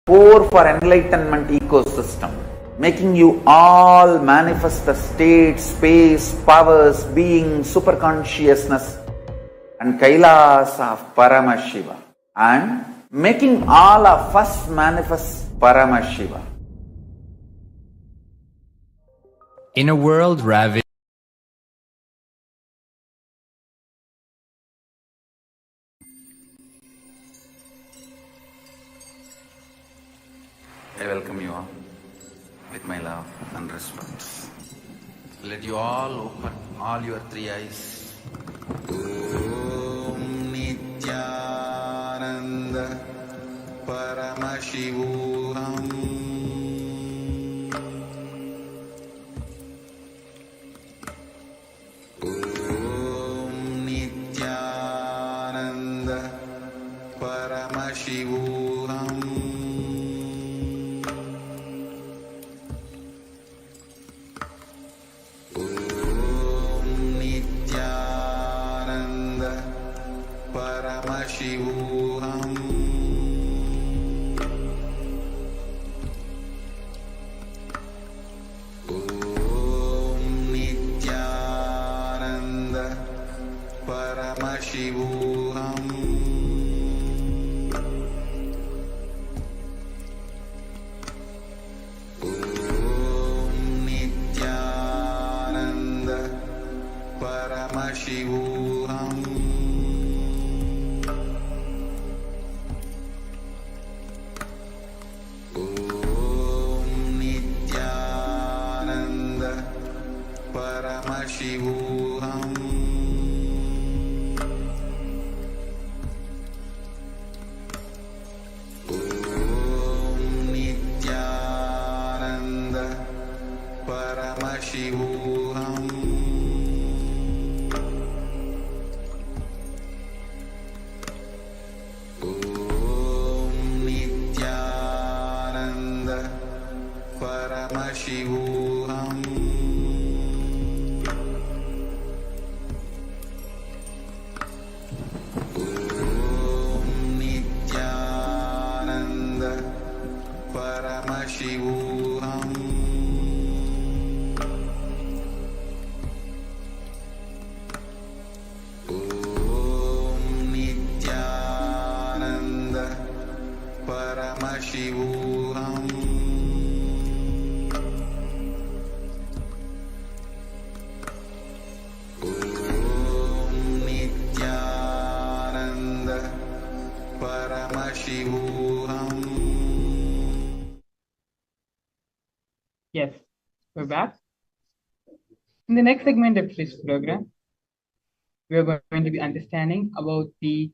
core for enlightenment ecosystem, making you all manifest the state, space, powers, being, superconsciousness and Kailas of Paramashiva, and making all of us manifest Paramashiva. In a world ravaged I welcome you all with my love and respect. Let you all open all your three eyes. Om Nithyananda Paramashivam. Om Nithyananda Paramashivam. Paramashivam. Om Nithyananda Paramashivam. Om Nithyananda Paramashivam. Paramashivam. Om Nithyananda Paramashivam. Om Nithyananda Paramashivam. Paramashivam. Om Nithyananda Paramashivam. Om Nithyananda Paramashivam. Yes, we're back. In the next segment of this program, we are going to be understanding about the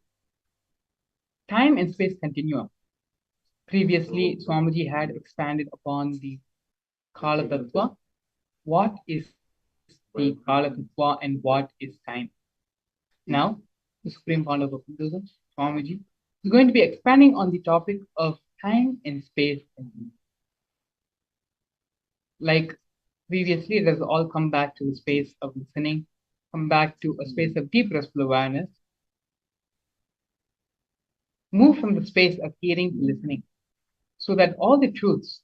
time and space continuum. Previously, Swamiji had expanded upon the Kala Tattva. What is the Kala Tattva and what is time? Now, the Supreme Founder of Hinduism, Swamiji, is going to be expanding on the topic of time and space continuum. Like previously, it has all come back to the space of listening, come back to a space of deep restful awareness, move from the space of hearing to listening, so that all the truths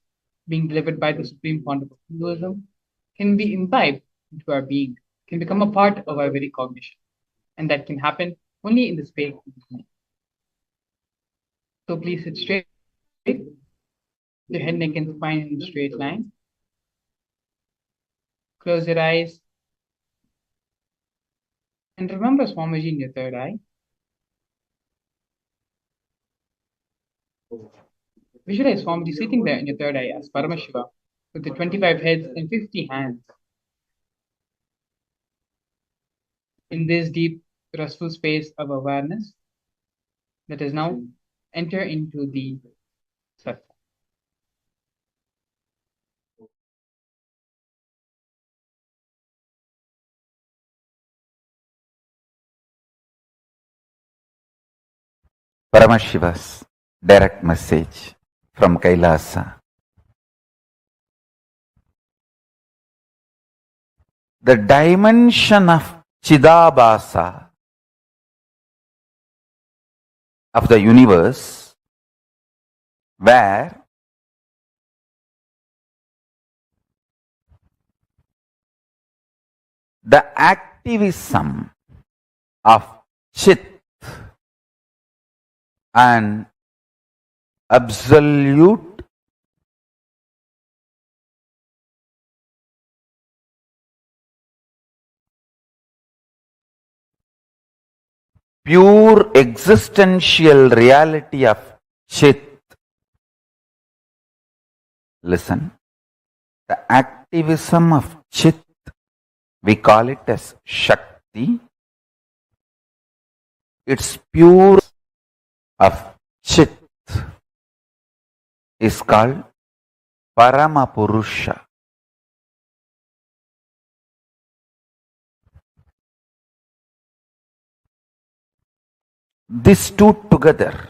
being delivered by the Supreme Founder of Hinduism can be imbibed into our being, can become a part of our very cognition. And that can happen only in the space of listening. So please sit straight, your head, neck, and spine in a straight line. Close your eyes. And remember Swamiji in your third eye. Visualize Swamiji sitting there in your third eye as Paramashiva with the 25 heads and 50 hands. In this deep, restful space of awareness, let us now enter into the sattva. Paramashiva's direct message from Kailasa. The dimension of Chidabhasa of the universe where the activism of Chit and absolute pure existential reality of Chit. Listen, the activism of Chit, we call it as Shakti. Its pure of Chit is called Paramapurusha. These two together,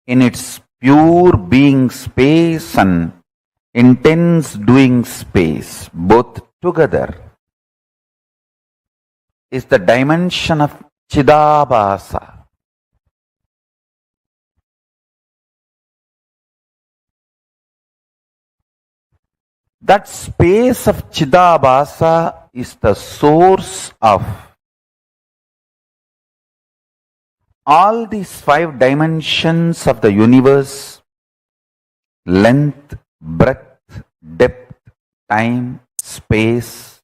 in its pure being space and intense doing space, both together, is the dimension of Chidabhasa. That space of Chidabhasa is the source of all these 5 dimensions of the universe: length, breadth, depth, time, space.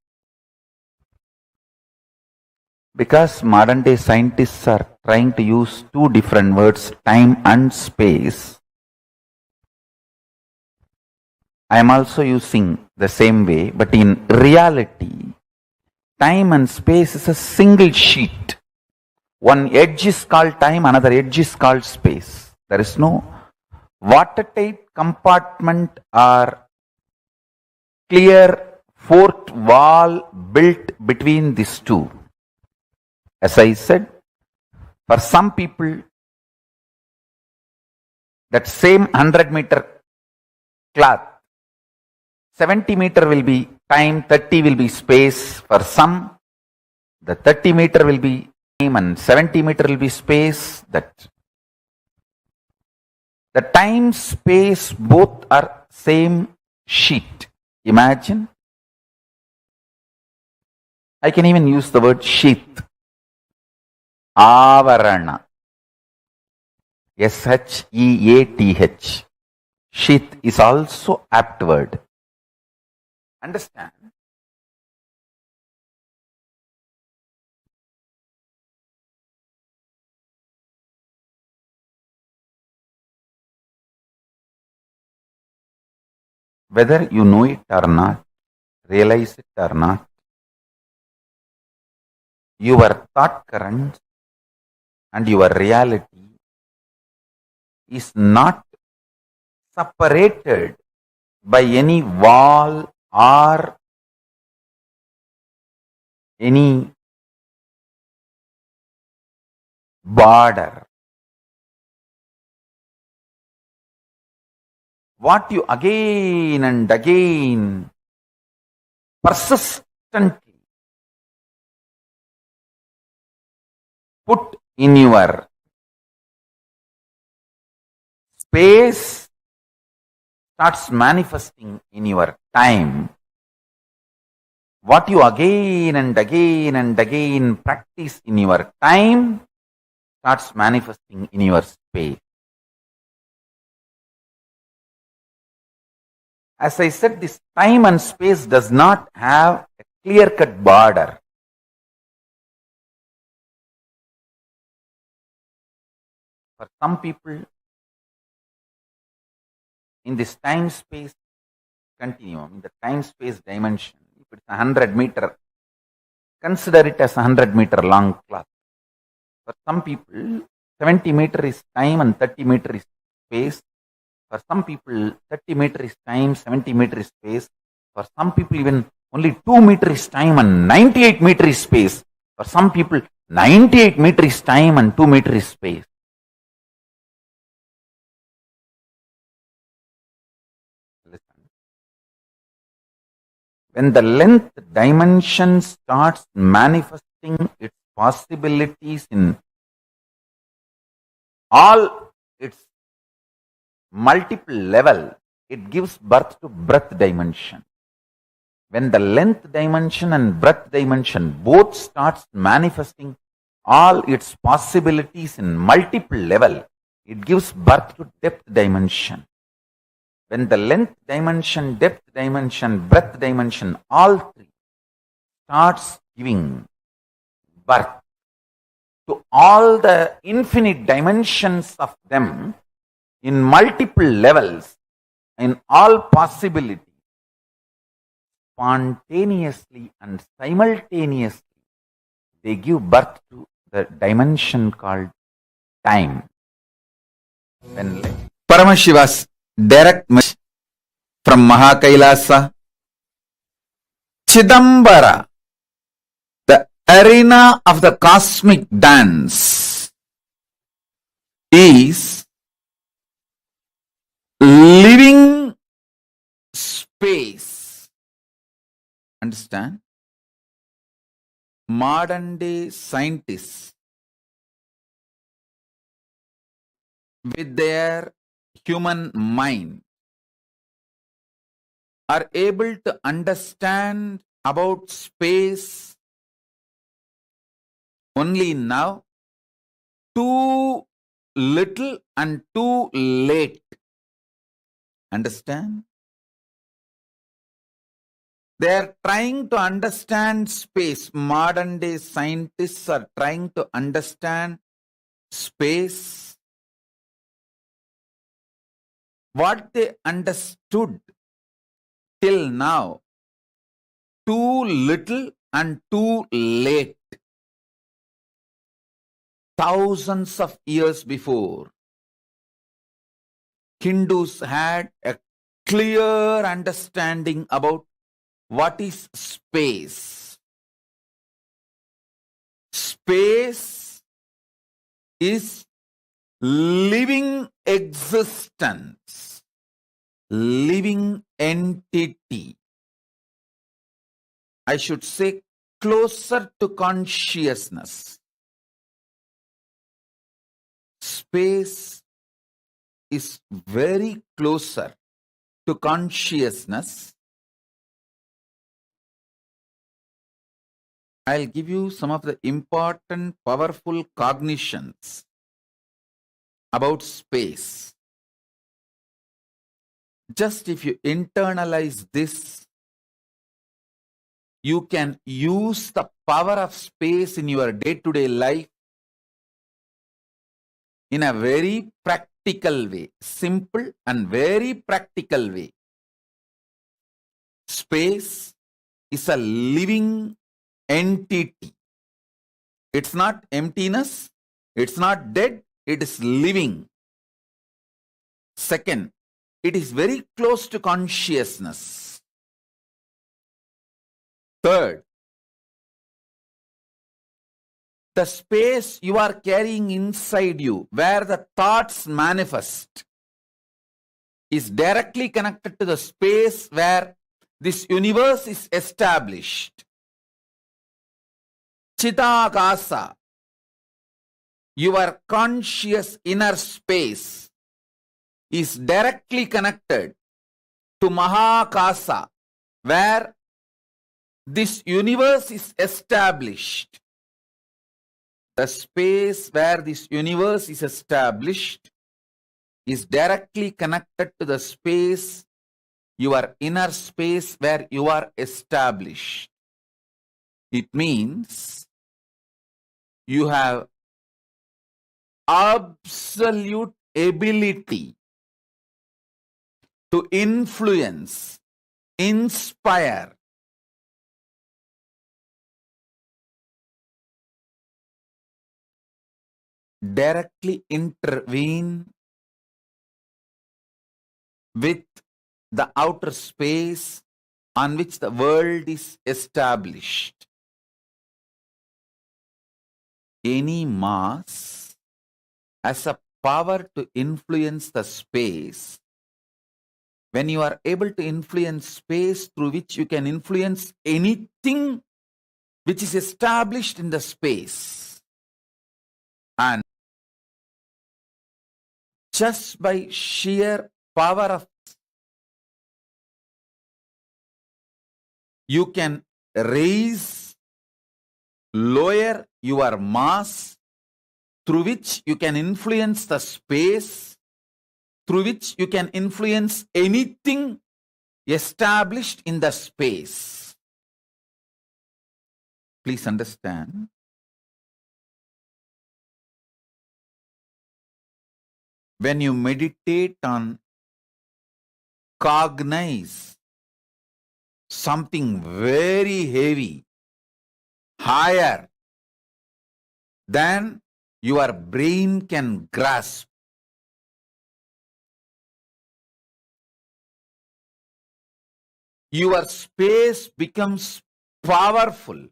Because modern day scientists are trying to use 2 different words, time and space, I am also using the same way, but in reality, time and space is a single sheet. One edge is called time, another edge is called space. There is no watertight compartment or clear fourth wall built between these two. As I said, for some people, that same 100-meter cloth, 70-meter will be time, 30 will be space. For some, the 30-meter will be time and 70-meter will be space. That the time, space, both are same sheet. Imagine. I can even use the word sheath. Avarana. Sheath. Sheath is also apt word. Understand? Whether you know it or not, realize it or not, your thought current and your reality is not separated by any wall or any border. What you again and again persistently put in your space starts manifesting in your time. What you again and again and again practice in your time starts manifesting in your space. As I said, this time and space does not have a clear-cut border. For some people, in this time-space continuum, in the time-space dimension, if it's 100-meter, consider it as a 100-meter long cloth. For some people, 70-meter is time and 30-meter is space. For some people, 30-meter is time, 70-meter is space. For some people, even only 2-meter is time and 98-meter is space. For some people, 98-meter is time and 2-meter is space. Listen. When the length dimension starts manifesting its possibilities in all its multiple level, it gives birth to breadth dimension. When the length dimension and breadth dimension both starts manifesting all its possibilities in multiple level, it gives birth to depth dimension. When the length dimension, depth dimension, breadth dimension, all three starts giving birth to all the infinite dimensions of them in multiple levels, in all possibilities, spontaneously and simultaneously, they give birth to the dimension called time. When Paramashiva's direct message from Mahakailasa, Chidambara, the arena of the cosmic dance, is living space. Understand? Modern day scientists, with their human mind, are able to understand about space only now, too little and too late. Understand? They are trying to understand space. Modern day scientists are trying to understand space. What they understood till now, too little and too late. Thousands of years before, Hindus had a clear understanding about what is space. Space is living existence, living entity. I should say closer to consciousness. Space is very closer to consciousness. I'll give you some of the important, powerful cognitions about space. Just if you internalize this, you can use the power of space in your day-to-day life in a very practical way, simple and very practical way. Space is a living entity. It's not emptiness, it's not dead, it is living. Second, it is very close to consciousness. Third, the space you are carrying inside you, where the thoughts manifest, is directly connected to the space where this universe is established. Chidakasa, your conscious inner space, is directly connected to Mahakasa, where this universe is established. The space where this universe is established is directly connected to the space, your inner space where you are established. It means you have absolute ability to influence, inspire, directly intervene with the outer space on which the world is established. Any mass has a power to influence the space. When you are able to influence space through which you can influence anything which is established in the space, and just by sheer power of, you can raise, lower your mass, through which you can influence the space, through which you can influence anything established in the space. Please understand. When you meditate on cognize something very heavy, higher than your brain can grasp, your space becomes powerful,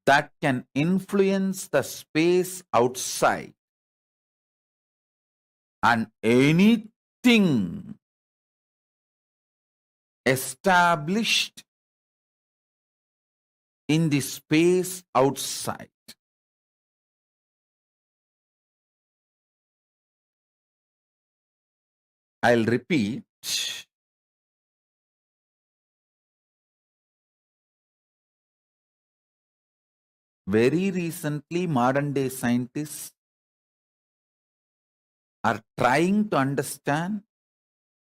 that can influence the space outside, and anything established in the space outside. I'll repeat. Very recently, modern day scientists are trying to understand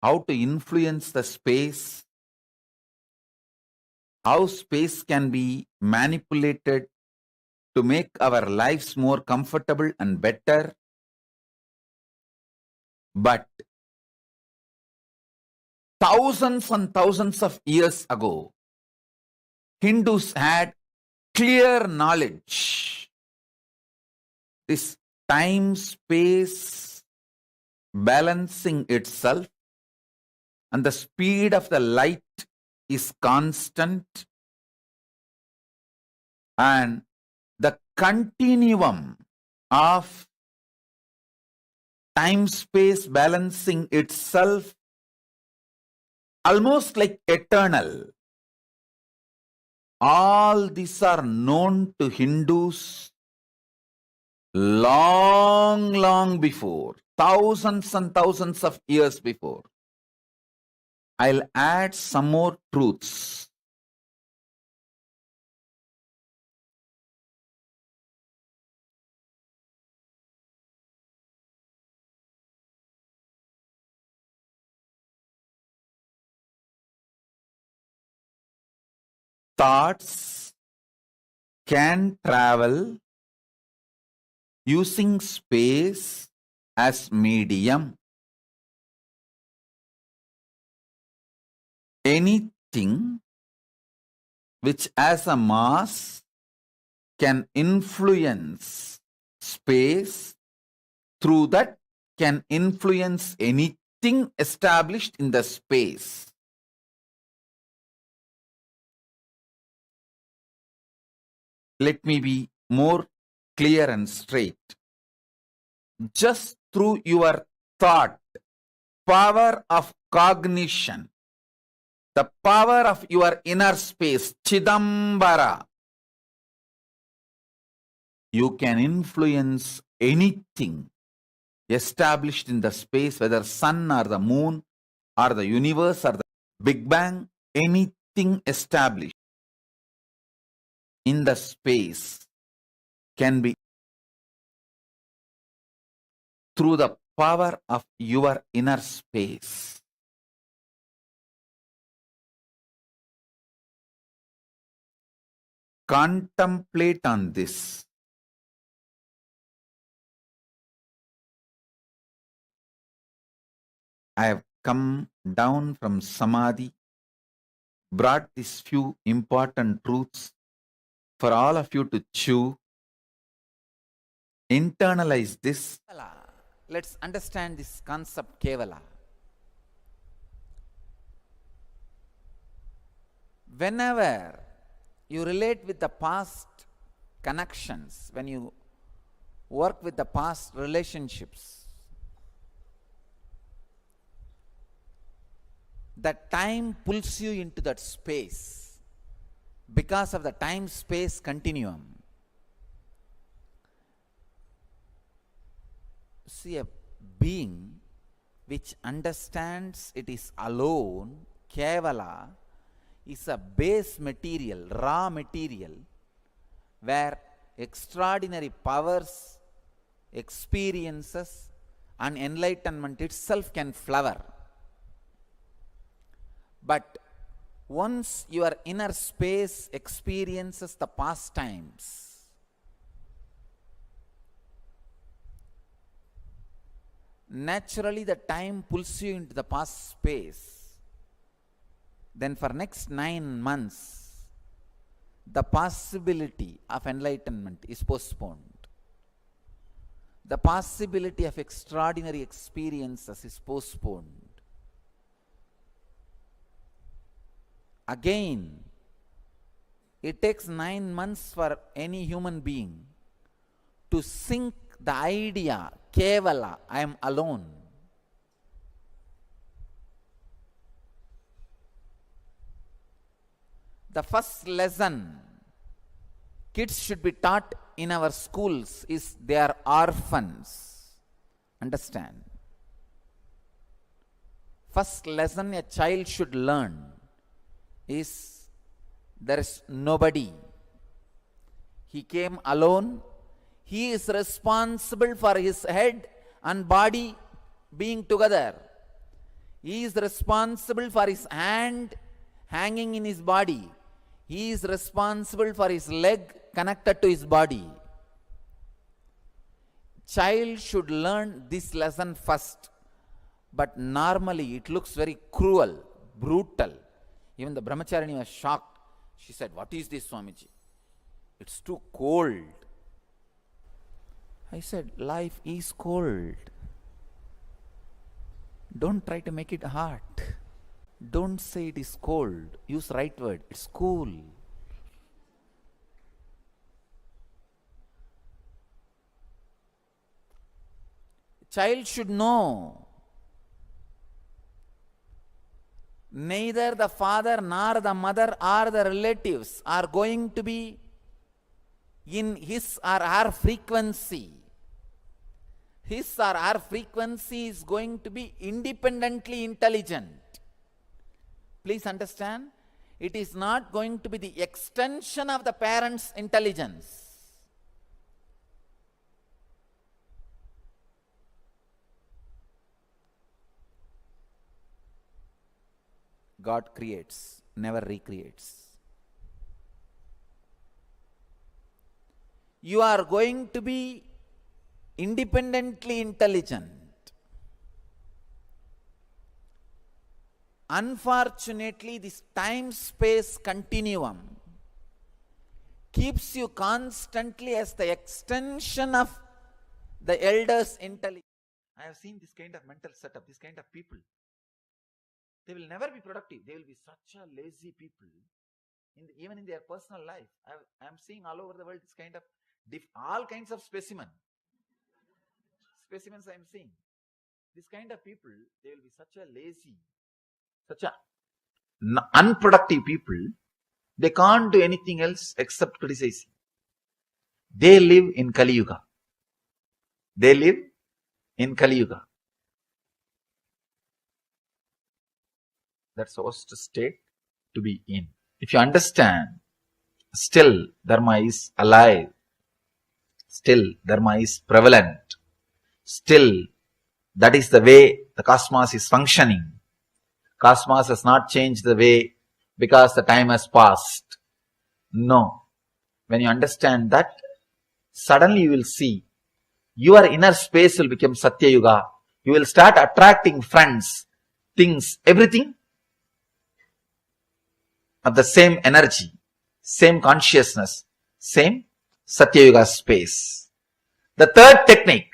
how to influence the space, how space can be manipulated to make our lives more comfortable and better. But thousands and thousands of years ago, Hindus had clear knowledge. This time-space balancing itself and the speed of the light is constant, and the continuum of time-space balancing itself almost like eternal. All these are known to Hindus long before, thousands and thousands of years before. I'll add some more truths. Thoughts can travel using space as medium. Anything which has a mass can influence space, through that can influence anything established in the space. Let me be more clear and straight. Just through your thought, power of cognition, the power of your inner space, Chidambara, you can influence anything established in the space, whether sun or the moon or the universe or the Big Bang, anything established in the space can be through the power of your inner space. Contemplate on this. I have come down from Samadhi, brought these few important truths for all of you to chew. Internalize this. Let's understand this concept, Kevala. Whenever you relate with the past connections, when you work with the past relationships, the time pulls you into that space because of the time-space continuum. See, a being which understands it is alone, Kevala, is a base material, raw material, where extraordinary powers, experiences, and enlightenment itself can flower. But once your inner space experiences the past times, naturally the time pulls you into the past space. Then for next 9 months, the possibility of enlightenment is postponed. The possibility of extraordinary experiences is postponed. Again, it takes 9 months for any human being to sink the idea, Kevala, I am alone. The first lesson kids should be taught in our schools is they are orphans. Understand? First lesson a child should learn is there is nobody. He came alone. He is responsible for his head and body being together. He is responsible for his hand hanging in his body. He is responsible for his leg connected to his body. Child should learn this lesson first. But normally it looks very cruel, brutal. Even the brahmacharini was shocked. She said, "What is this, Swamiji? It's too cold." I said, life is cold. Don't try to make it hot. Don't say it is cold. Use right word. It's cool. Child should know neither the father nor the mother or the relatives are going to be in his or her frequency. His or her frequency is going to be independently intelligent. Please understand, it is not going to be the extension of the parent's intelligence. God creates, never recreates. You are going to be independently intelligent. Unfortunately, this time-space continuum keeps you constantly as the extension of the elder's intelligence. I have seen this kind of mental setup, this kind of people. They will never be productive. They will be such a lazy people, even in their personal life. I am seeing all over the world this kind of all kinds of specimens I am seeing. This kind of people, they will be such a lazy, such a unproductive people. They can't do anything else except criticizing. They live in Kali Yuga. They live in Kali Yuga. That's the worst state to be in. If you understand, still Dharma is alive. Still Dharma is prevalent. Still, that is the way the cosmos is functioning. Cosmos has not changed the way because the time has passed. No. When you understand that, suddenly you will see your inner space will become Satya Yuga. You will start attracting friends, things, everything of the same energy, same consciousness, same Satya Yuga space. The third technique,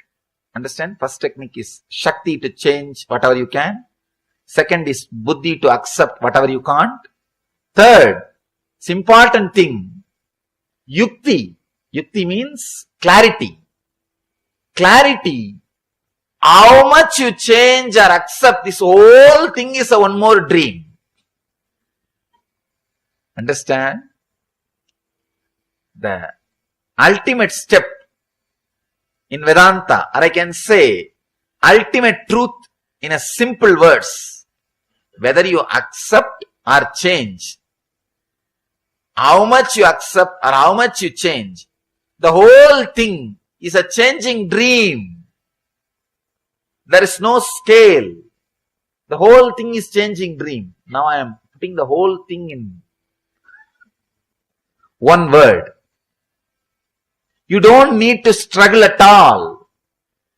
understand, first technique is Shakti to change whatever you can. Second is Buddhi to accept whatever you can't. Third, it's important thing, Yukti. Yukti means clarity. Clarity. How much you change or accept, this whole thing is a one more dream. Understand? The ultimate step in Vedanta, or I can say ultimate truth in a simple words. Whether you accept or change, how much you accept or how much you change, the whole thing is a changing dream. There is no scale. The whole thing is changing dream. Now I am putting the whole thing in one word. You don't need to struggle at all.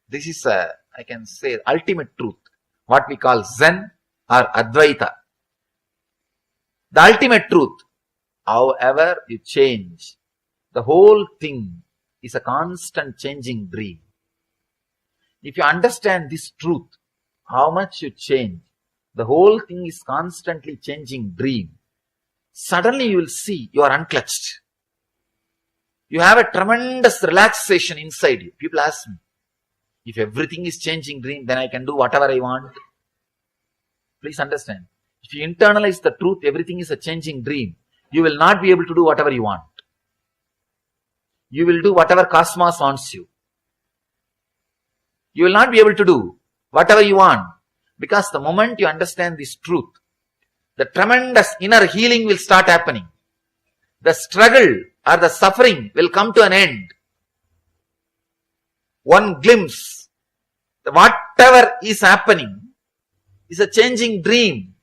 This is I can say, ultimate truth. What we call Zen or Advaita. The ultimate truth. However you change, the whole thing is a constant changing dream. If you understand this truth, how much you change, the whole thing is constantly changing dream. Suddenly you will see you are unclutched. You have a tremendous relaxation inside you. People ask me, if everything is changing dream, then I can do whatever I want. Please understand. If you internalize the truth, everything is a changing dream, you will not be able to do whatever you want. You will do whatever cosmos wants you. You will not be able to do whatever you want. Because the moment you understand this truth, the tremendous inner healing will start happening. The struggle or the suffering will come to an end. One glimpse, whatever is happening is a changing dream.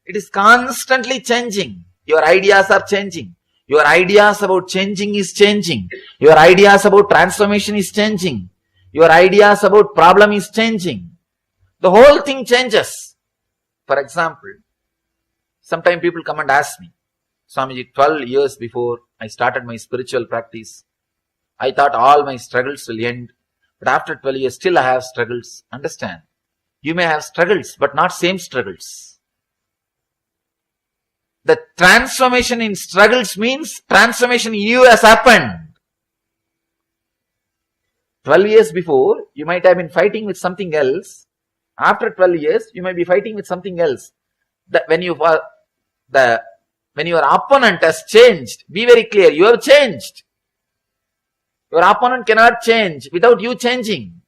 It is constantly changing. Your ideas are changing. Your ideas about changing is changing. Your ideas about transformation is changing. Your ideas about problem is changing. The whole thing changes. For example, sometimes people come and ask me, Swamiji, 12 years before I started my spiritual practice, I thought all my struggles will end. But after 12 years, still I have struggles. Understand? You may have struggles, but not same struggles. The transformation in struggles means transformation in you has happened. 12 years before, you might have been fighting with something else. After 12 years, you might be fighting with something else. When your opponent has changed, be very clear, you have changed. Your opponent cannot change without you changing.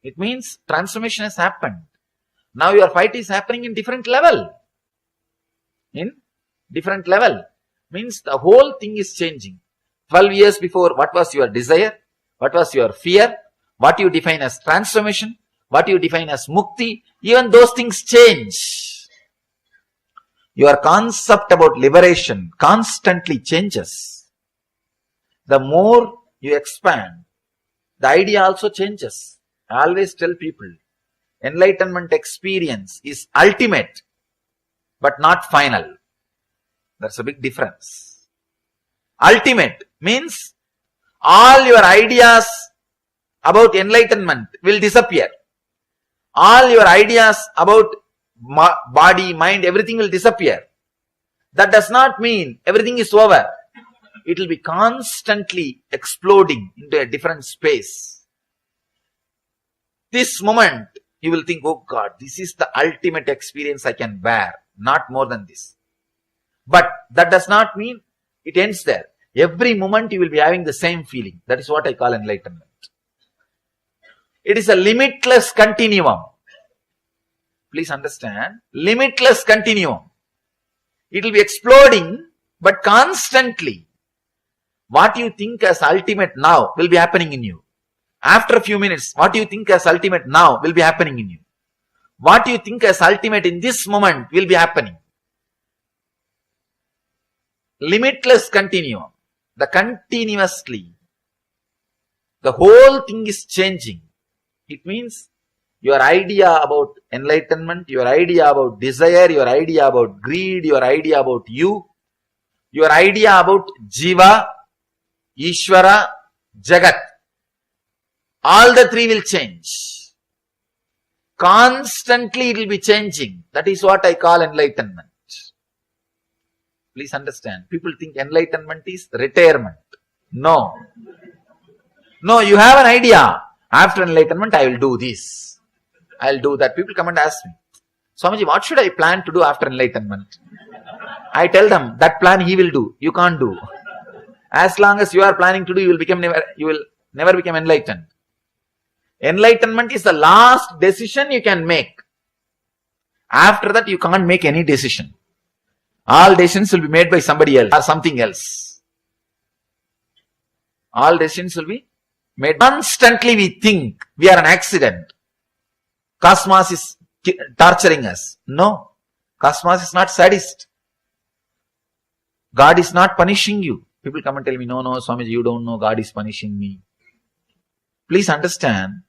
It means transformation has happened. Now your fight is happening in different level. In different level. Means the whole thing is changing. 12 years before, what was your desire? What was your fear? What you define as transformation? What you define as mukti? Even those things change. Your concept about liberation constantly changes. The more you expand, the idea also changes. I always tell people, enlightenment experience is ultimate, but not final. That's a big difference. Ultimate means all your ideas about enlightenment will disappear. All your ideas about body, mind, everything will disappear. That does not mean everything is over. It will be constantly exploding into a different space. This moment, you will think, oh God, this is the ultimate experience I can bear. Not more than this. But that does not mean it ends there. Every moment you will be having the same feeling. That is what I call enlightenment. It is a limitless continuum. Please understand. Limitless continuum. It will be exploding, but constantly. What you think as ultimate now will be happening in you. After a few minutes, what you think as ultimate now will be happening in you. What you think as ultimate in this moment will be happening. Limitless continuum. The continuously. The whole thing is changing. It means your idea about enlightenment, your idea about desire, your idea about greed, your idea about you, your idea about Jiva, Ishvara, Jagat. All the three will change. Constantly it will be changing. That is what I call enlightenment. Please understand. People think enlightenment is retirement. No. No, you have an idea. After enlightenment, I will do this. I will do that. People come and ask me, Swamiji, what should I plan to do after enlightenment? I tell them, that plan he will do. You can't do. As long as you are planning to do, you will never become enlightened. Enlightenment is the last decision you can make. After that, you can't make any decision. All decisions will be made by somebody else or something else. All decisions will be made. Constantly we think we are an accident. Cosmos is torturing us. No. Cosmos is not sadist. God is not punishing you. People come and tell me, no, Swamiji, you don't know, God is punishing me. Please understand,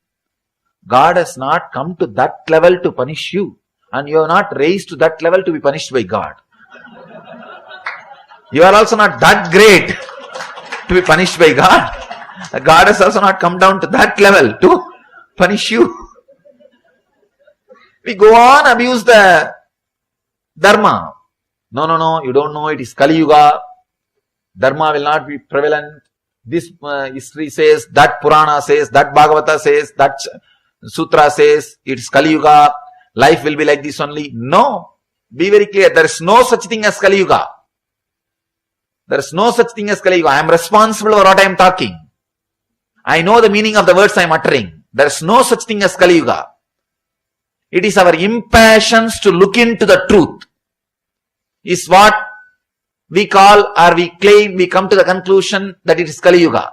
God has not come to that level to punish you. And you are not raised to that level to be punished by God. You are also not that great to be punished by God. God has also not come down to that level to punish you. We go on abuse the Dharma. No, you don't know, it is Kali Yuga. Dharma will not be prevalent. This history says, that Purana says, that Bhagavata says, that Sutra says, it is Kali Yuga. Life will be like this only. No. Be very clear. There is no such thing as Kali Yuga. There is no such thing as Kali Yuga. I am responsible for what I am talking. I know the meaning of the words I am uttering. There is no such thing as Kali Yuga. It is our impatience to look into the truth. Is what we call or we claim, we come to the conclusion that it is Kali Yuga.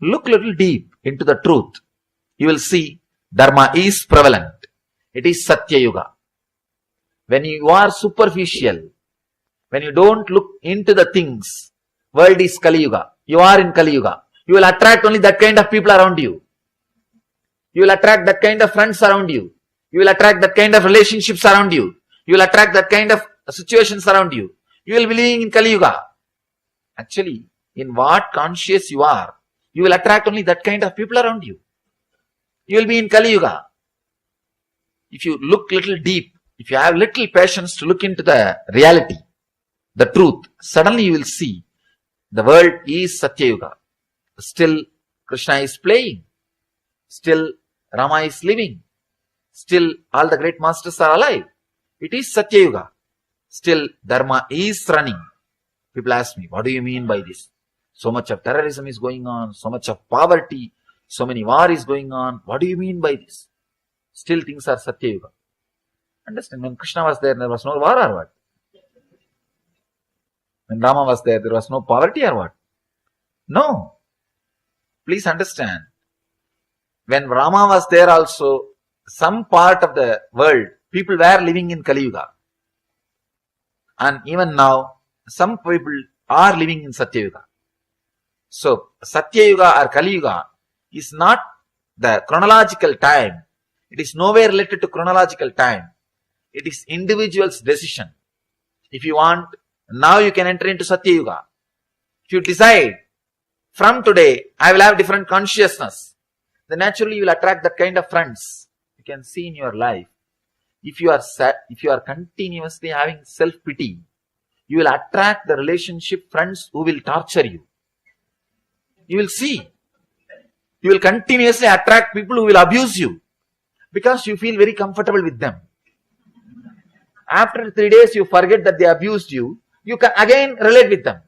Look a little deep into the truth. You will see Dharma is prevalent. It is Satya Yuga. When you are superficial, when you don't look into the things, world is Kali Yuga. You are in Kali Yuga. You will attract only that kind of people around you. You will attract that kind of friends around you. You will attract that kind of relationships around you. You will attract that kind of situations around you. You will be living in Kali Yuga. Actually, in what conscious you are, you will attract only that kind of people around you. You will be in Kali Yuga. If you look little deep, if you have little patience to look into the reality, the truth, suddenly you will see the world is Satya Yuga. Still Krishna is playing. Still Rama is living. Still all the great masters are alive. It is Satya Yuga. Still Dharma is running. People ask me, what do you mean by this? So much of terrorism is going on, so much of poverty, so many war is going on. What do you mean by this? Still things are Satya Yuga. Understand, when Krishna was there was no war or what? When Rama was there was no poverty or what? No. Please understand. When Rama was there also, some part of the world, people were living in Kali Yuga. And even now, some people are living in Satya Yuga. So, Satya Yuga or Kali Yuga is not the chronological time. It is nowhere related to chronological time. It is individual's decision. If you want, now you can enter into Satya Yuga. If you decide, from today, I will have different consciousness, then naturally you will attract that kind of friends. You can see in your life. If you are continuously having self-pity, you will attract the relationship friends who will torture you. You will see. You will continuously attract people who will abuse you because you feel very comfortable with them. After 3 days, you forget that they abused you. You can again relate with them.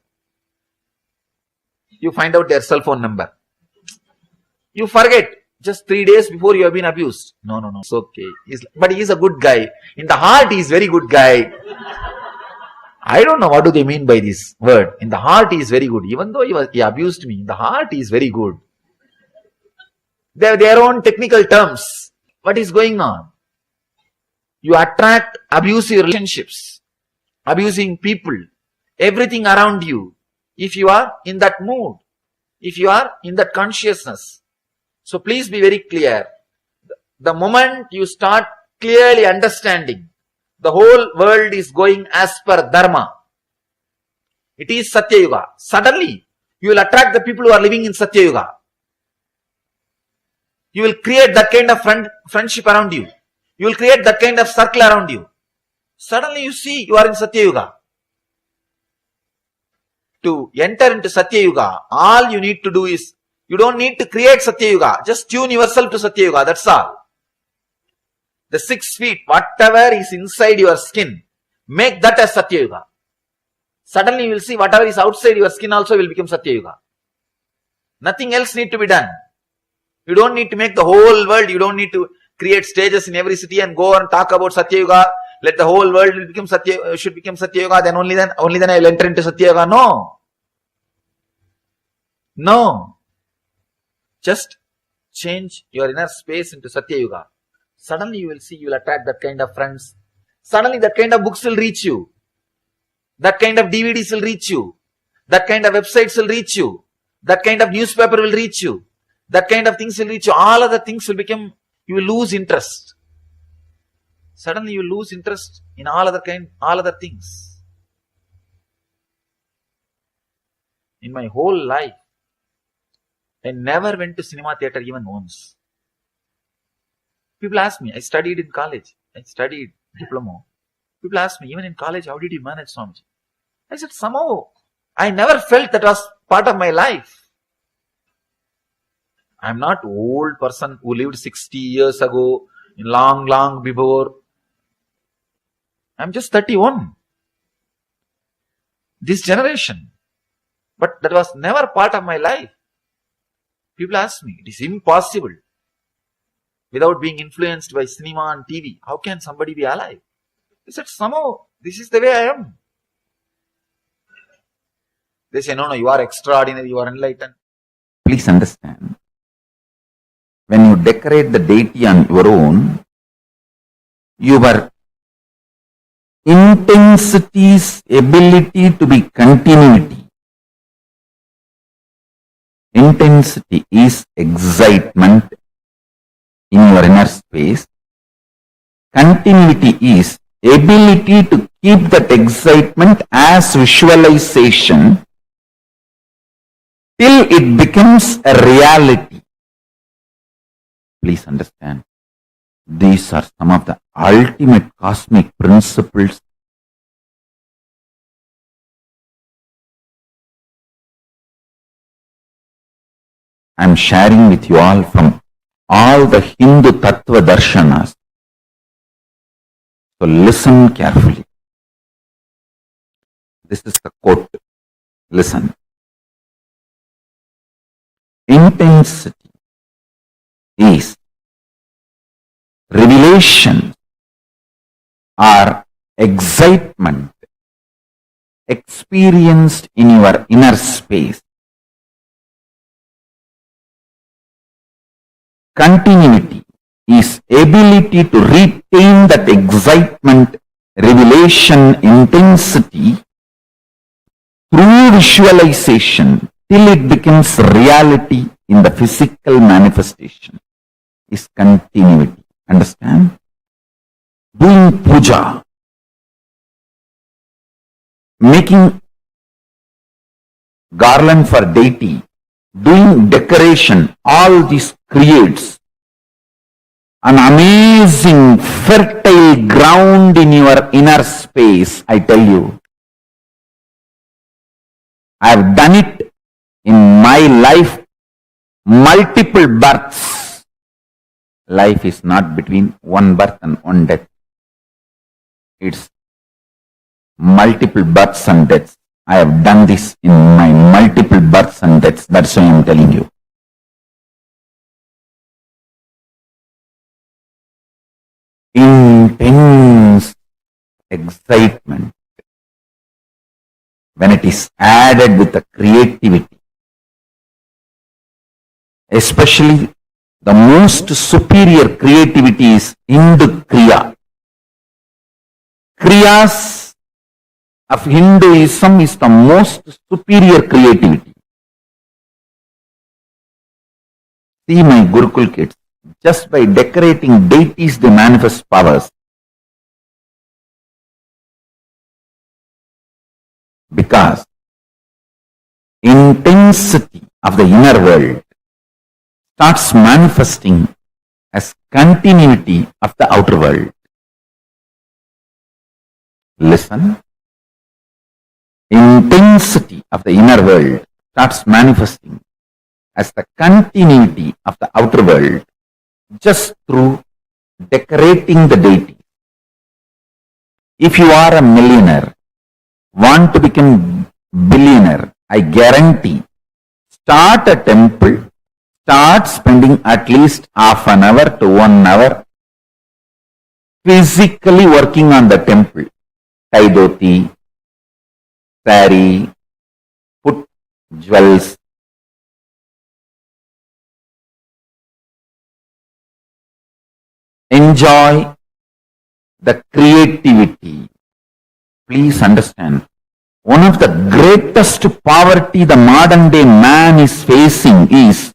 You find out their cell phone number. You forget. Just 3 days before you have been abused. No, it's okay. But he is a good guy. In the heart, he is very good guy. I don't know what do they mean by this word. In the heart, he is very good. Even though he abused me, in the heart, he is very good. They have their own technical terms. What is going on? You attract abusive relationships, abusing people, everything around you. If you are in that mood, if you are in that consciousness. So please be very clear. The moment you start clearly understanding, the whole world is going as per Dharma. It is Satya Yuga. Suddenly, you will attract the people who are living in Satya Yuga. You will create that kind of friendship around you. You will create that kind of circle around you. Suddenly you see you are in Satya Yuga. To enter into Satya Yuga, all you need to do is, you don't need to create Satya Yuga. Just tune yourself to Satya Yuga. That's all. The 6 feet, whatever is inside your skin, make that as Satya Yuga. Suddenly you will see whatever is outside your skin also will become Satya Yuga. Nothing else need to be done. You don't need to make the whole world, you don't need to create stages in every city and go and talk about Satya Yuga. Let the whole world become should become Satya Yuga, then only then I will enter into Satya Yuga. No. No. Just change your inner space into Satya Yuga. Suddenly you will see, you will attract that kind of friends. Suddenly that kind of books will reach you. That kind of DVDs will reach you. That kind of websites will reach you. That kind of newspaper will reach you. That kind of things will reach you. All other things will become, you will lose interest. Suddenly you will lose interest in all other things. In my whole life, I never went to cinema theater even once. People ask me, I studied in college. I studied diploma. People ask me, even in college, how did you manage, Swamiji? I said, somehow, I never felt that was part of my life. I'm not old person who lived 60 years ago, long before. I'm just 31. This generation. But that was never part of my life. People ask me, it is impossible. Without being influenced by cinema and TV, how can somebody be alive? I said, somehow, this is the way I am. They say, no, you are extraordinary, you are enlightened. Please understand, when you decorate the deity on your own, your intensity's ability to be continuity. Intensity is excitement in your inner space. Continuity is ability to keep that excitement as visualization till it becomes a reality. Please understand, these are some of the ultimate cosmic principles. I am sharing with you all from all the Hindu Tattva Darshanas. So listen carefully. This is the quote. Listen. Intensity is revelation or excitement experienced in your inner space. Continuity is ability to retain that excitement, revelation, intensity through visualization till it becomes reality in the physical manifestation is continuity. Understand? Doing puja, making garland for deity, doing decoration, all these creates an amazing fertile ground in your inner space. I tell you, I have done it in my life, multiple births. Life is not between one birth and one death. It's multiple births and deaths. I have done this in my multiple births and deaths. That's why I am telling you. Intense excitement, when it is added with the creativity, especially the most superior creativity is Hindu Kriya. Kriyas of Hinduism is the most superior creativity. See my Gurukul kids, just by decorating deities they manifest powers. Because intensity of the inner world starts manifesting as continuity of the outer world. Listen. Intensity of the inner world starts manifesting as the continuity of the outer world just through decorating the deity. If you are a millionaire, want to become billionaire, I guarantee, start a temple, start spending at least half an hour to 1 hour physically working on the temple. Tie dhoti, sari, put jewels. Enjoy the creativity. Please understand, one of the greatest poverty the modern day man is facing is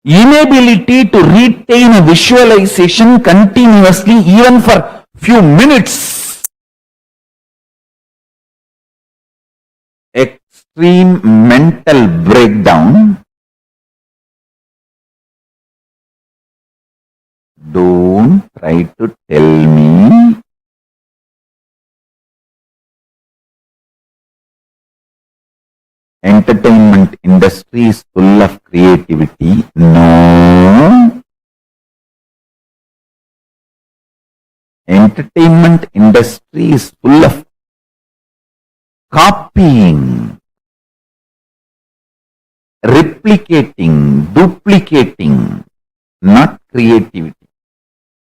inability to retain a visualization continuously even for few minutes. Extreme mental breakdown. Don't try to tell me entertainment industry is full of creativity. No. Entertainment industry is full of copying, replicating, duplicating, not creativity.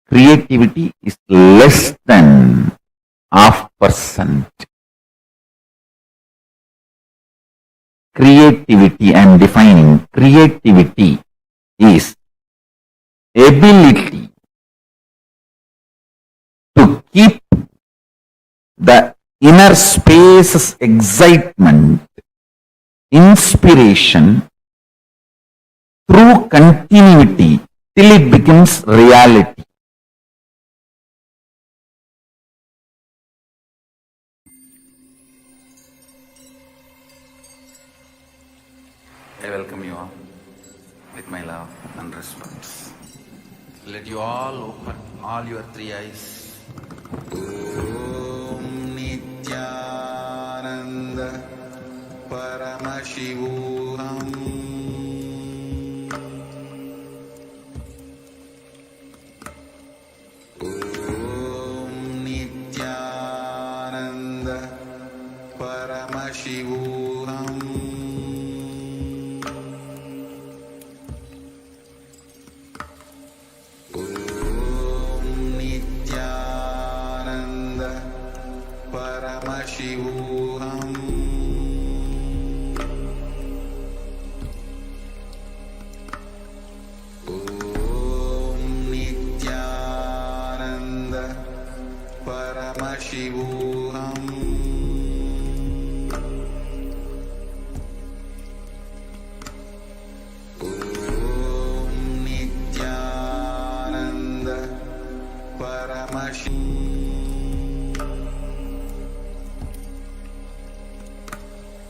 Creativity is less than 0.5%. Creativity, I am defining, creativity is ability to keep the inner space's excitement, inspiration through continuity till it becomes reality. I welcome you all with my love and respect. Let you all open all your three eyes. Om Nithyananda Paramashivam. Om Nithyananda Paramashivam. Paramashivam. Om Nithyananda Paramashivam. Om Nithyananda Paramashivam. Paramashivam. Om Nithyananda Paramashivam.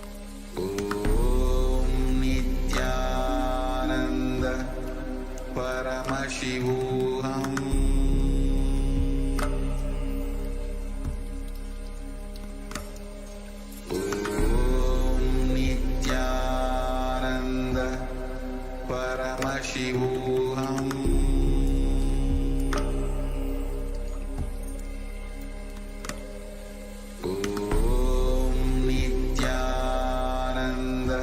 Om Nithyananda Paramashivam. Paramashivam. Om Nithyananda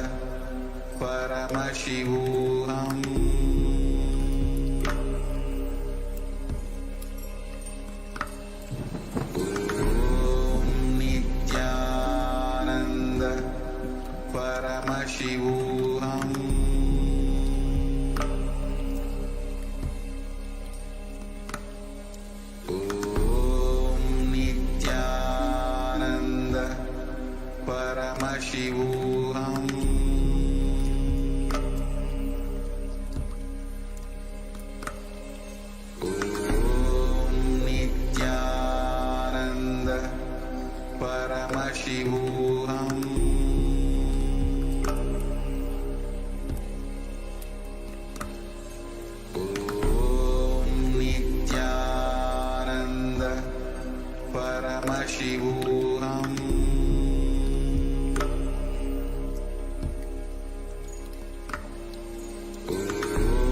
Paramashivam. Om Nithyananda Paramashivam. Paramashivam.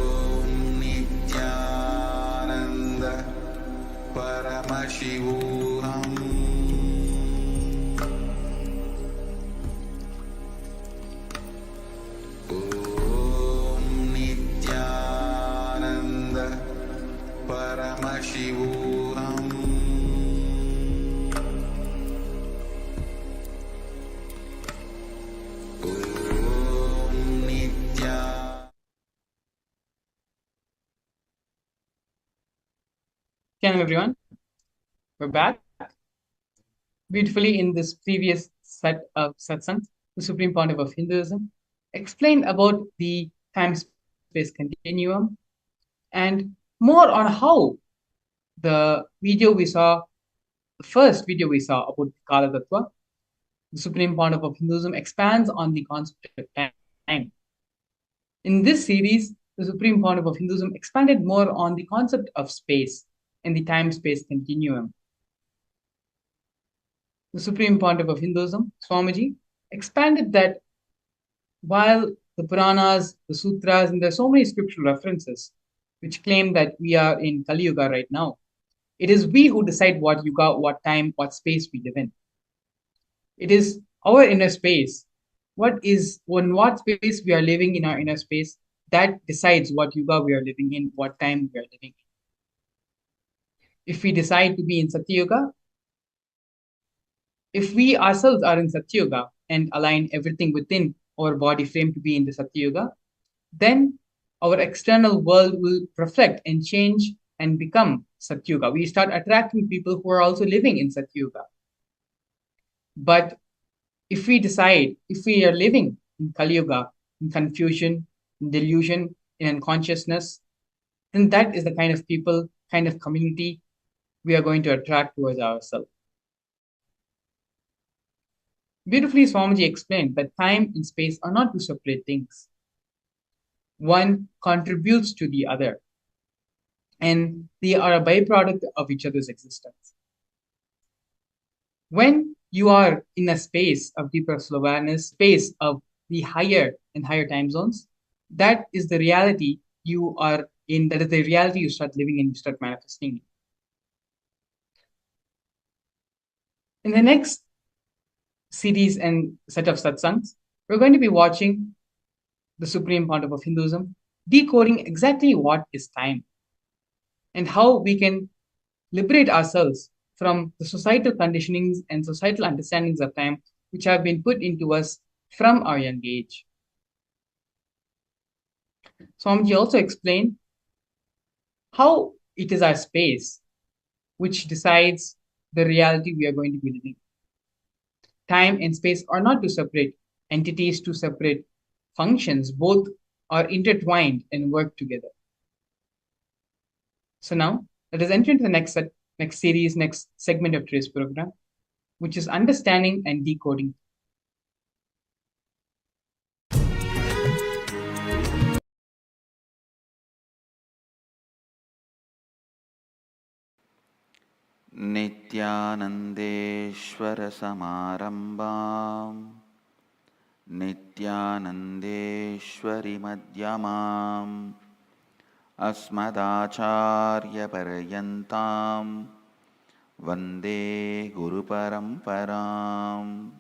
Om Nithyananda Paramashivam. Om Paramashivam. Hello everyone, we're back beautifully in this previous set of satsangs. The Supreme Pontiff of Hinduism explained about the time-space continuum and more on how the video we saw, the first video we saw about Kala Tattva, the Supreme Pontiff of Hinduism expands on the concept of time. In this series, the Supreme Pontiff of Hinduism expanded more on the concept of space and the time-space continuum. The Supreme Pontiff of Hinduism, Swamiji, expanded that while the Puranas, the Sutras, and there are so many scriptural references which claim that we are in Kali Yuga right now, it is we who decide what yuga, what time, what space we live in. It is our inner space. What space we are living in our inner space that decides what yuga we are living in, what time we are living in. If we decide to be in Satyuga, if we ourselves are in Satyuga and align everything within our body frame to be in the Satyuga, then our external world will reflect and change and become Satyuga. We start attracting people who are also living in Satyuga. But if we decide, if we are living in Kali Yuga, in confusion, in delusion, in unconsciousness, then that is the kind of people, kind of community we are going to attract towards ourselves. Beautifully, Swamiji explained that time and space are not two separate things. One contributes to the other, and they are a byproduct of each other's existence. When you are in a space of deeper awareness, space of the higher and higher time zones, that is the reality you are in, that is the reality you start living in, you start manifesting. In the next series and set of satsangs, we're going to be watching the Supreme Pontiff of Hinduism decoding exactly what is time and how we can liberate ourselves from the societal conditionings and societal understandings of time which have been put into us from our young age. Swamiji also explained how it is our space which decides the reality we are going to be living. Time and space are not two separate entities, two separate functions. Both are intertwined and work together. So now, let us enter into the next series, next segment of today's program, which is understanding and decoding. Nithyanandeshwara Samarambam Nithyanandeshwari Madhyamam Asmadacharya Parayantam Vande Guru Paramparam.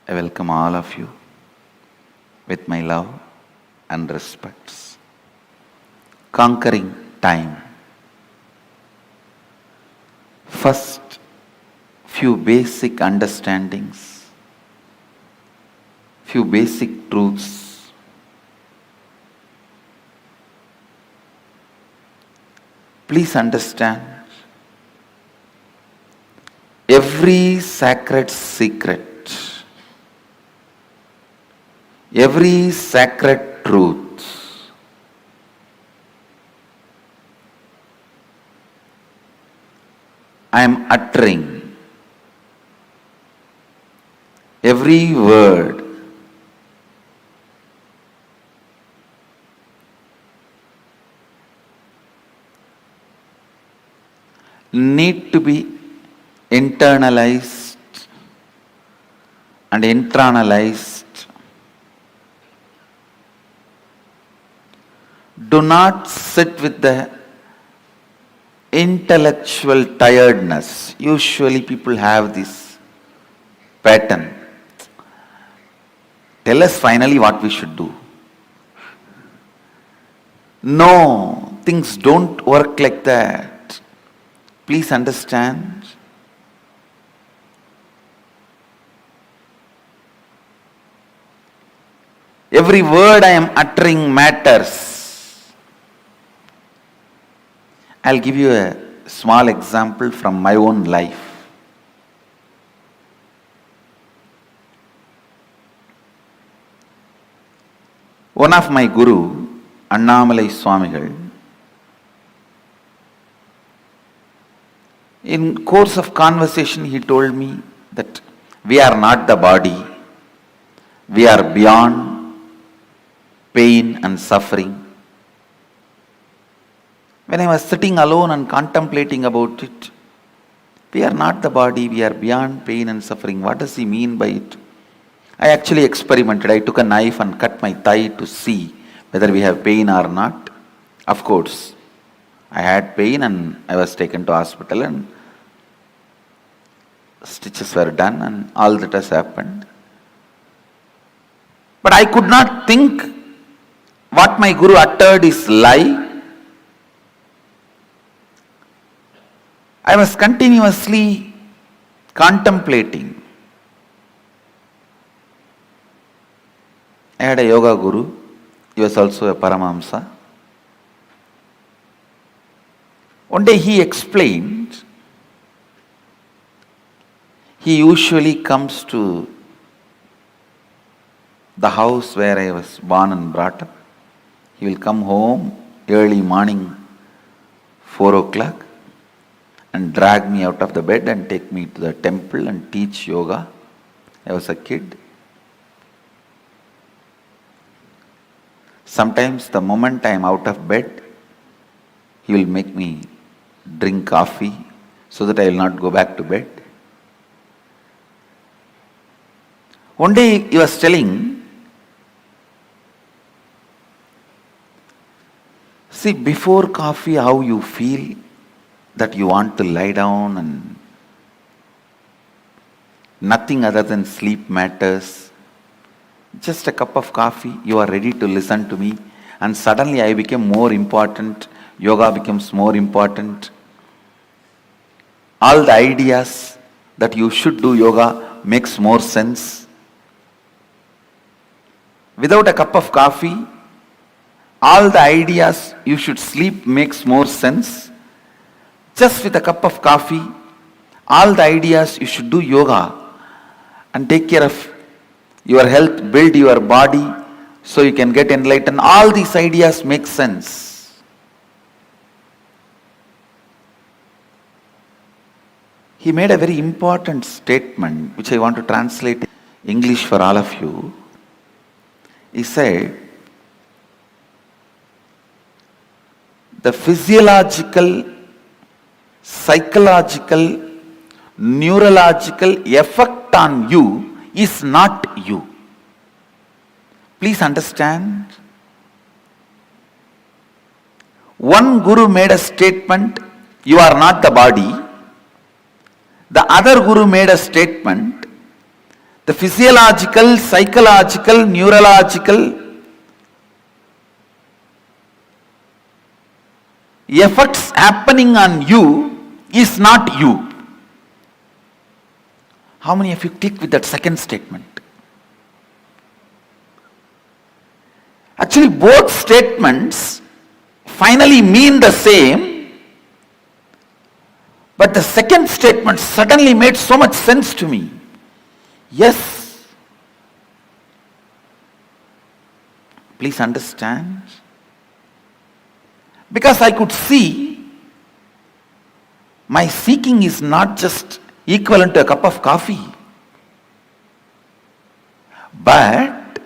I welcome all of you with my love and respects. Conquering time. First, few basic understandings, few basic truths. Please understand, every sacred secret, every sacred truth I am uttering, every word need to be internalized and internalized. Do not sit with the intellectual tiredness. Usually people have this pattern. Tell us finally what we should do. No, things don't work like that. Please understand. Every word I am uttering matters. I'll give you a small example from my own life. One of my guru, Annamalai Swamigal, in course of conversation he told me that we are not the body, we are beyond pain and suffering. When I was sitting alone and contemplating about it, we are not the body, we are beyond pain and suffering. What does he mean by it? I actually experimented. I took a knife and cut my thigh to see whether we have pain or not. Of course, I had pain and I was taken to hospital and stitches were done and all that has happened. But I could not think what my guru uttered is lie. I was continuously contemplating. I had a yoga guru. He was also a Paramahamsa. One day he explained, he usually comes to the house where I was born and brought up. He will come home early morning, 4 o'clock, and drag me out of the bed and take me to the temple and teach yoga. I was a kid. Sometimes the moment I am out of bed, he will make me drink coffee so that I will not go back to bed. One day he was telling, see, before coffee how you feel that you want to lie down and nothing other than sleep matters. Just a cup of coffee, you are ready to listen to me, and suddenly I became more important, yoga becomes more important. All the ideas that you should do yoga makes more sense. Without a cup of coffee, all the ideas you should sleep makes more sense. Just with a cup of coffee, all the ideas you should do yoga and take care of your health, build your body so you can get enlightened. All these ideas make sense. He made a very important statement which I want to translate in English for all of you. He said, the physiological, psychological, neurological effect on you is not you. Please understand. One guru made a statement, you are not the body. The other guru made a statement, the physiological, psychological, neurological effects happening on you is not you. How many of you click with that second statement? Actually, both statements finally mean the same, but the second statement suddenly made so much sense to me. Yes. Please understand. Because I could see my seeking is not just equivalent to a cup of coffee. But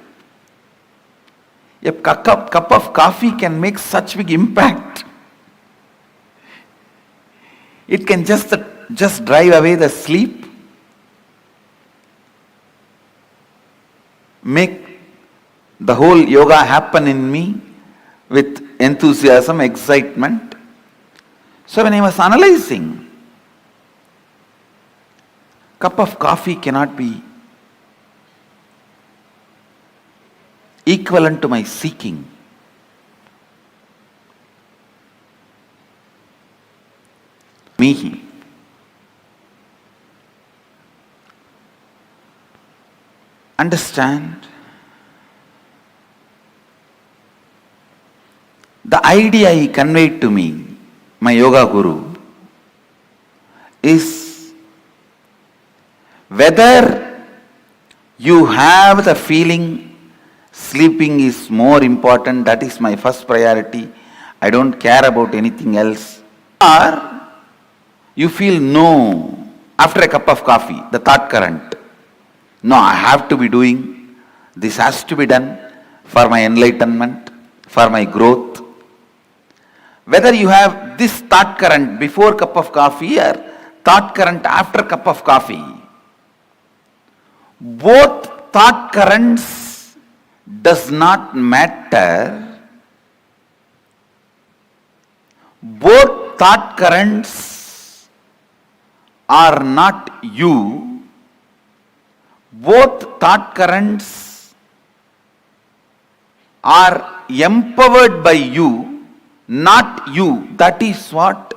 a cup of coffee can make such big impact. It can just drive away the sleep. make the whole yoga happen in me with enthusiasm, excitement. So when I was analyzing, cup of coffee cannot be equivalent to my seeking. Me. Understand? The idea he conveyed to me, my yoga guru, is whether you have the feeling sleeping is more important, that is my first priority, I don't care about anything else, or you feel no, after a cup of coffee, the thought current, no, I have to be doing, this has to be done for my enlightenment, for my growth. Whether you have this thought current before cup of coffee or thought current after cup of coffee, both thought currents does not matter. Both thought currents are not you. Both thought currents are empowered by you, not you. That is what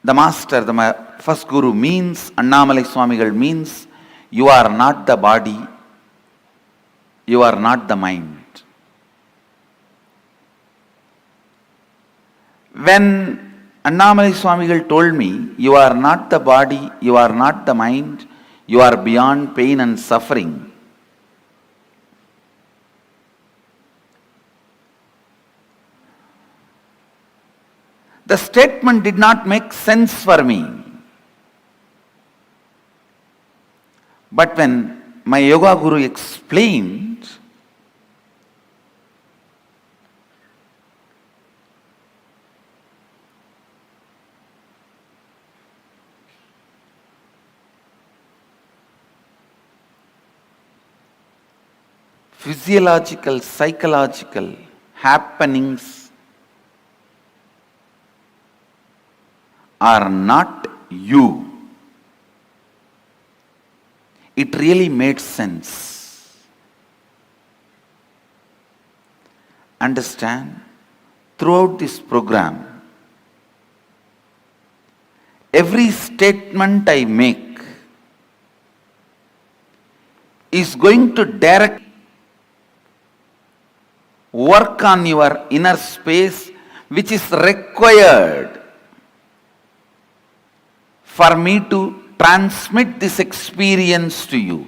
the master, the first guru means, Annamalai Swamigal means, you are not the body, you are not the mind. When Annamalai Swamigal told me, you are not the body, you are not the mind, you are beyond pain and suffering, the statement did not make sense for me. But when my yoga guru explained, physiological, psychological happenings are not you, it really made sense. Understand? Throughout this program, every statement I make is going to direct work on your inner space, which is required for me to transmit this experience to you.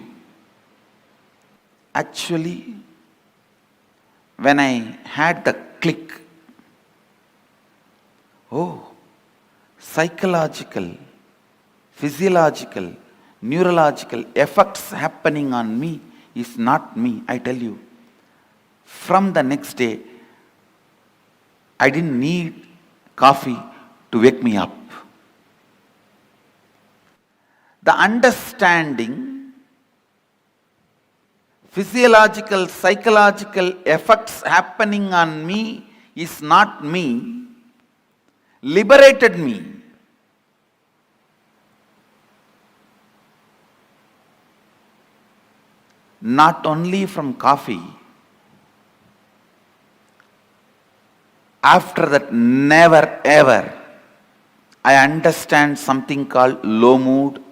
Actually, when I had the click, oh, psychological, physiological, neurological effects happening on me is not me, I tell you. From the next day, I didn't need coffee to wake me up. The understanding, physiological, psychological effects happening on me is not me, liberated me. Not only from coffee, after that, never ever I understand something called low mood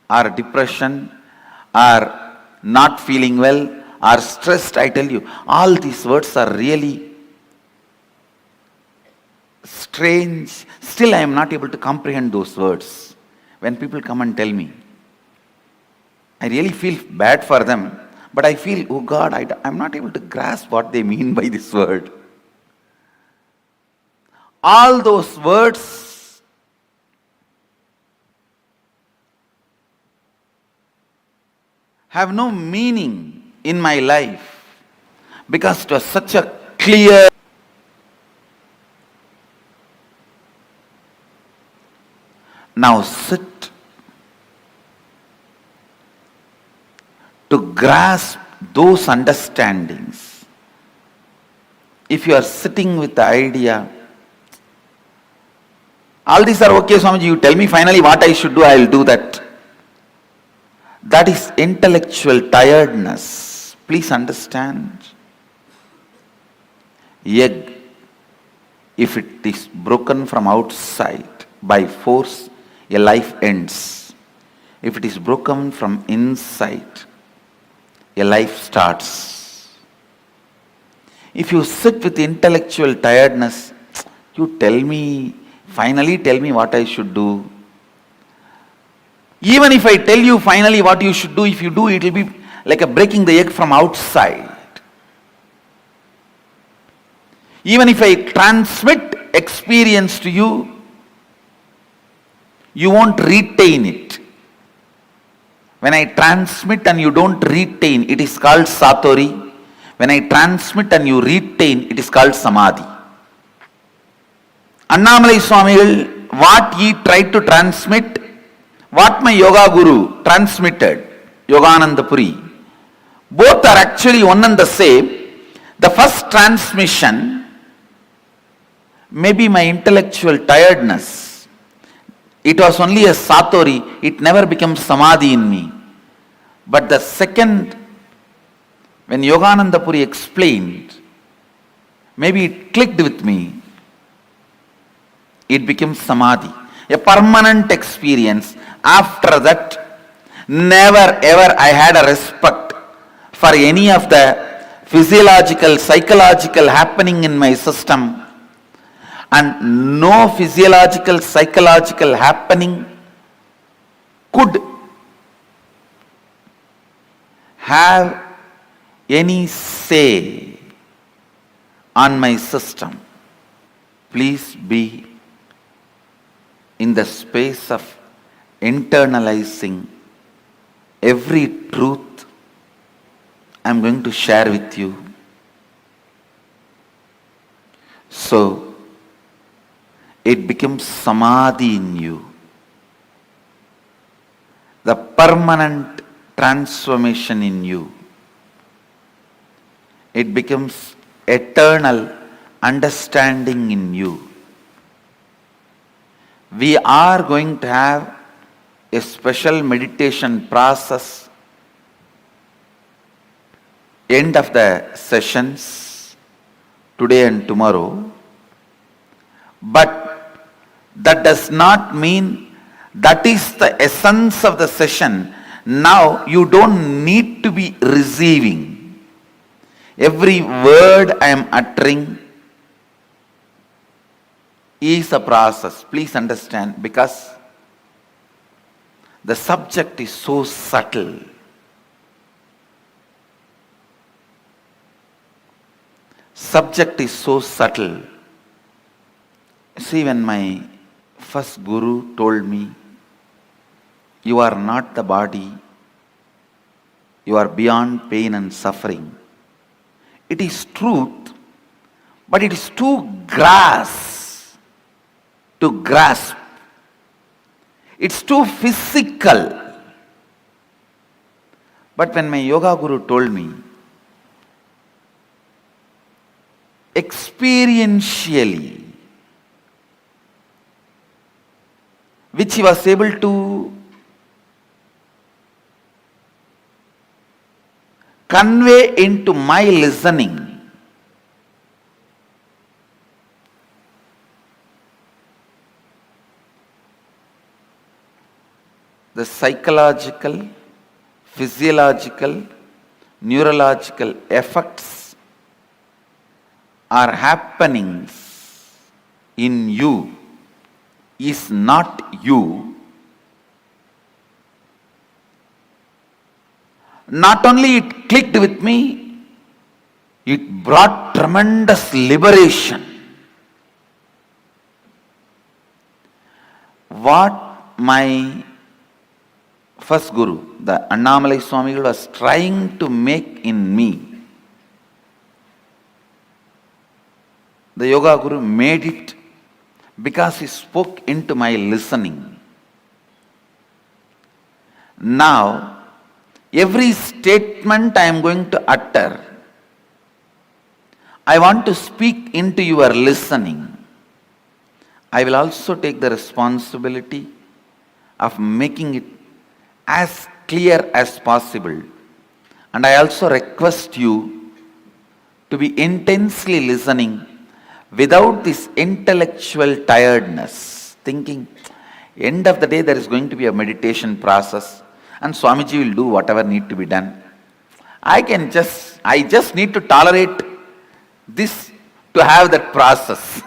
or depression or not feeling well or stressed. I tell you, all these words are really strange. Still I am not able to comprehend those words. When people come and tell me, I really feel bad for them, but I feel, oh God, I am not able to grasp what they mean by this word. All those words have no meaning in my life because it was such a clear. Now sit. to grasp those understandings. If you are sitting with the idea, all these are okay, Swamiji, you tell me finally what I should do, I will do that. That is intellectual tiredness. Please understand. Egg, if it is broken from outside by force, a life ends. If it is broken from inside, a life starts. If you sit with intellectual tiredness, you finally tell me what I should do. Even if I tell you finally what you should do, if you do, it will be like a breaking the egg from outside. Even if I transmit experience to you, you won't retain it. When I transmit and you don't retain, it is called Satori. When I transmit and you retain, it is called Samadhi. Annamalai Swamigal, what he tried to transmit, what my yoga guru transmitted, Yogananda Puri, both are actually one and the same. The first transmission may be my intellectual tiredness. It was only a Satori, it never becomes Samadhi in me. But the second, when Yogananda Puri explained, maybe it clicked with me, it became Samadhi, a permanent experience. After that, never ever I had a respect for any of the physiological, psychological happening in my system. And no physiological, psychological happening could have any say on my system. Please be in the space of internalizing every truth I am going to share with you. So, it becomes Samadhi in you. The permanent transformation in you. It becomes eternal understanding in you. We are going to have a special meditation process end of the sessions today and tomorrow. But that does not mean that is the essence of the session. Now you don't need to be receiving. Every word I am uttering is a process. Please understand, because the subject is so subtle. Subject is so subtle. See, when my first guru told me, you are not the body, you are beyond pain and suffering. It is truth, but it is too grasp. It's too physical. But when my yoga guru told me, experientially, which he was able to convey into my listening, the psychological, physiological, neurological effects are happenings in you is not you. Not only it clicked with me, it brought tremendous liberation. What my first guru, the Annamalai Swamigal, was trying to make in me, the yoga guru made it because he spoke into my listening. Now, Every statement I am going to utter, I want to speak into your listening. I will also take the responsibility of making it as clear as possible. And I also request you to be intensely listening without this intellectual tiredness, thinking, end of the day there is going to be a meditation process and Swamiji will do whatever need to be done. I just need to tolerate this to have that process.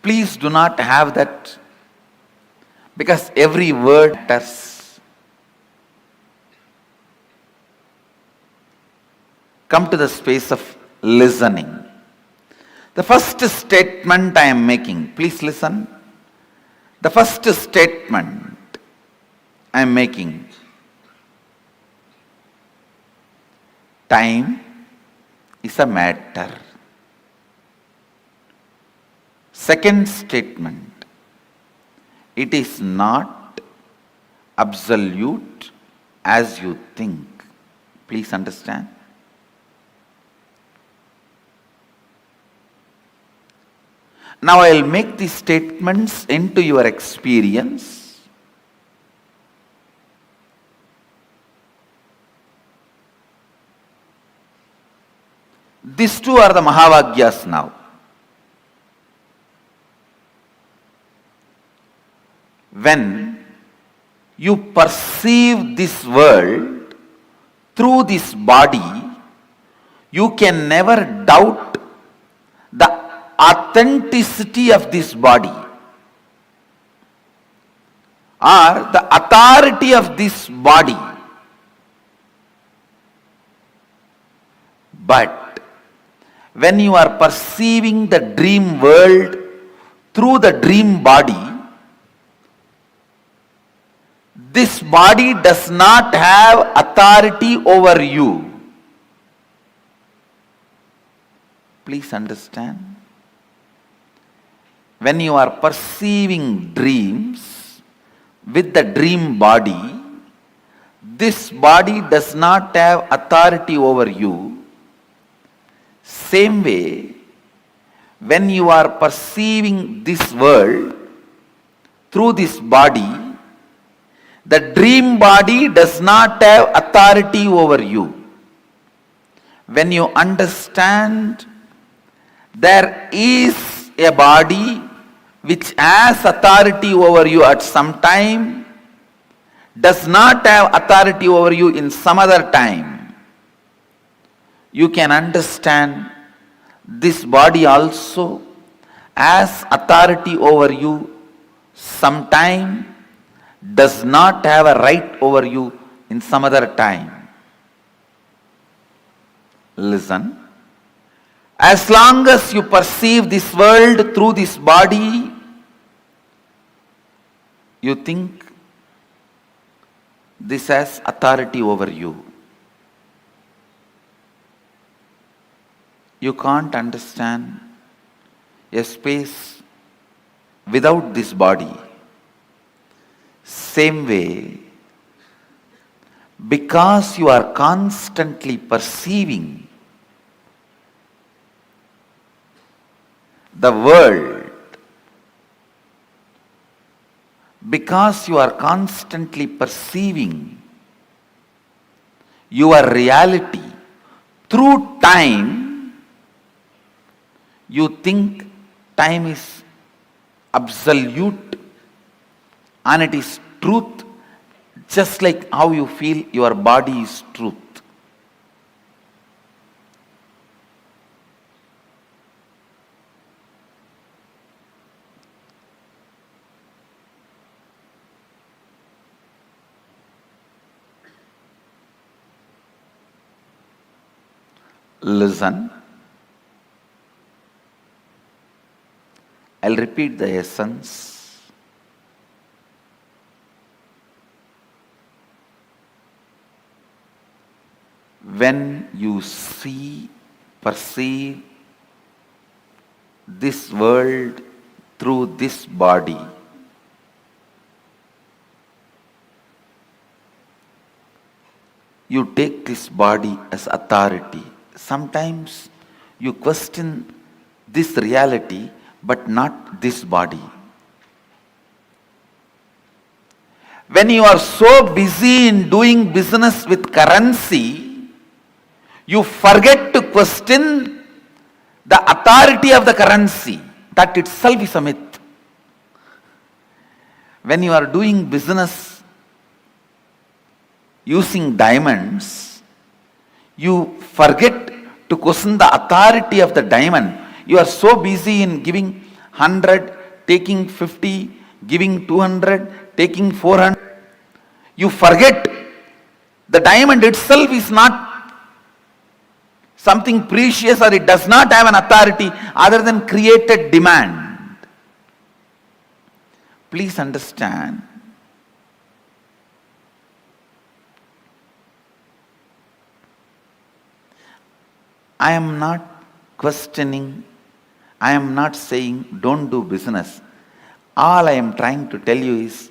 Please do not have that, because every word matters. Come to the space of listening. The first statement I am making, please listen. The first statement I am making, time is a matter. Second statement, it is not absolute as you think. Please understand. Now I will make these statements into your experience. These two are the Mahavagyas now. When you perceive this world through this body, you can never doubt the authenticity of this body or the authority of this body. But when you are perceiving the dream world through the dream body, this body does not have authority over you. Please understand. When you are perceiving dreams with the dream body, this body does not have authority over you. Same way, when you are perceiving this world through this body, the dream body does not have authority over you. When you understand there is a body which has authority over you at some time, does not have authority over you in some other time, you can understand this body also has authority over you sometime, does not have a right over you in some other time. Listen. As long as you perceive this world through this body, you think this has authority over you. You can't understand a space without this body. Same way, because you are constantly perceiving the world, because you are constantly perceiving your reality through time, you think time is absolute and it is truth, just like how you feel your body is truth. Listen. I'll repeat the essence. When you see, perceive this world through this body, you take this body as authority. Sometimes you question this reality, but not this body. When you are so busy in doing business with currency, you forget to question the authority of the currency. That itself is a myth. When you are doing business using diamonds, you forget to question the authority of the diamond. You are so busy in giving 100, taking 50, giving 200, taking 400. You forget the diamond itself is not something precious, or it does not have an authority other than created demand. Please understand. I am not questioning, I am not saying don't do business. All I am trying to tell you is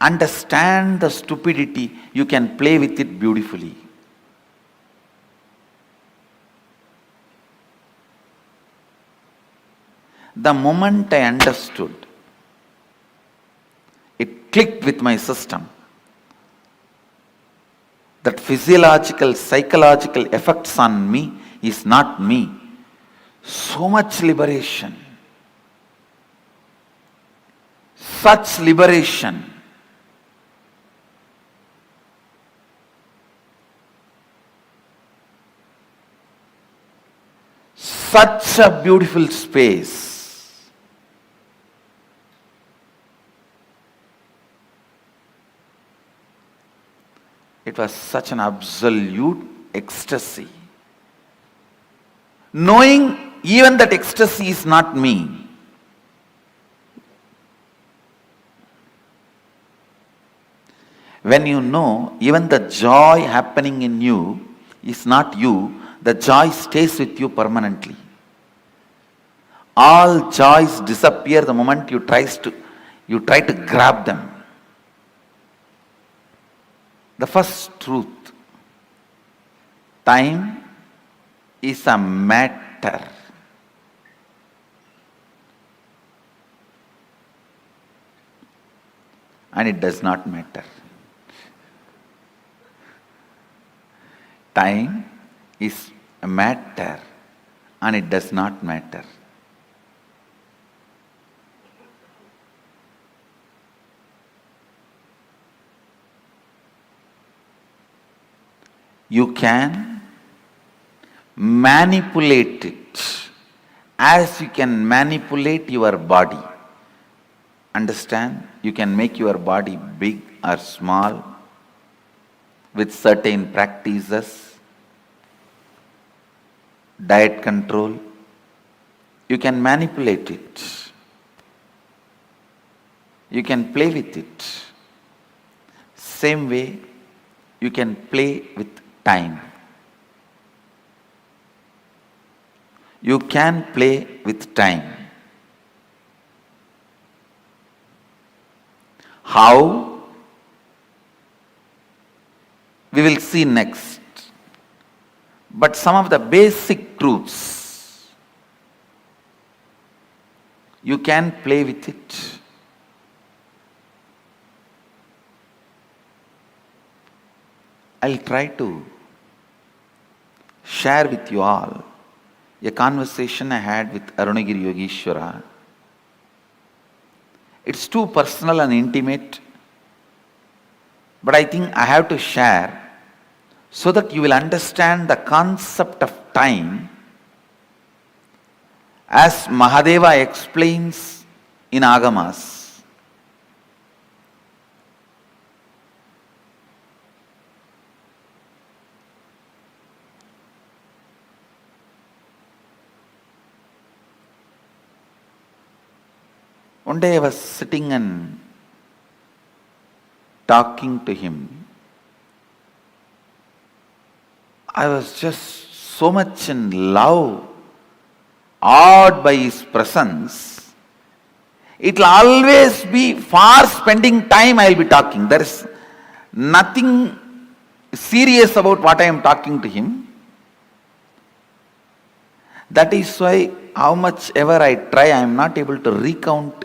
understand the stupidity, you can play with it beautifully. The moment I understood, it clicked with my system that physiological, psychological effects on me is not me. So much liberation, such liberation. Such a beautiful space. It was such an absolute ecstasy. Knowing even that ecstasy is not me. When you know even the joy happening in you is not you, the joy stays with you permanently. All joys disappear the moment you try to grab them. The first truth, time is a matter. And it does not matter. Time is a matter and it does not matter. You can manipulate it as you can manipulate your body. Understand? You can make your body big or small with certain practices, diet control. You can manipulate it. You can play with it. Same way, you can play with time. You can play with time. How? We will see next. But some of the basic truths, you can play with it. I'll try to share with you all a conversation I had with Arunagiri Yogeshwara. It's too personal and intimate, but I think I have to share so that you will understand the concept of time as Mahadeva explains in Agamas. One day I was sitting and talking to him. I was just so much in love, awed by his presence. It will always be for spending time I will be talking. There is nothing serious about what I am talking to him. That is why how much ever I try, I am not able to recount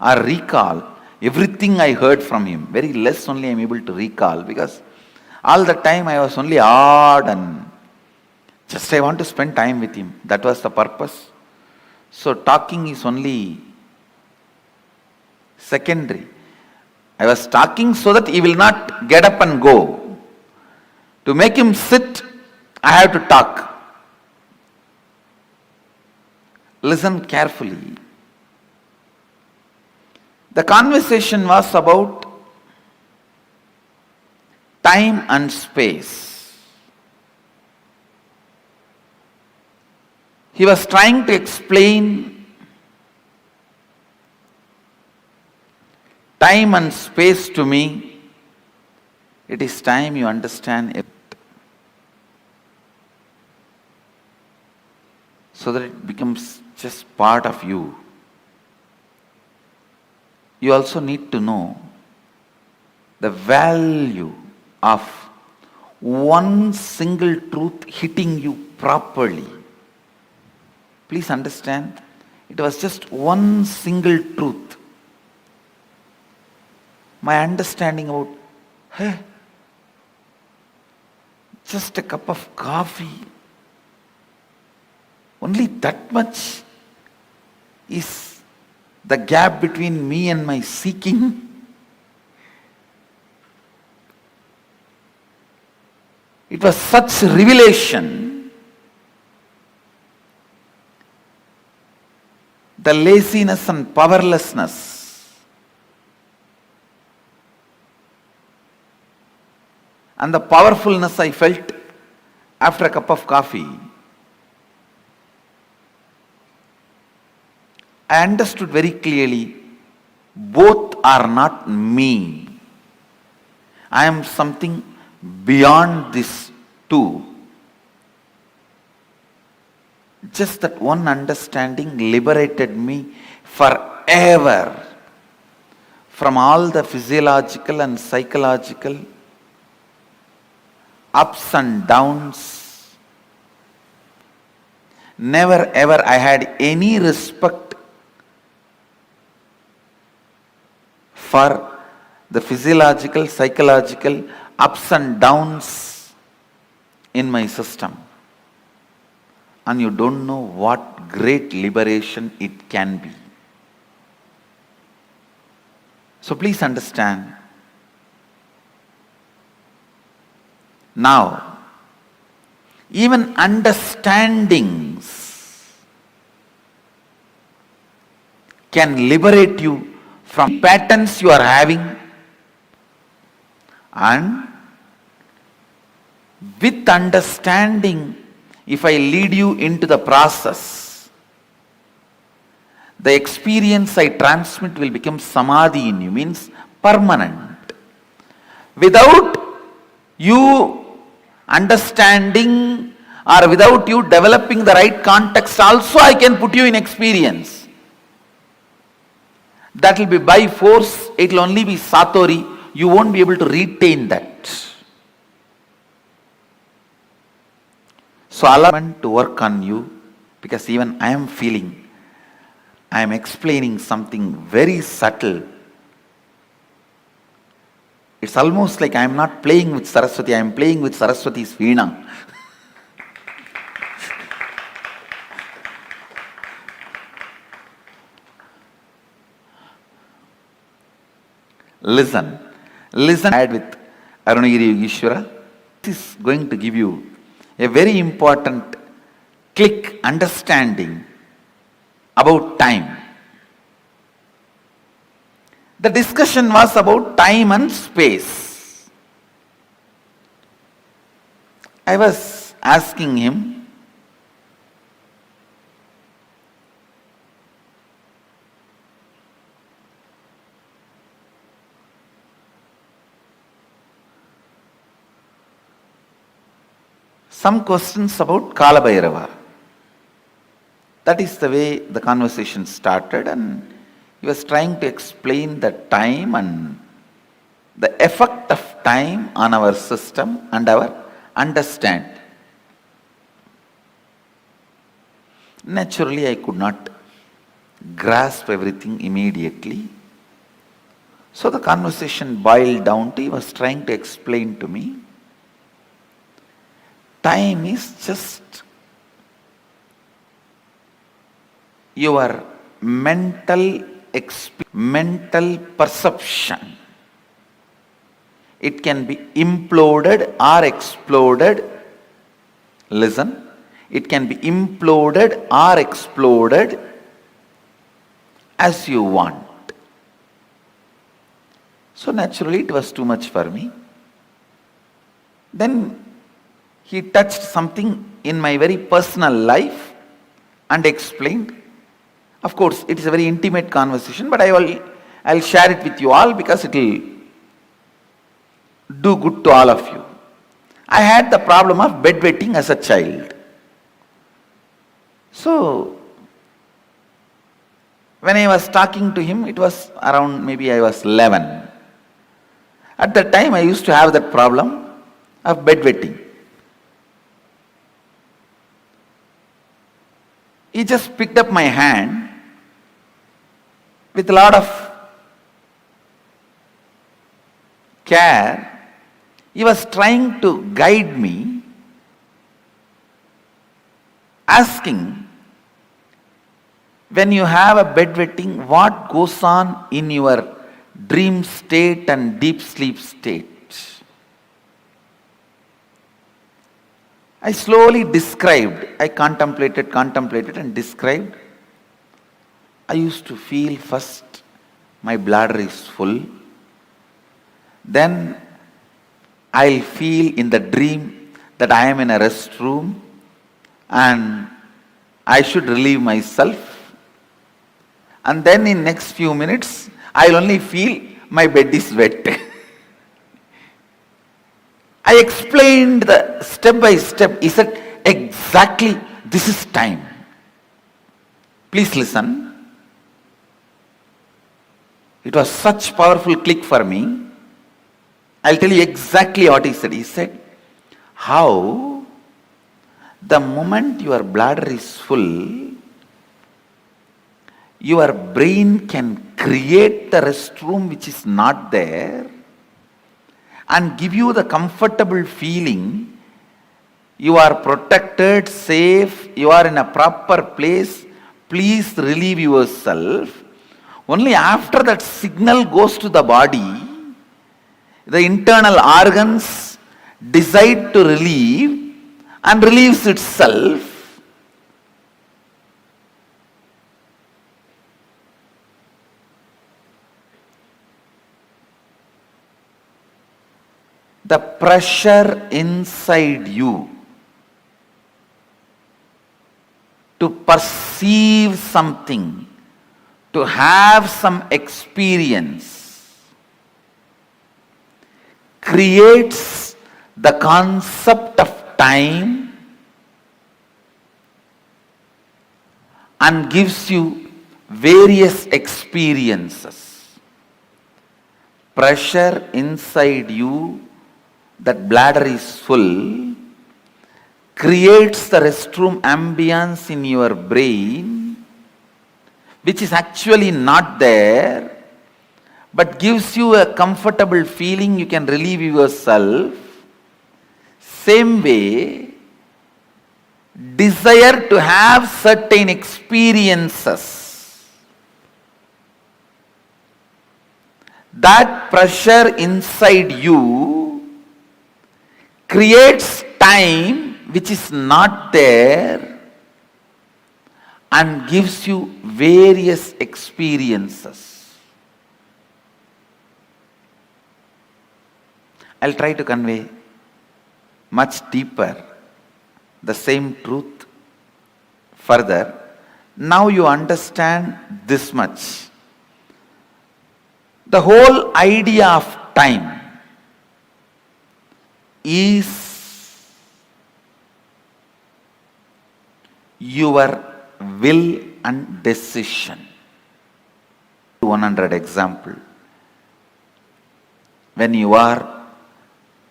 or recall everything I heard from him. Very less only I am able to recall, because all the time I was only odd and just I want to spend time with him. That was the purpose. So talking is only secondary. I was talking so that he will not get up and go. To make him sit, I have to talk. Listen carefully. The conversation was about time and space. He was trying to explain time and space to me. It is time you understand it, so that it becomes just part of you. You also need to know the value of one single truth hitting you properly. Please understand, it was just one single truth. My understanding about, just a cup of coffee, only that much is the gap between me and my seeking. It was such revelation. The laziness and powerlessness and the powerfulness I felt after a cup of coffee, I understood very clearly, both are not me. I am something beyond this too. Just that one understanding liberated me forever from all the physiological and psychological ups and downs. Never ever I had any respect for the physiological, psychological ups and downs in my system. And you don't know what great liberation it can be. So please understand. Now, even understandings can liberate you from patterns you are having, and with understanding, if I lead you into the process, the experience I transmit will become Samadhi in you, means permanent. Without you understanding or without you developing the right context, also I can put you in experience. That will be by force, it will only be Satori, you won't be able to retain that. So allow me to work on you, because even I am feeling, I am explaining something very subtle. It's almost like I am not playing with Saraswati, I am playing with Saraswati's Veena. Listen with Arunagiri Yogeshwara. This is going to give you a very important click understanding about time. The discussion was about time and space. I was asking him, some questions about Kala Bhairava. That is the way the conversation started, and he was trying to explain the time and the effect of time on our system and our understanding. Naturally, I could not grasp everything immediately. So the conversation boiled down to, he was trying to explain to me, time is just your mental perception. It can be imploded or exploded. Listen, it can be imploded or exploded as you want. So naturally it was too much for me. Then he touched something in my very personal life and explained. Of course, it is a very intimate conversation, but I'll share it with you all because it will do good to all of you. I had the problem of bedwetting as a child. So, when I was talking to him, it was around maybe I was 11. At that time, I used to have that problem of bedwetting. He just picked up my hand with a lot of care. He was trying to guide me, asking, when you have a bedwetting, what goes on in your dream state and deep sleep state? I slowly described, I contemplated and described. I used to feel first my bladder is full. Then I'll feel in the dream that I am in a restroom and I should relieve myself. And then in next few minutes, I'll only feel my bed is wet. I explained the step by step. He said, exactly, this is time. Please listen. It was such powerful click for me. I'll tell you exactly what he said. He said, how the moment your bladder is full, your brain can create the restroom which is not there and give you the comfortable feeling you are protected, safe, you are in a proper place, please relieve yourself. Only after that signal goes to the body, the internal organs decide to relieve and relieves itself. The pressure inside you to perceive something, to have some experience, creates the concept of time and gives you various experiences. Pressure inside you, that bladder is full, creates the restroom ambience in your brain, which is actually not there, but gives you a comfortable feeling, you can relieve yourself. Same way, desire to have certain experiences, that pressure inside you creates time which is not there and gives you various experiences. I'll try to convey much deeper the same truth further. Now you understand this much. The whole idea of time is your will and decision. 100 example. when you are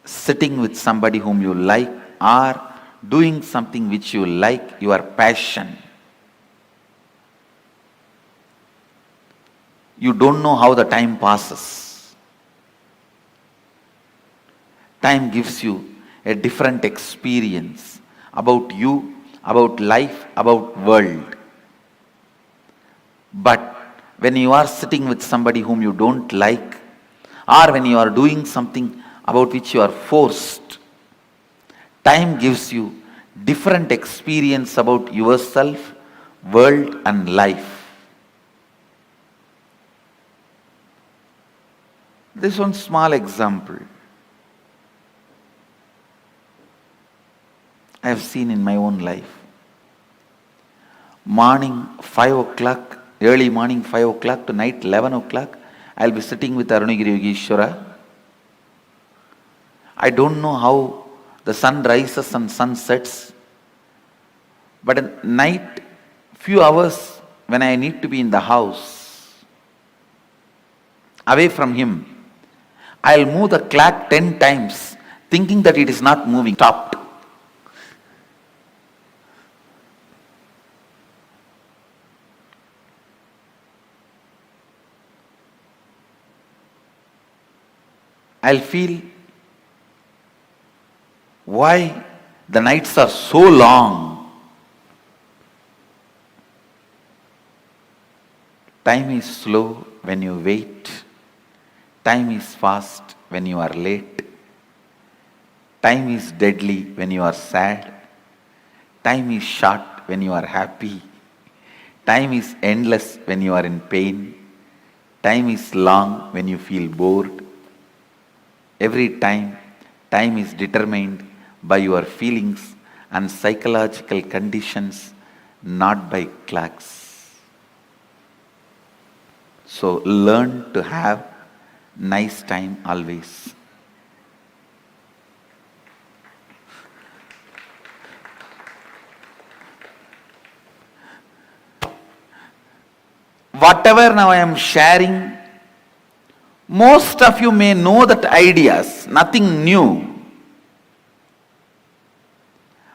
sitting with somebody whom you like or doing something which you like, your passion. You don't know how the time passes. Time gives you a different experience about you, about life, about world. But when you are sitting with somebody whom you don't like, or when you are doing something about which you are forced, time gives you different experience about yourself, world and life. This one small example I have seen in my own life. Morning 5 o'clock, early morning 5 o'clock to night 11 o'clock, I'll be sitting with Arunagiri Yogeshwara. I don't know how the sun rises and sun sets, but at night, few hours when I need to be in the house, away from him, I'll move the clock 10 times, thinking that it is not moving, stopped. I'll feel why the nights are so long. Time is slow when you wait. Time is fast when you are late. Time is deadly when you are sad. Time is short when you are happy. Time is endless when you are in pain. Time is long when you feel bored. Every time, time is determined by your feelings and psychological conditions, not by clocks. So learn to have nice time always. Whatever now I am sharing, most of you may know that ideas, nothing new.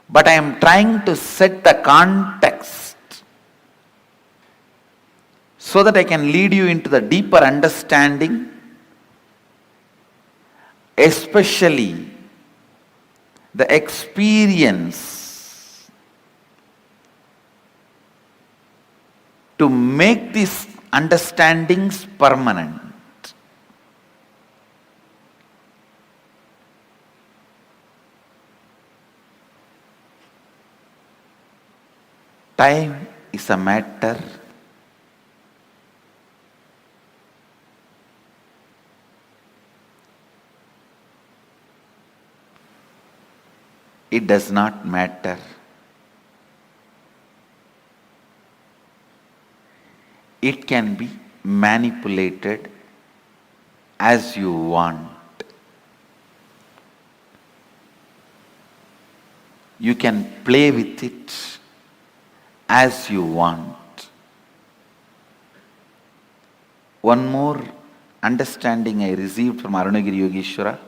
But I am trying to set the context so that I can lead you into the deeper understanding, especially the experience to make these understandings permanent. Time is a matter it does not matter. It can be manipulated as you want. You can play with it as you want. One more understanding I received from Arunagiri Yogeshwara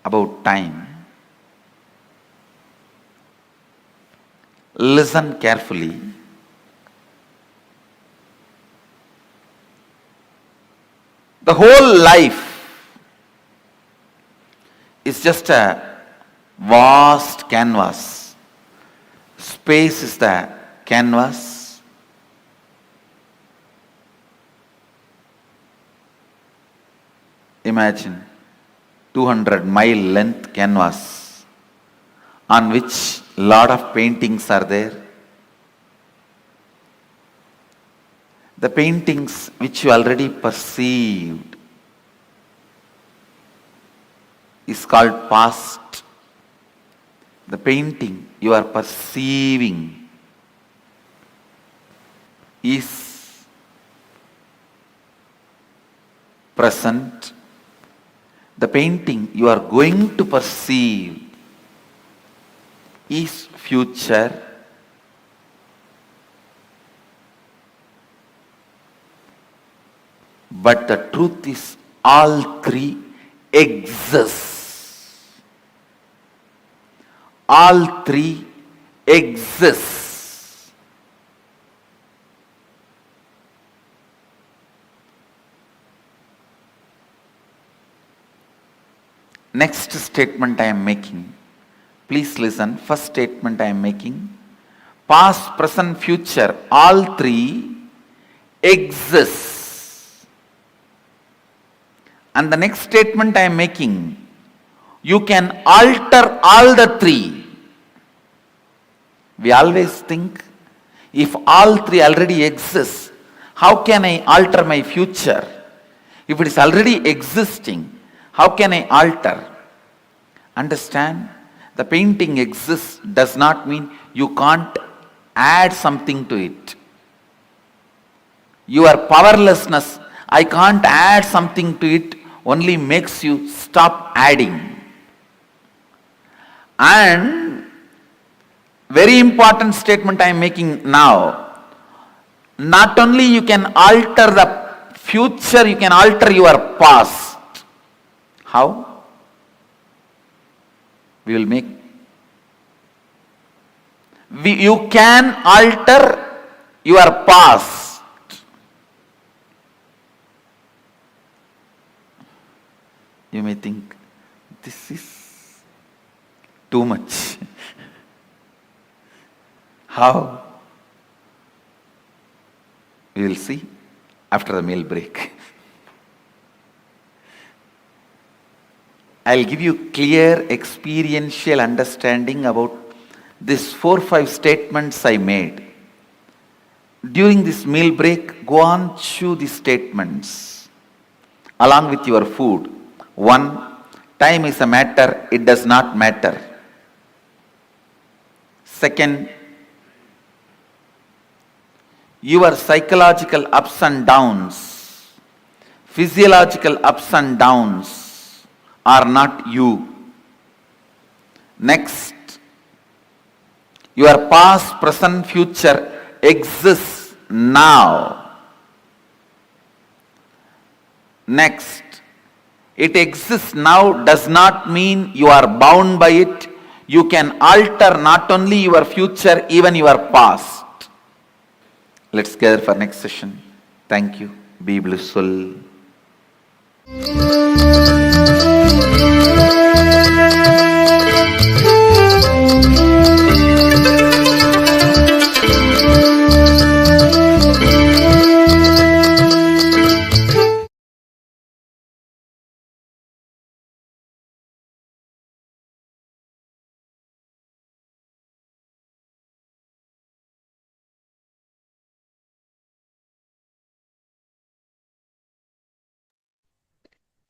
about time. Listen carefully. The whole life is just a vast canvas. Space is the canvas. Imagine 200-mile length canvas on which lot of paintings are there. The paintings which you already perceived is called past. The painting you are perceiving is present. The painting you are going to perceive is future. But the truth is all three exists. All three exist. Next statement I am making. Please listen. First statement I am making. Past, present, future, all three exist. And the next statement I am making, you can alter all the three. We always think, if all three already exist, how can I alter my future? If it is already existing, how can I alter? Understand? The painting exists does not mean you can't add something to it. Your powerlessness, I can't add something to it, only makes you stop adding. And very important statement I am making now. Not only you can alter the future, you can alter your past. How? We will make. You can alter your past. You may think, this is too much. How? We will see after the meal break. I'll give you clear experiential understanding about these 4-5 statements I made. During this meal break, go on, chew these statements along with your food. 1, time is a matter, it does not matter. 2, your psychological ups and downs, physiological ups and downs are not you. Next, your past, present, future exists now. Next, it exists now does not mean you are bound by it. You can alter not only your future, even your past. Let's gather for next session. Thank you. Be blissful.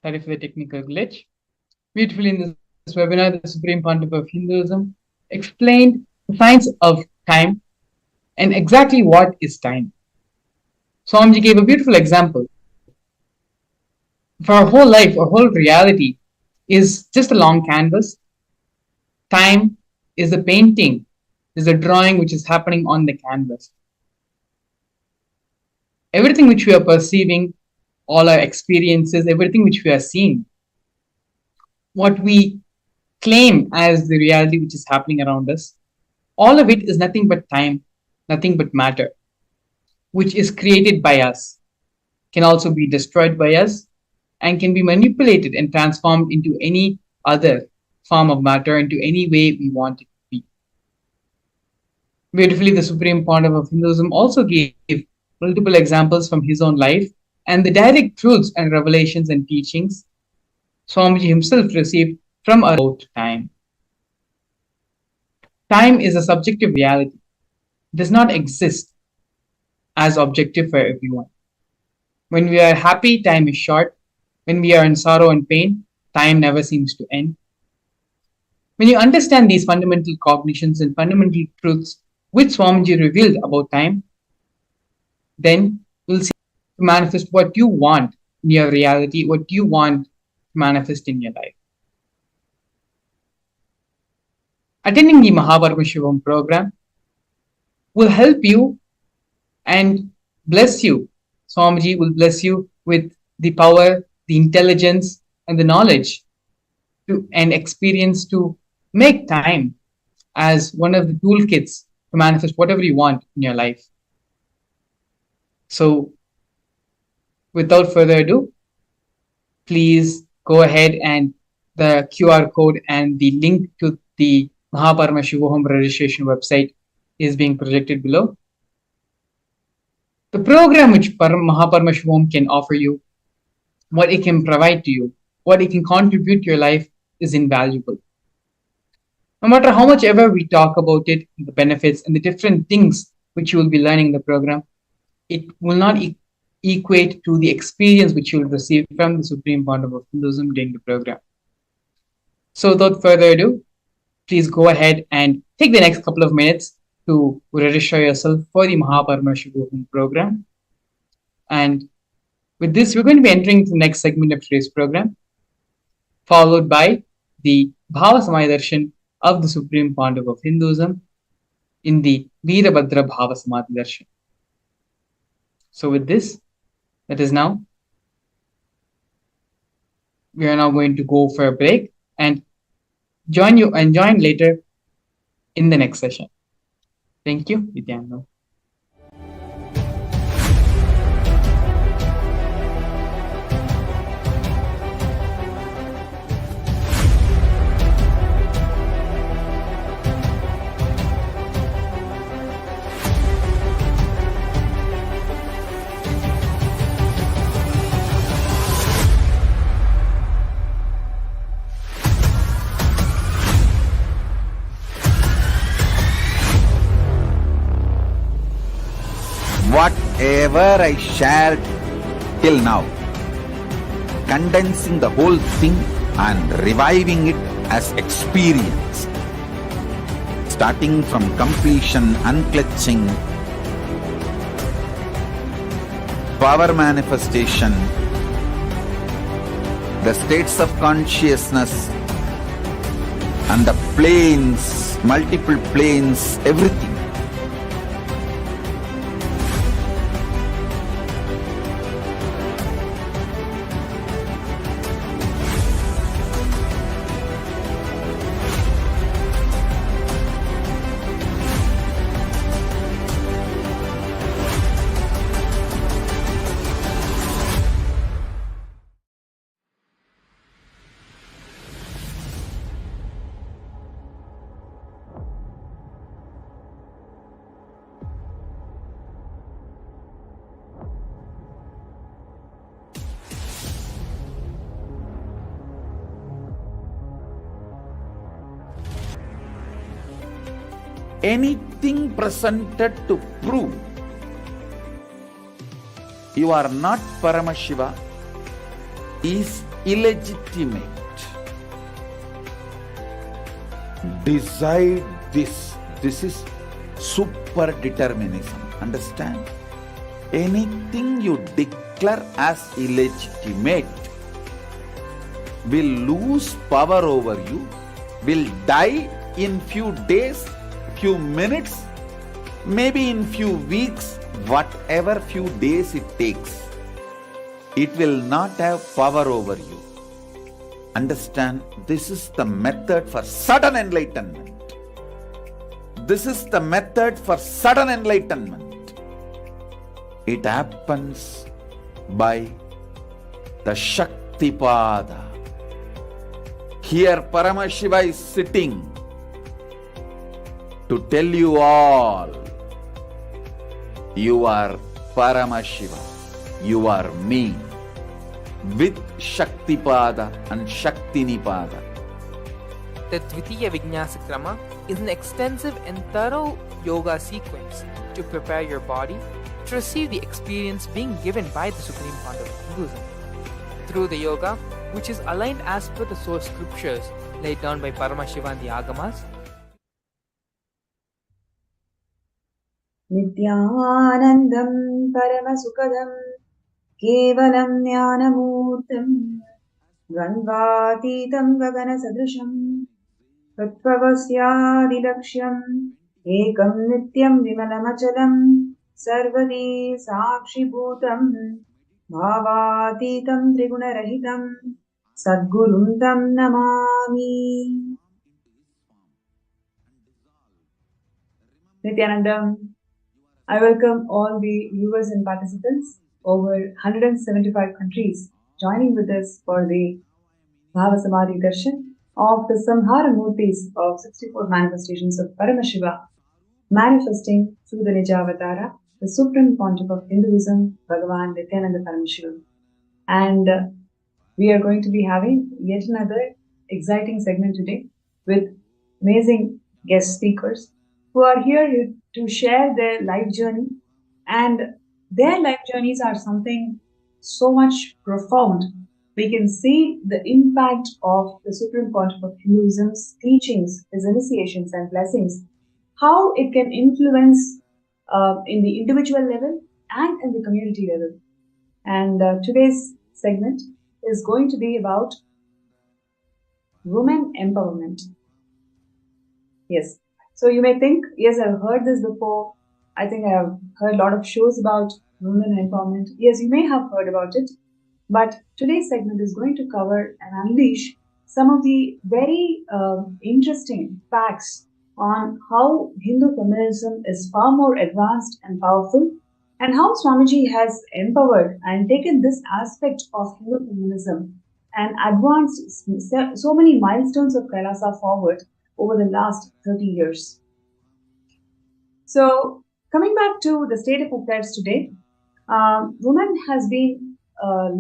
Sorry for the technical glitch. Beautifully in this webinar, the Supreme Pontiff of Hinduism explained the science of time and exactly what is time. Swamiji gave a beautiful example. For our whole life, our whole reality is just a long canvas. Time is a painting, is a drawing which is happening on the canvas. Everything which we are perceiving, all our experiences, everything which we are seeing, what we claim as the reality which is happening around us, all of it is nothing but time, nothing but matter, which is created by us, can also be destroyed by us, and can be manipulated and transformed into any other form of matter, into any way we want it to be. Beautifully, the Supreme Pontiff of Hinduism also gave multiple examples from his own life and the direct truths and revelations and teachings Swamiji himself received from about time. Time is a subjective reality. It does not exist as objective for everyone. When we are happy, time is short. When we are in sorrow and pain, time never seems to end. When you understand these fundamental cognitions and fundamental truths which Swamiji revealed about time, then you'll see to manifest what you want in your reality, what you want to manifest in your life. Attending the Paramashivam program will help you and bless you. Swamiji will bless you with the power, the intelligence, and and the knowledge to and experience to make time as one of the toolkits to manifest whatever you want in your life. So, without further ado, please go ahead and the QR code and the link to the Paramashivam registration website is being projected below. The program which Paramashivam can offer you, what it can provide to you, what it can contribute to your life is invaluable. No matter how much ever we talk about it, the benefits and the different things which you will be learning in the program, it will not equate to the experience which you will receive from the Supreme Bond of Hinduism during the program. So without further ado, please go ahead and take the next couple of minutes to register yourself for the Paramashivam program. And with this, we're going to be entering the next segment of today's program, followed by the Bhava Samadhi Darshan of the Supreme Pandav of Hinduism in the Virabhadra Bhava Samadhi Darshan. So with this, we are now going to go for a break and join later in the next session. Thank you, Nithyananda. Whatever I shared till now, condensing the whole thing and reviving it as experience, starting from completion, unclutching, power manifestation, the states of consciousness and the planes, multiple planes, everything. Anything presented to prove you are not Paramashiva is illegitimate. Decide this. This is super determinism. Understand? Anything you declare as illegitimate will lose power over you, will die in few days, few minutes, maybe in few weeks, whatever few days it takes. It will not have power over you. Understand, this is the method for sudden enlightenment. This is the method for sudden enlightenment. It happens by the Shaktipada. Here Paramashiva is sitting to tell you all, you are Paramashiva, you are me, with Shaktipada and Shaktinipada. The Dvitiya Vijnasa Krama is an extensive and thorough yoga sequence to prepare your body to receive the experience being given by the Supreme Pandav of Hinduism. Through the yoga, which is aligned as per the source scriptures laid down by Paramashiva and the Agamas, Nithyanandam Paramasukadam Kevalam Jnanamurtam Dvandvatitam Gagana Sadrisham Tattvavasyadilaksham Ekam Nityam Vimalamachalam Sarvadi Sakshi Bhutam Bhavatitam Triguna Rahitam Sadgurum Tam Namami. Nithyananda, I welcome all the viewers and participants over 175 countries joining with us for the Bhava Samadhi Darshan of the Samhara Murthis of 64 manifestations of Paramashiva, manifesting through the Nijavatara, the supreme pontiff of Hinduism, Bhagavan Nithyananda Paramashivam. And we are going to be having yet another exciting segment today with amazing guest speakers who are here to share their life journey. And their life journeys are something so much profound. We can see the impact of the Supreme Pontiff of Hinduism's teachings, his initiations and blessings, how it can influence in the individual level and in the community level. And today's segment is going to be about women empowerment. Yes. So you may think, yes, I've heard this before. I think I have heard a lot of shows about women empowerment. Yes, you may have heard about it. But today's segment is going to cover and unleash some of the very interesting facts on how Hindu feminism is far more advanced and powerful, and how Swamiji has empowered and taken this aspect of Hindu feminism and advanced so many milestones of Kailasa forward over the last 30 years. So, coming back to the state of affairs today, women has been a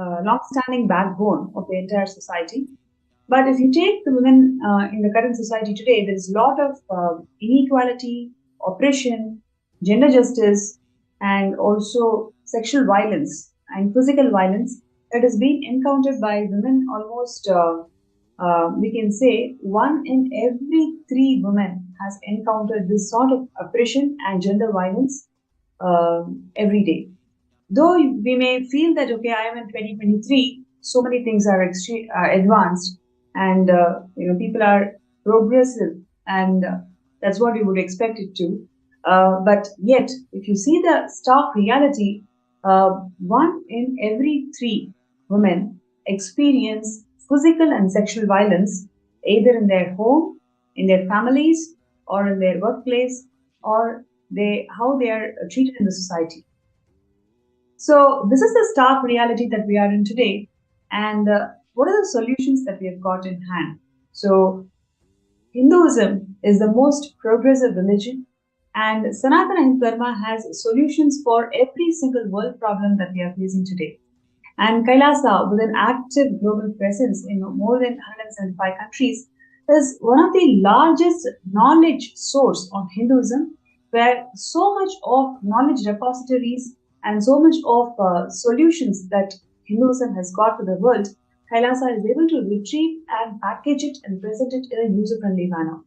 long-standing backbone of the entire society. But if you take the women in the current society today, there is a lot of inequality, oppression, gender justice, and also sexual violence and physical violence that is being encountered by women. Almost, we can say, 1 in every 3 women has encountered this sort of oppression and gender violence every day. Though we may feel that, okay, I am in 2023, so many things are advanced, and people are progressive, and that's what we would expect it to. But yet, if you see the stark reality, 1 in every 3 women experience physical and sexual violence either in their home, in their families, or in their workplace, or how they are treated in the society. So this is the stark reality that we are in today, and what are the solutions that we have got in hand? So Hinduism is the most progressive religion, and Sanatana Hindu Dharma has solutions for every single world problem that we are facing today. And Kailasa, with an active global presence in more than 175 countries, is one of the largest knowledge source on Hinduism, where so much of knowledge repositories and so much of solutions that Hinduism has got to the world, Kailasa is able to retrieve and package it and present it in a user-friendly manner.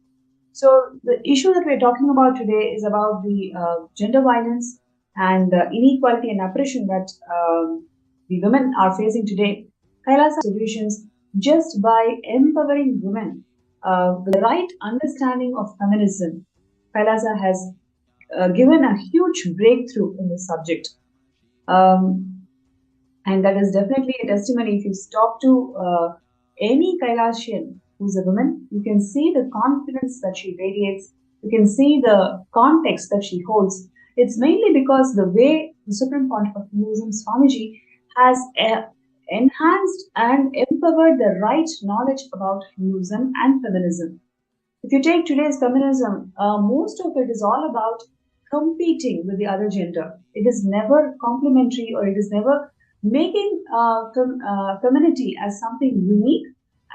So the issue that we're talking about today is about the gender violence and inequality and oppression that the women are facing today. Kailasa solutions just by empowering women with the right understanding of feminism. Kailasa has given a huge breakthrough in this subject. And that is definitely a testimony. If you talk to any Kailasian who's a woman, you can see the confidence that she radiates. You can see the context that she holds. It's mainly because the way the Supreme Pontiff of Hinduism, Swamiji, has enhanced and empowered the right knowledge about Hinduism and feminism. If you take today's feminism, most of it is all about competing with the other gender. It is never complementary, or it is never making femininity as something unique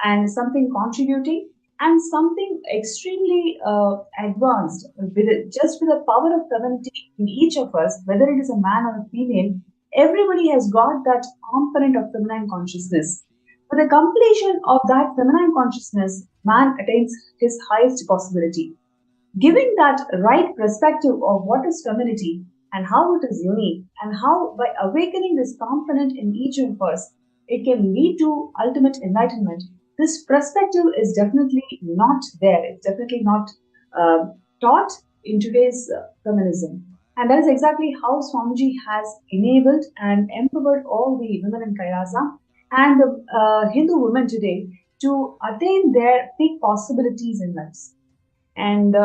and something contributing and something extremely advanced, just with the power of femininity in each of us, whether it is a man or a female. Everybody has got that component of feminine consciousness. With the completion of that feminine consciousness, man attains his highest possibility. Giving that right perspective of what is femininity and how it is unique, and how by awakening this component in each of us, it can lead to ultimate enlightenment. This perspective is definitely not there. It's definitely not taught in today's feminism. And that is exactly how Swamiji has enabled and empowered all the women in Kailasa and the Hindu women today to attain their peak possibilities in life. And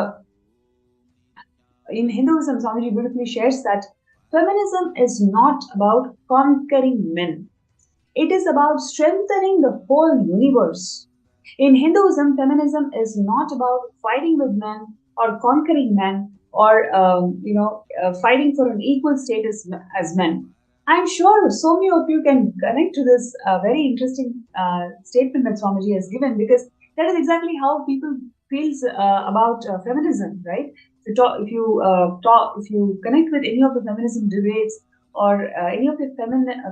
in Hinduism, Swamiji beautifully shares that feminism is not about conquering men. It is about strengthening the whole universe. In Hinduism, feminism is not about fighting with men or conquering men or fighting for an equal status as men. I'm sure so many of you can connect to this very interesting statement that Swamiji has given, because that is exactly how people feels about feminism, right? If you connect with any of the feminism debates or any of the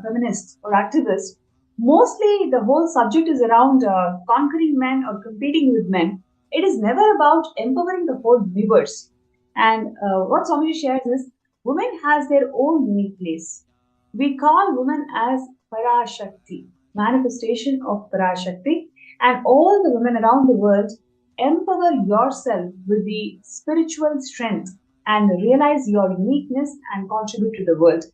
feminists or activists, mostly the whole subject is around conquering men or competing with men. It is never about empowering the whole universe. And what Swamiji shares is women has their own unique place. We call women as Parashakti, manifestation of Parashakti, and all the women around the world, empower yourself with the spiritual strength and realize your uniqueness and contribute to the world.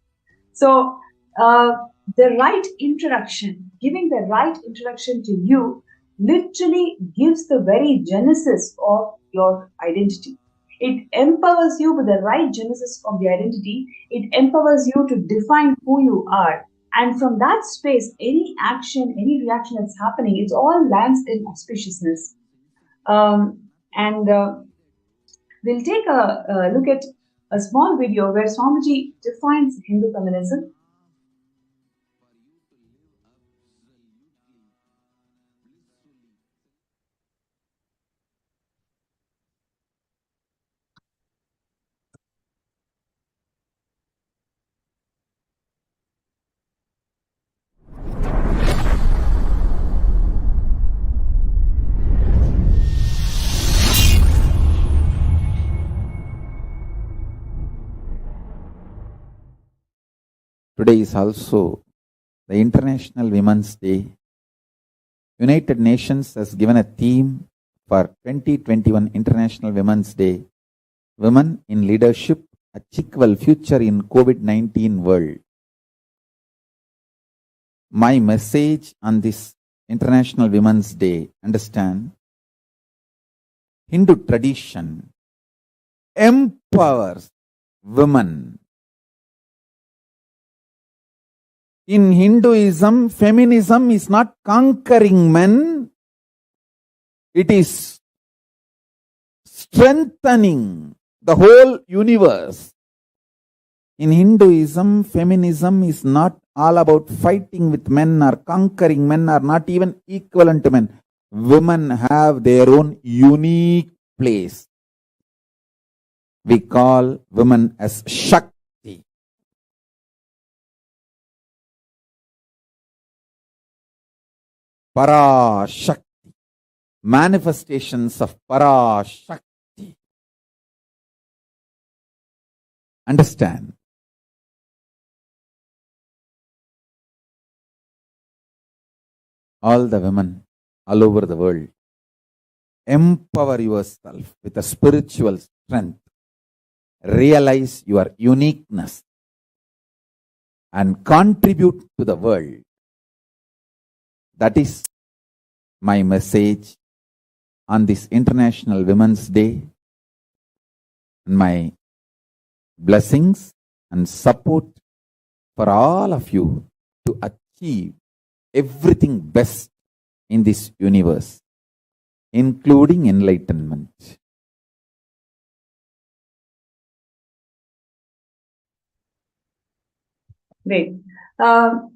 So, the right introduction, giving the right introduction to you, literally gives the very genesis of your identity. It empowers you with the right genesis of the identity. It empowers you to define who you are. And from that space, any action, any reaction that's happening, it all lands in auspiciousness. And we'll take a look at a small video where Swamiji defines Hindu feminism. Today is also the International Women's Day. United Nations has given a theme for 2021 International Women's Day, Women in Leadership, Achievable Future in COVID-19 World. My message on this International Women's Day, understand, Hindu tradition empowers women. In Hinduism, feminism is not conquering men, it is strengthening the whole universe. In Hinduism, feminism is not all about fighting with men or conquering men or not even equivalent to men. Women have their own unique place. We call women as Shakti. Parashakti. Manifestations of Parashakti. Understand? All the women all over the world, empower yourself with a spiritual strength. Realize your uniqueness and contribute to the world. That is my message on this International Women's Day. My blessings and support for all of you to achieve everything best in this universe, including enlightenment. Great.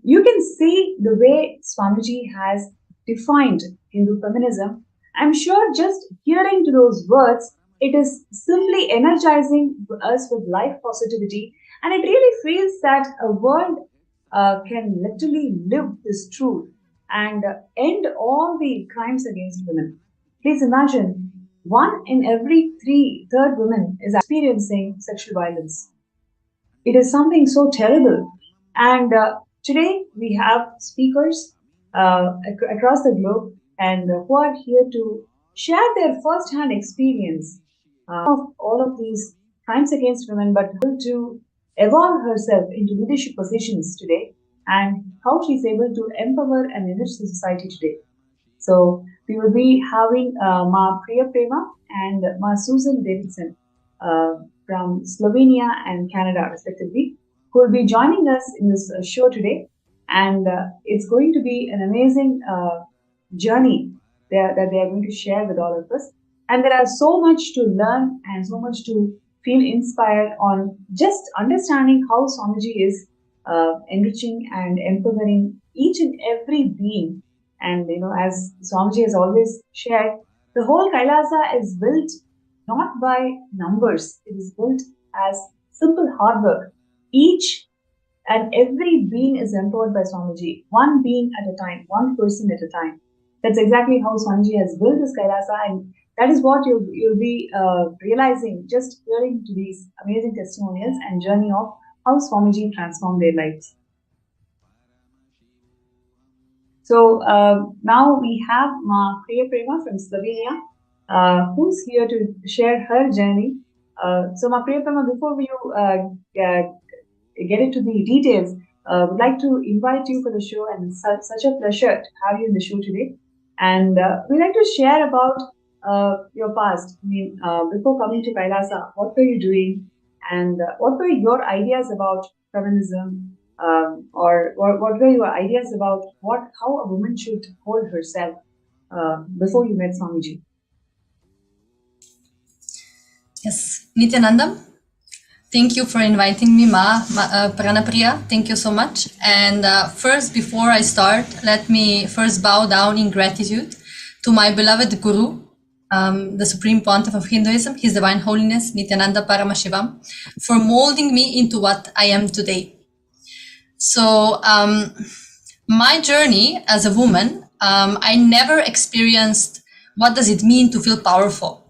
You can see the way Swamiji has defined Hindu feminism. I'm sure just hearing to those words, it is simply energizing us with life positivity, and it really feels that a world can literally live this truth and end all the crimes against women. Please imagine, one in every third woman is experiencing sexual violence. It is something so terrible. And today we have speakers across the globe and who are here to share their first-hand experience of all of these crimes against women, but able to evolve herself into leadership positions today, and how she's able to empower and enrich the society today. So we will be having Ma Priya Prema and Ma Susan Davidson from Slovenia and Canada, respectively, who will be joining us in this show today. And it's going to be an amazing journey that they are going to share with all of us. And there are so much to learn and so much to feel inspired on just understanding how Swamiji is enriching and empowering each and every being. And, as Swamiji has always shared, the whole Kailasa is built not by numbers. It is built as simple hard work. Each and every being is empowered by Swamiji, one being at a time, one person at a time. That's exactly how Swamiji has built this Kailasa, and that is what you'll be realizing just hearing to these amazing testimonials and journey of how Swamiji transformed their lives. So now we have Ma Priya Prema from Slovenia, who's here to share her journey. So Ma Priya Prema, before you get into the details, would like to invite you for the show, and it's such a pleasure to have you in the show today. And we'd like to share about your past. I mean, before coming to Kailasa, what were you doing, and what were your ideas about feminism, or what were your ideas about how a woman should hold herself before you met Swamiji? Yes, Nithyananda, thank you for inviting me, Pranapriya. Thank you so much. And first, before I start, let me first bow down in gratitude to my beloved Guru, the Supreme Pontiff of Hinduism, His Divine Holiness, Nithyananda Paramashivam, for molding me into what I am today. So, my journey as a woman, I never experienced what does it mean to feel powerful.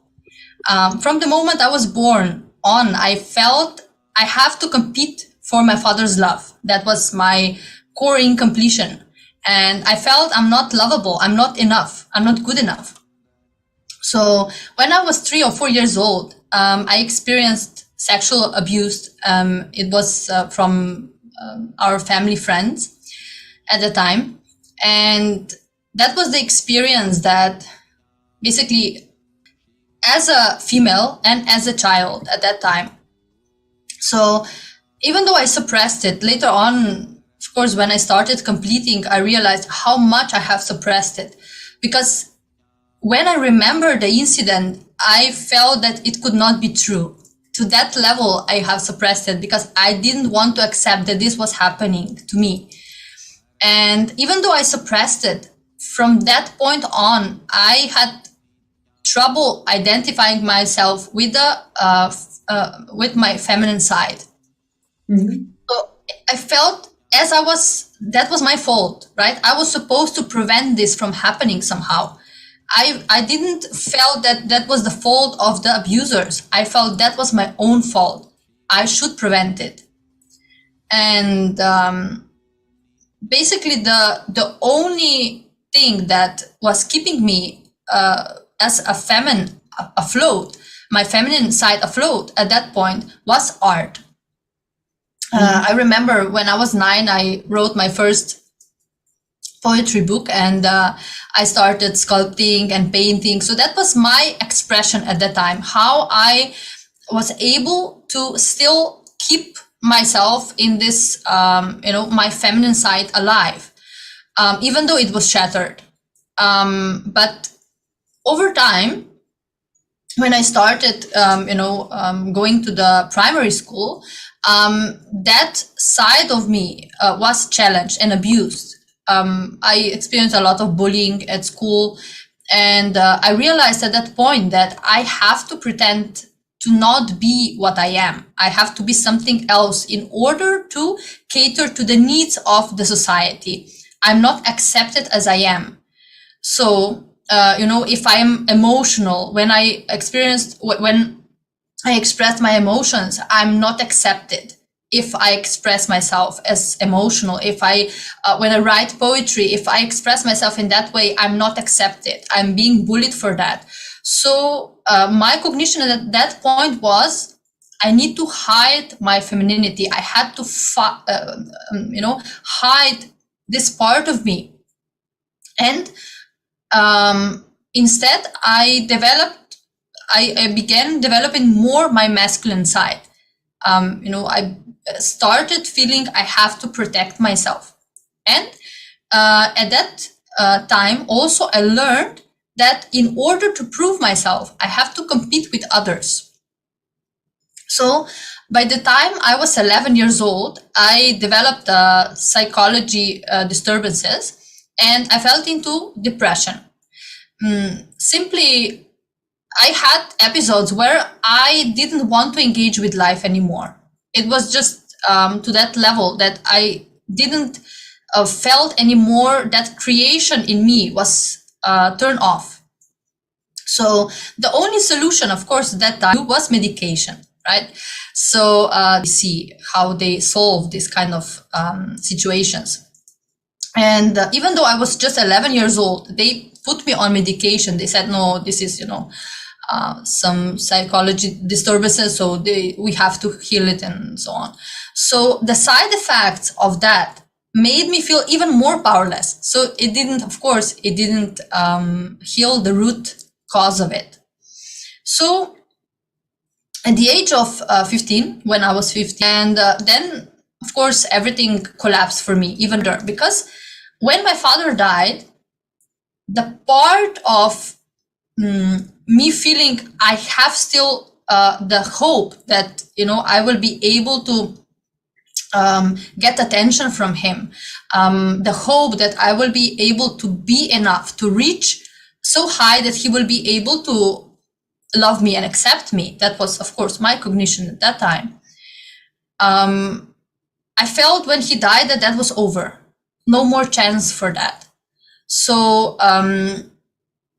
From the moment I was born on, I felt I have to compete for my father's love. That was my core incompletion. And I felt I'm not lovable, I'm not enough, I'm not good enough. So when I was 3 or 4 years old, I experienced sexual abuse. It was from our family friends at the time. And that was the experience that basically, as a female and as a child at that time. So even though I suppressed it, later on, of course, when I started completing, I realized how much I have suppressed it. Because when I remember the incident, I felt that it could not be true. To that level, I have suppressed it because I didn't want to accept that this was happening to me. And even though I suppressed it, from that point on, I had trouble identifying myself with my feminine side. Mm-hmm. So I felt that was my fault, right? I was supposed to prevent this from happening somehow. I didn't feel that was the fault of the abusers. I felt that was my own fault. I should prevent it. And basically the only thing that was keeping me as a feminine afloat, my feminine side afloat at that point, was art. I remember when I was 9, I wrote my first poetry book, and I started sculpting and painting. So that was my expression at that time, how I was able to still keep myself in this, my feminine side alive, even though it was shattered. But over time, when I started, going to the primary school, that side of me was challenged and abused. I experienced a lot of bullying at school, and I realized at that point that I have to pretend to not be what I am. I have to be something else in order to cater to the needs of the society. I'm not accepted as I am. So, if I am emotional, when I expressed my emotions, I'm not accepted. If I express myself as emotional, when I write poetry, if I express myself in that way, I'm not accepted. I'm being bullied for that. So my cognition at that point was, I need to hide my femininity. I had to, hide this part of me. And instead, I began developing more my masculine side. I started feeling I have to protect myself. And at that time, also, I learned that in order to prove myself, I have to compete with others. So by the time I was 11 years old, I developed psychology disturbances, and I fell into depression. Simply, I had episodes where I didn't want to engage with life anymore. It was just to that level that I didn't felt anymore that creation in me was turned off. So the only solution, of course, at that time was medication, right? So we see how they solve this kind of situations. And even though I was just 11 years old, they put me on medication. They said, no, this is, some psychology disturbances, so we have to heal it and so on. So the side effects of that made me feel even more powerless. So it didn't heal the root cause of it. So at the age of 15, when I was 15, and then, of course, everything collapsed for me, even there, because when my father died, the part of me feeling I have still the hope that, I will be able to get attention from him, the hope that I will be able to be enough to reach so high that he will be able to love me and accept me. That was, of course, my cognition at that time. I felt when he died that was over. No more chance for that. So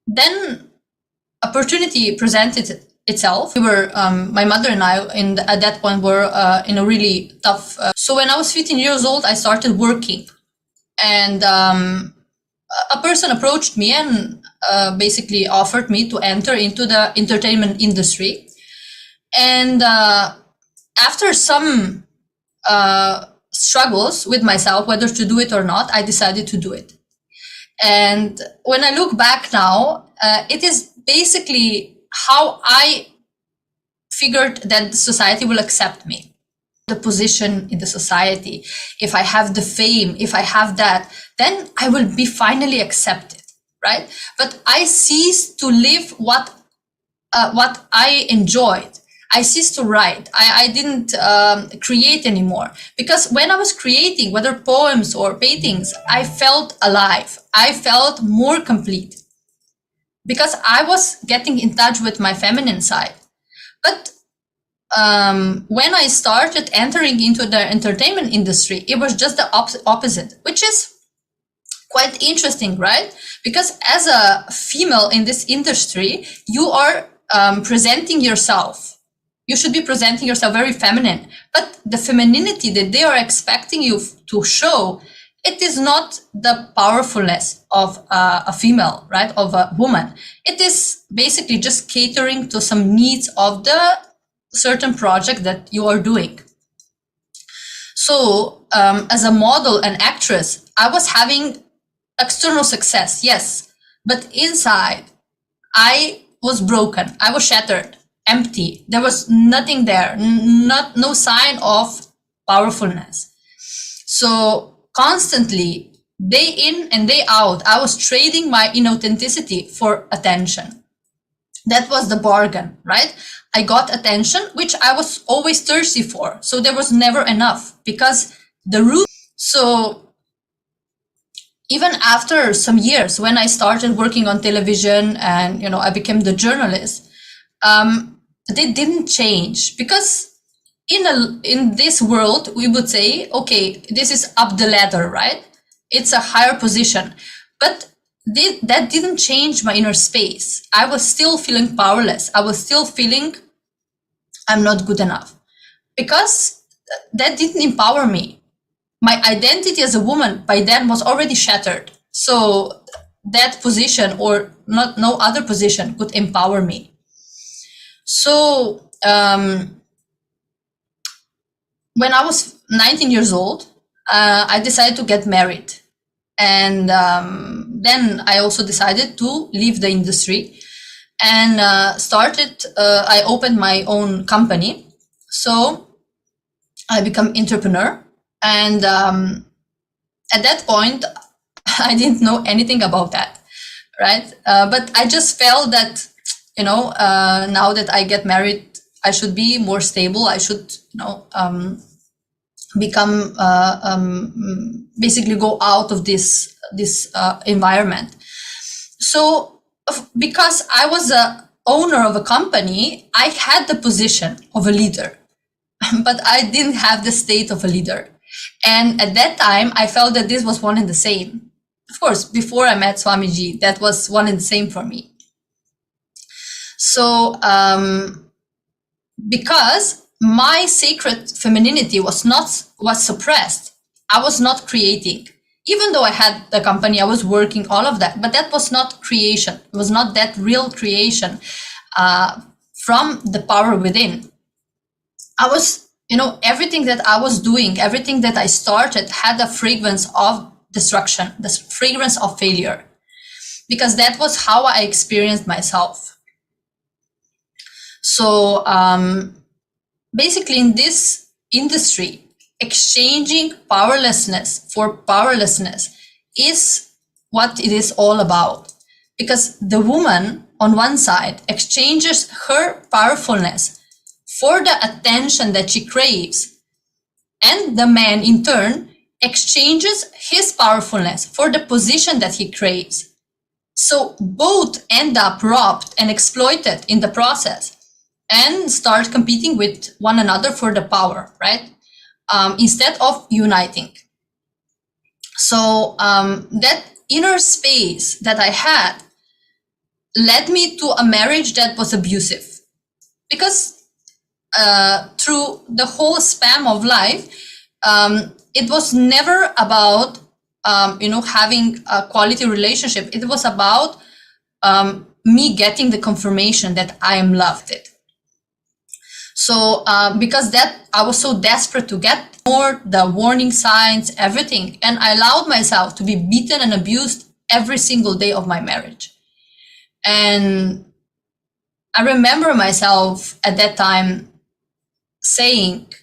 then opportunity presented itself. We were, my mother and I, at that point, were in a really tough. So when I was 15 years old, I started working, and a person approached me and basically offered me to enter into the entertainment industry. And after some struggles with myself, whether to do it or not, I decided to do it. And when I look back now, it is basically how I figured that society will accept me. The position in the society, if I have the fame, if I have that, then I will be finally accepted, right? But I ceased to live what I enjoyed. I ceased to write. I didn't create anymore, because when I was creating, whether poems or paintings, I felt alive. I felt more complete, because I was getting in touch with my feminine side. But when I started entering into the entertainment industry, it was just the opposite, which is quite interesting, right? Because as a female in this industry, you are presenting yourself. You should be presenting yourself very feminine, but the femininity that they are expecting you to show, it is not the powerfulness of a female, right? Of a woman. It is basically just catering to some needs of the certain project that you are doing. So as a model and actress, I was having external success, yes, but inside I was broken. I was shattered, empty. There was nothing there, no sign of powerfulness. So constantly, day in and day out, I was trading my inauthenticity for attention. That was the bargain, right? I got attention, which I was always thirsty for. So there was never enough, because the root. So even after some years, when I started working on television and, I became the journalist, they didn't change, because in this world, we would say, okay, this is up the ladder, right? It's a higher position, but that didn't change my inner space. I was still feeling powerless. I was still feeling I'm not good enough, because that didn't empower me. My identity as a woman by then was already shattered. So that position, or no other position, could empower me. So when I was 19 years old, I decided to get married. And then I also decided to leave the industry and I opened my own company. So I become entrepreneur. And at that point, I didn't know anything about that, right? But I just felt that, now that I get married, I should be more stable. I should, become basically go out of this environment. So because I was a owner of a company, I had the position of a leader, but I didn't have the state of a leader. And at that time, I felt that this was one and the same. Of course, before I met Swamiji, that was one and the same for me. So because my sacred femininity was suppressed, I was not creating. Even though I had the company, I was working, all of that, but that was not creation. It was not that real creation from the power within. I was, everything that I was doing, everything that I started had a fragrance of destruction, the fragrance of failure, because that was how I experienced myself. So basically in this industry, exchanging powerlessness for powerlessness is what it is all about. Because the woman on one side exchanges her powerfulness for the attention that she craves, and the man in turn exchanges his powerfulness for the position that he craves. So both end up robbed and exploited in the process and start competing with one another for the power, right? Instead of uniting. So that inner space that I had led me to a marriage that was abusive, because through the whole span of life, it was never about having a quality relationship. It was about me getting the confirmation that I am loved. So because that I was so desperate to get more, the warning signs, everything, and I allowed myself to be beaten and abused every single day of my marriage. And I remember myself at that time saying,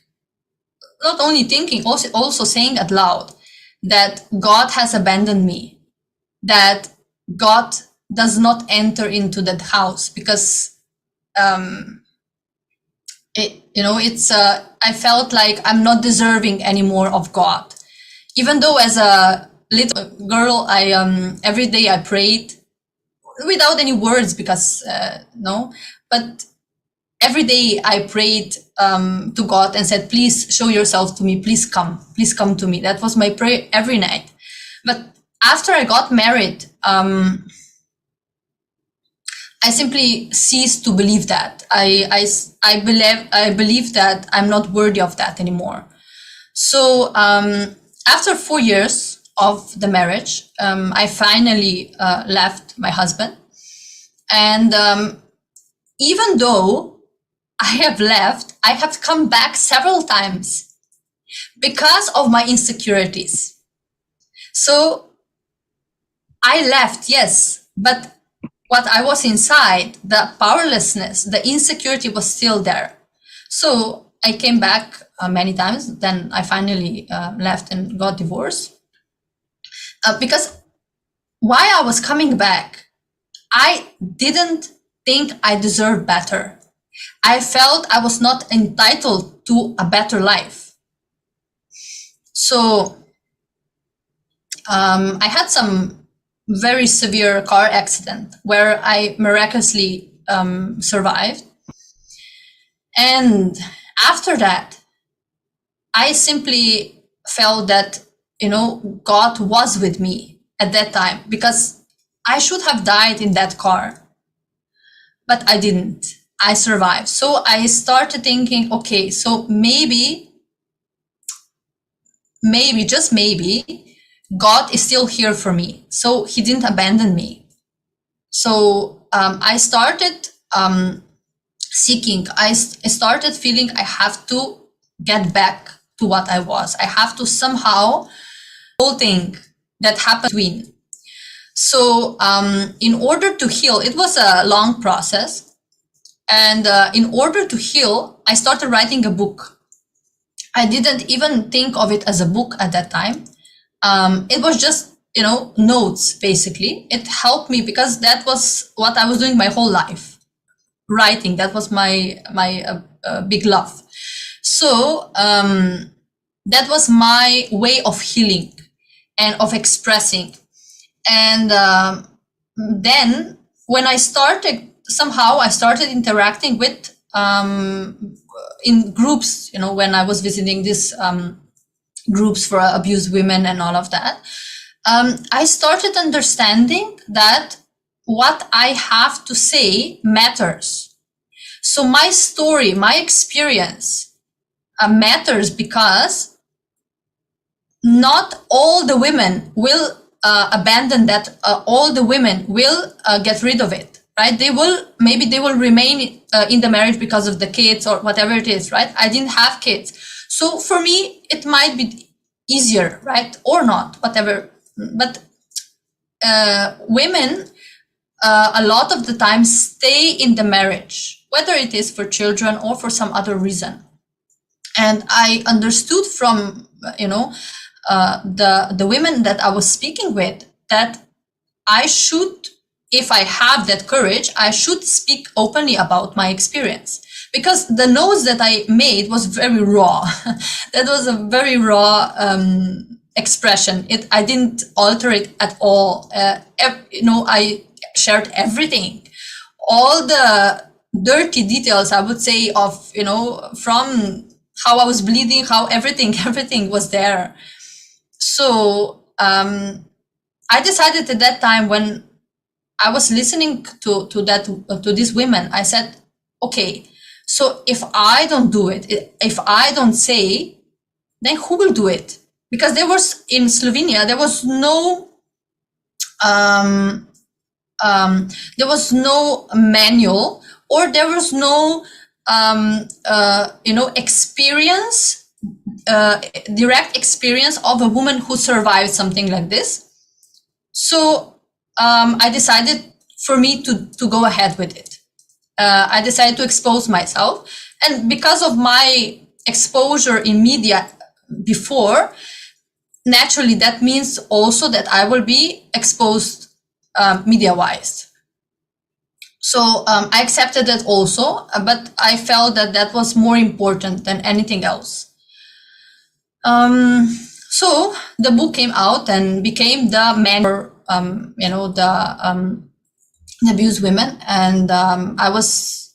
not only thinking, also saying out loud, that God has abandoned me, that God does not enter into that house, because I felt like I'm not deserving anymore of God. Even though as a little girl, I every day I prayed without any words, because but every day I prayed to God and said, please show yourself to me, please come to me. That was my prayer every night. But after I got married, I simply ceased to believe that. I believe that I'm not worthy of that anymore. So after 4 years of the marriage, I finally left my husband. And even though I have left, I have come back several times because of my insecurities. So I left, yes, but what I was inside, the powerlessness, the insecurity was still there. So I came back many times. Then I finally left and got divorced. Because while I was coming back, I didn't think I deserved better. I felt I was not entitled to a better life. So I had some very severe car accident where I miraculously survived. And after that, I simply felt that, God was with me at that time, because I should have died in that car, but I didn't. I survived. So I started thinking, okay, so maybe, just maybe, God is still here for me. So he didn't abandon me. So I started seeking. I started feeling I have to get back to what I was. I have to somehow whole thing that happened between. So in order to heal, it was a long process. And in order to heal, I started writing a book. I didn't even think of it as a book at that time. It was just, notes, basically. It helped me because that was what I was doing my whole life. Writing, that was my big love. So that was my way of healing and of expressing. And then when I started, somehow I started interacting with in groups, when I was visiting these groups for abused women and all of that, I started understanding that what I have to say matters. So my story, my experience matters because not all the women will abandon that. All the women will get rid of it, right? Maybe they will remain in the marriage because of the kids or whatever it is, right? I didn't have kids. So for me, it might be easier, right? Or not, whatever. But women, a lot of the time stay in the marriage, whether it is for children or for some other reason. And I understood from, the women that I was speaking with that I should, if I have that courage, I should speak openly about my experience. Because the notes that I made was very raw. That was a very raw expression. I didn't alter it at all. I shared everything. All the dirty details, I would say, of, from how I was bleeding, how everything was there. So I decided at that time, when I was listening to these women, I said, okay, so if I don't do it, if I don't say, then who will do it? Because in Slovenia, there was no manual, or there was no experience, direct experience of a woman who survived something like this. So I decided for me to go ahead with it. I decided to expose myself, and because of my exposure in media before, naturally that means also that I will be exposed media-wise. So I accepted that also, but I felt that was more important than anything else. So the book came out and became the manual, the abused women, and I was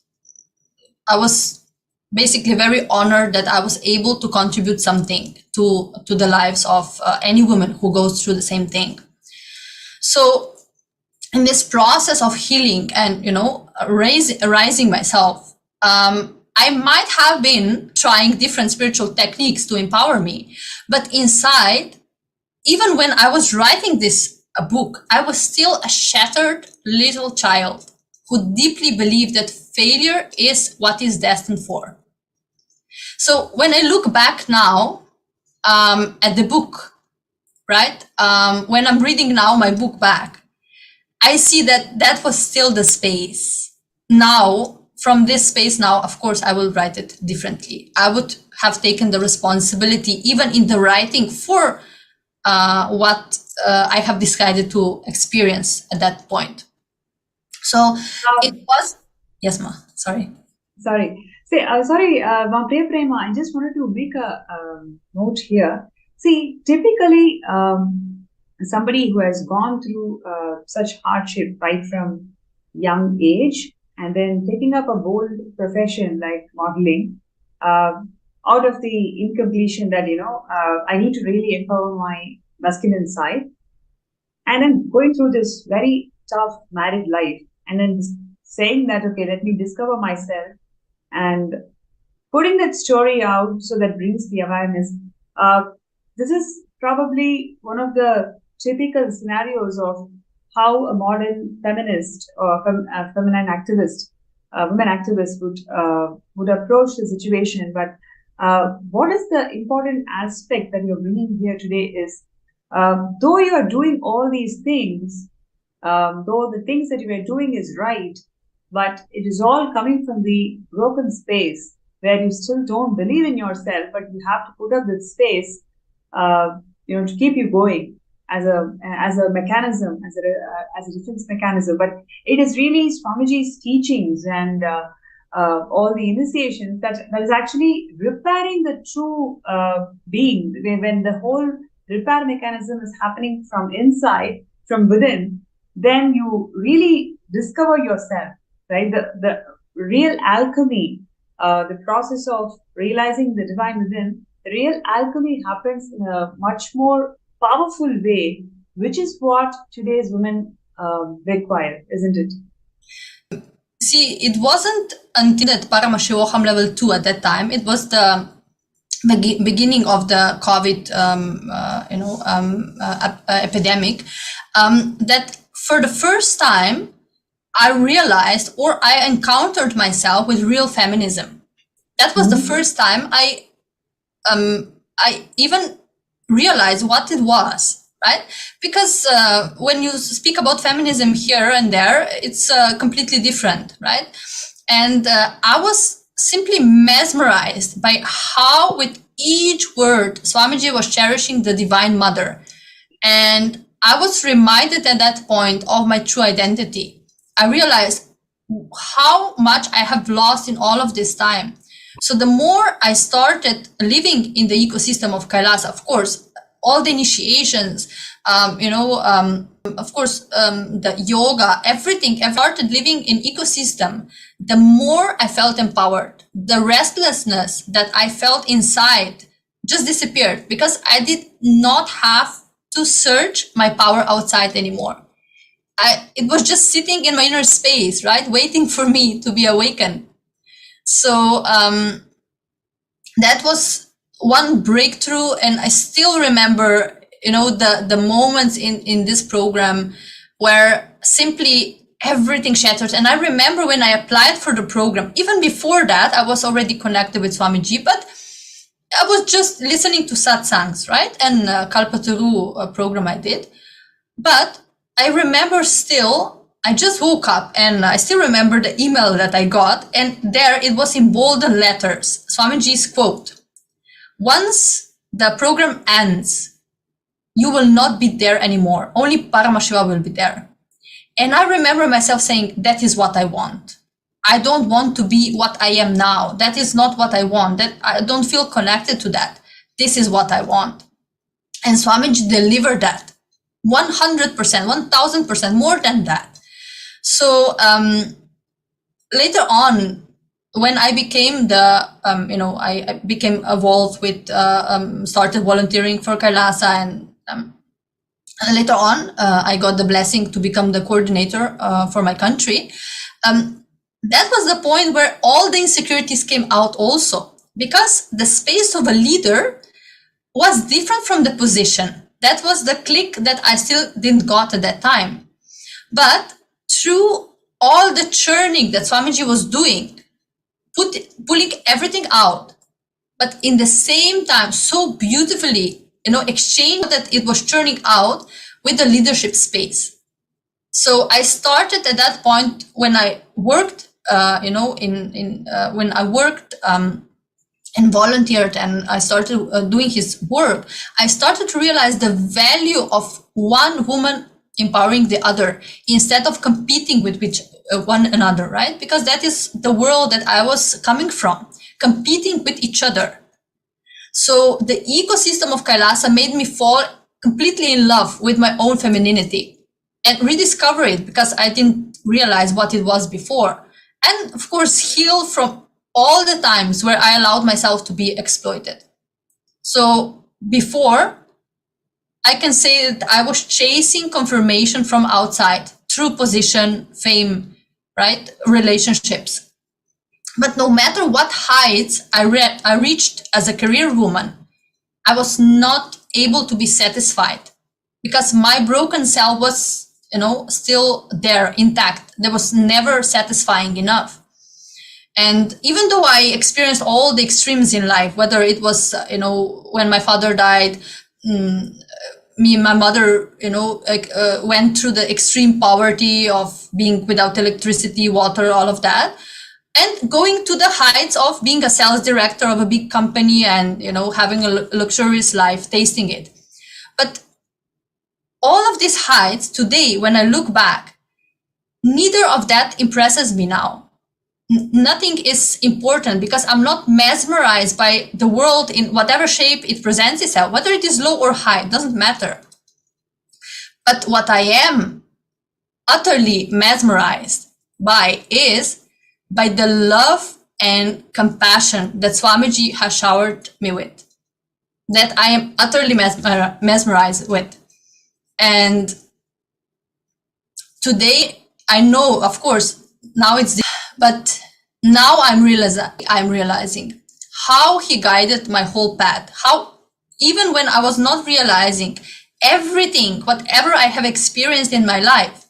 basically very honored that I was able to contribute something to the lives of any woman who goes through the same thing. So in this process of healing and raising myself, I might have been trying different spiritual techniques to empower me, but inside, even when I was writing this book, I was still a shattered little child who deeply believed that failure is what is destined for. So when I look back now at the book, right, when I'm reading now my book back, I see that was still the space. Now, from this space now, of course, I will write it differently. I would have taken the responsibility, even in the writing, for what I have decided to experience at that point. So it was, yes, Ma, sorry. Sorry, Ma'am Prema, I just wanted to make a note here. See, typically, somebody who has gone through such hardship right from young age, and then taking up a bold profession like modeling, out of the incompletion that, I need to really empower my masculine side, and then going through this very tough married life, and then saying that, okay, let me discover myself, and putting that story out so that brings the awareness. This is probably one of the typical scenarios of how a modern feminist or feminine activist, women activists would approach the situation. But what is the important aspect that you're bringing here today is, though you are doing all these things, though the things that you are doing is right, but it is all coming from the broken space where you still don't believe in yourself, but you have to put up with space, to keep you going as a mechanism, as a defense mechanism. But it is really Swamiji's teachings and all the initiations that is actually repairing the true being. When the whole repair mechanism is happening from inside, from within, then you really discover yourself, right? The real alchemy, the process of realizing the divine within, the real alchemy happens in a much more powerful way, which is what today's women require, isn't it? See, it wasn't until that Paramashivam level 2 at that time. It was the beginning of the COVID, epidemic, that for the first time I realized, or I encountered myself with real feminism. That was the first time I even realized what it was, right? Because when you speak about feminism here and there, it's completely different, right? And I was simply mesmerized by how with each word Swamiji was cherishing the Divine Mother. And I was reminded at that point of my true identity. I realized how much I have lost in all of this time. So the more I started living in the ecosystem of Kailasa, of course, all the initiations, of course, the yoga, everything, I started living in ecosystem, the more I felt empowered. The restlessness that I felt inside just disappeared because I did not have to search my power outside anymore. It was just sitting in my inner space, right? Waiting for me to be awakened. So that was one breakthrough. And I still remember, the moments in this program where simply everything shattered. And I remember when I applied for the program, even before that, I was already connected with Swamiji, but I was just listening to satsangs, right? And Kalpataru program I did. But I remember still, I just woke up and I still remember the email that I got. And there it was in bolden letters, Swamiji's quote: "Once the program ends, you will not be there anymore. Only Paramashiva will be there." And I remember myself saying, that is what I want. I don't want to be what I am now. That is not what I want. That I don't feel connected to that. This is what I want. And Swamiji delivered that 100%, 1000%, more than that. So later on, when I became I became involved with, started volunteering for Kailasa, and later on, I got the blessing to become the coordinator for my country. That was the point where all the insecurities came out also, because the space of a leader was different from the position. That was the click that I still didn't got at that time. But through all the churning that Swamiji was doing, pulling everything out, but in the same time, so beautifully, exchange that it was churning out with the leadership space. So I started at that point when I worked, when I worked and volunteered, and I started doing his work, I started to realize the value of one woman empowering the other instead of competing with one another, right? Because that is the world that I was coming from, competing with each other. So the ecosystem of Kailasa made me fall completely in love with my own femininity and rediscover it, because I didn't realize what it was before. And of course, heal from all the times where I allowed myself to be exploited. So before, I can say that I was chasing confirmation from outside through position, fame, right? Relationships. But no matter what heights I reached as a career woman, I was not able to be satisfied, because my broken self was, still there intact. There was never satisfying enough. And even though I experienced all the extremes in life, whether it was, when my father died, me and my mother, went through the extreme poverty of being without electricity, water, all of that, and going to the heights of being a sales director of a big company and, having a luxurious life, tasting it. But all of these heights today, when I look back, neither of that impresses me now. Nothing is important because I'm not mesmerized by the world in whatever shape it presents itself, whether it is low or high, doesn't matter. But what I am utterly mesmerized by is by the love and compassion that Swamiji has showered me with, that I am utterly mesmerized with. And today I know, of course, now it's, but now I'm realizing how he guided my whole path, how even when I was not realizing everything, whatever I have experienced in my life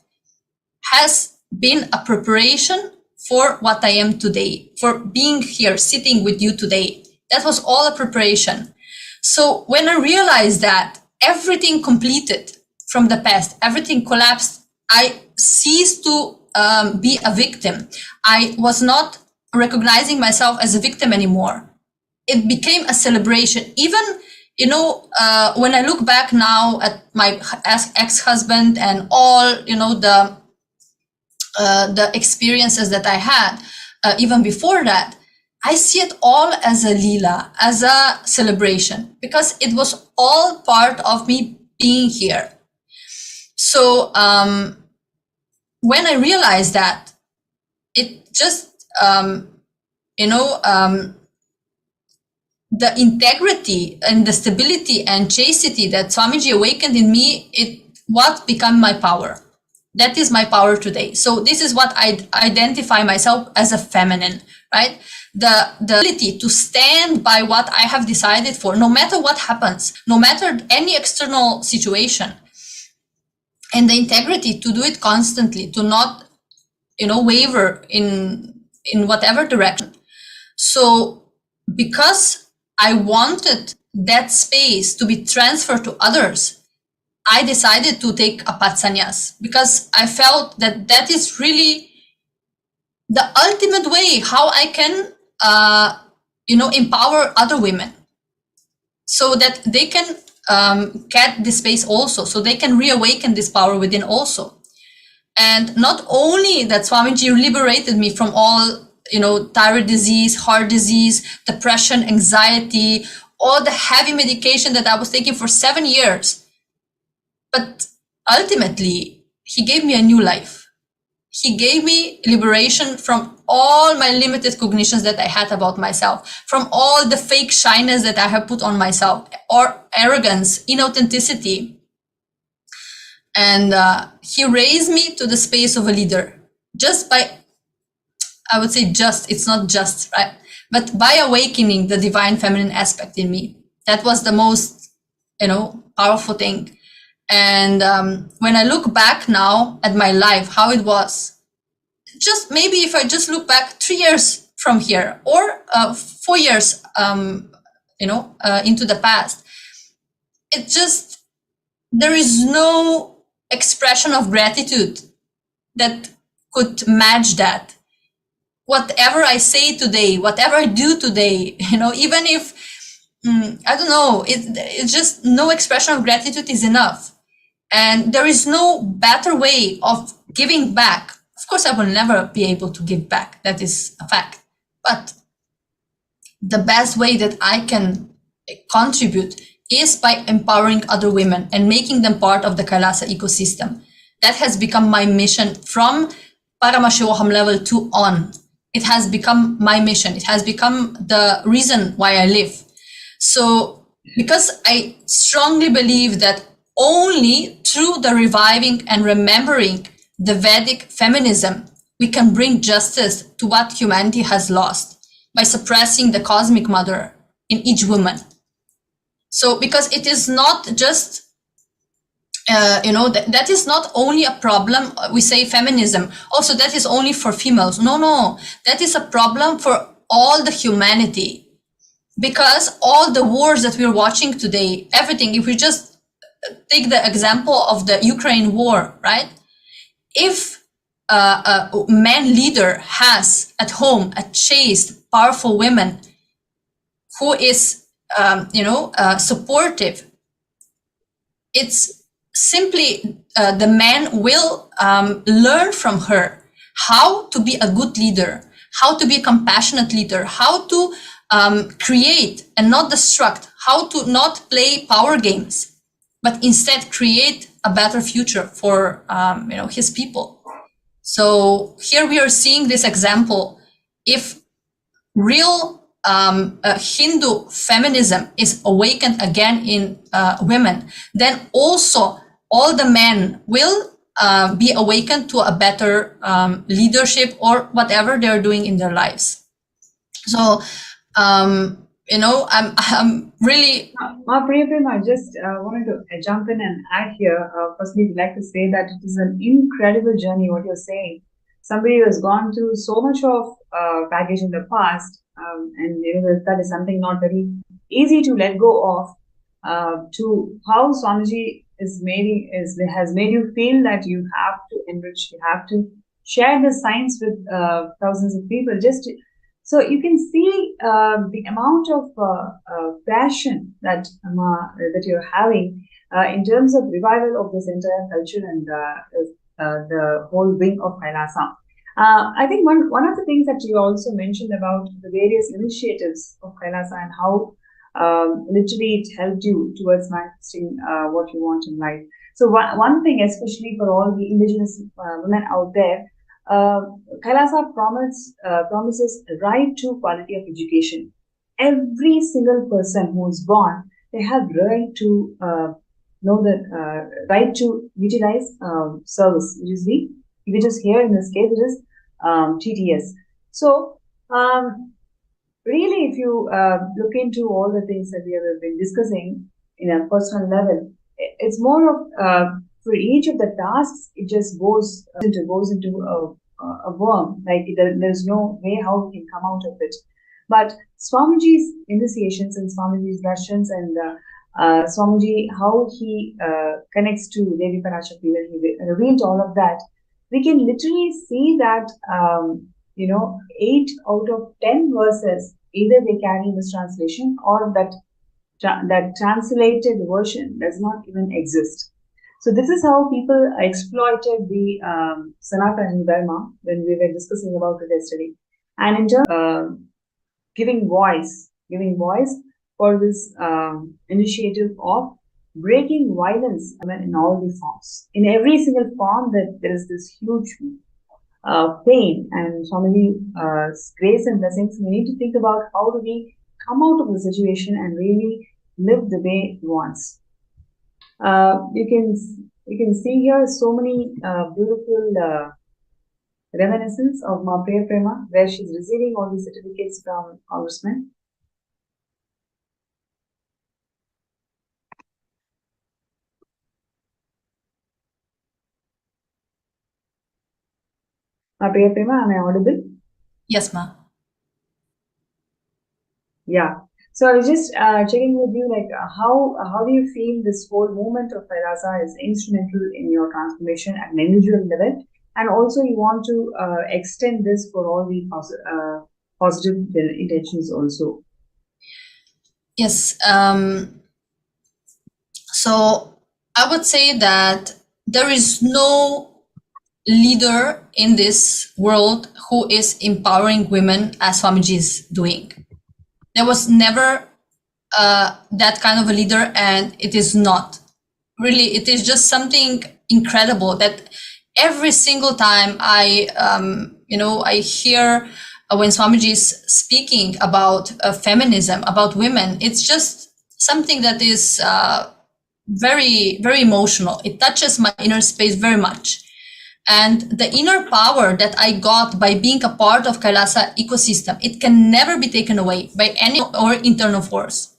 has been a preparation for what I am today, for being here, sitting with you today. That was all a preparation. So when I realized that everything completed from the past, everything collapsed, I ceased to be a victim. I was not recognizing myself as a victim anymore. It became a celebration. Even, when I look back now at my ex-husband and all, the experiences that I had, even before that, I see it all as a lila, as a celebration, because it was all part of me being here. So when I realized that, it just, the integrity and the stability and chastity that Swamiji awakened in me, it what became my power. That is my power today. So this is what I identify myself as a feminine, right? The ability to stand by what I have decided for, no matter what happens, no matter any external situation, and the integrity to do it constantly, to not, waver in whatever direction. So because I wanted that space to be transferred to others, I decided to take a patsanyas, because I felt that that is really the ultimate way how I can, empower other women, so that they can get this space also, so they can reawaken this power within also. And not only that Swamiji liberated me from all, thyroid disease, heart disease, depression, anxiety, all the heavy medication that I was taking for 7 years, but ultimately, he gave me a new life. He gave me liberation from all my limited cognitions that I had about myself, from all the fake shyness that I have put on myself, or arrogance, inauthenticity. And he raised me to the space of a leader, just by, I would say it's not just, right? But by awakening the divine feminine aspect in me. That was the most, powerful thing. And when I look back now at my life, how it was, just maybe if I just look back 3 years from here, or 4 years, into the past, it just, there is no expression of gratitude that could match that. Whatever I say today, whatever I do today, even if, I don't know, it's just no expression of gratitude is enough. And there is no better way of giving back. Of course, I will never be able to give back. That is a fact. But the best way that I can contribute is by empowering other women and making them part of the Kailasa ecosystem. That has become my mission from Paramashivam level 2 on. It has become my mission. It has become the reason why I live. So, because I strongly believe that only through the reviving and remembering the Vedic feminism, we can bring justice to what humanity has lost by suppressing the cosmic mother in each woman. So, because it is not just that is not only a problem. We say feminism, also that is only for females. No, that is a problem for all the humanity, because all the wars that we're watching today, everything, if we just take the example of the Ukraine war, right? If a man leader has at home a chaste, powerful woman who is, supportive, it's simply the man will learn from her how to be a good leader, how to be a compassionate leader, how to create and not destruct, how to not play power games, but instead create a better future for his people. So here we are seeing this example. If real Hindu feminism is awakened again in women, then also all the men will be awakened to a better leadership or whatever they're doing in their lives. So, I'm really. Priya, I just wanted to jump in and add here. Firstly, we'd like to say that it is an incredible journey, what you're saying. Somebody who has gone through so much of baggage in the past, and that is something not very easy to let go of, to how Swamiji has made you feel that you have to enrich, you have to share the science with thousands of people. So you can see the amount of passion that you're having in terms of revival of this entire culture and the whole wing of Kailasa. I think one of the things that you also mentioned about the various initiatives of Kailasa and how literally it helped you towards manifesting what you want in life. So one thing, especially for all the indigenous women out there, Kailasa promises the right to quality of education. Every single person who is born, they have right to know that right to utilize service, which is here in this case, it is TTS. So really, if you look into all the things that we have been discussing in a personal level, it's more of for each of the tasks, it just goes into a worm. Like there's no way how we can come out of it. But Swamiji's initiations and Swamiji's Darshans and Swamiji, how he connects to Devi Parashakti, when he revealed all of that, we can literally see that 8 out of 10 verses, either they carry mistranslation or that translated version does not even exist. So this is how people exploited the Sanatana Dharma when we were discussing about it yesterday. And in terms of giving voice for this initiative of breaking violence in all the forms. In every single form, that there is this huge pain, and Swamiji's grace and blessings. We need to think about how do we come out of the situation and really live the way he wants. You can see here so many beautiful reminiscence of Ma Priya Prema, where she's receiving all these certificates from congressmen. Ma Priya Prema, am I audible? Yes, ma. Yeah. So I was just checking with you, like how do you feel this whole movement of Kailasa is instrumental in your transformation at an individual level, and also you want to extend this for all the positive intentions also. Yes. So I would say that there is no leader in this world who is empowering women as Swamiji is doing. There was never that kind of a leader, and it is not. Really, it is just something incredible that every single time I hear when Swamiji is speaking about feminism, about women, it's just something that is very, very emotional. It touches my inner space very much. And the inner power that I got by being a part of Kailasa ecosystem, it can never be taken away by any or internal force.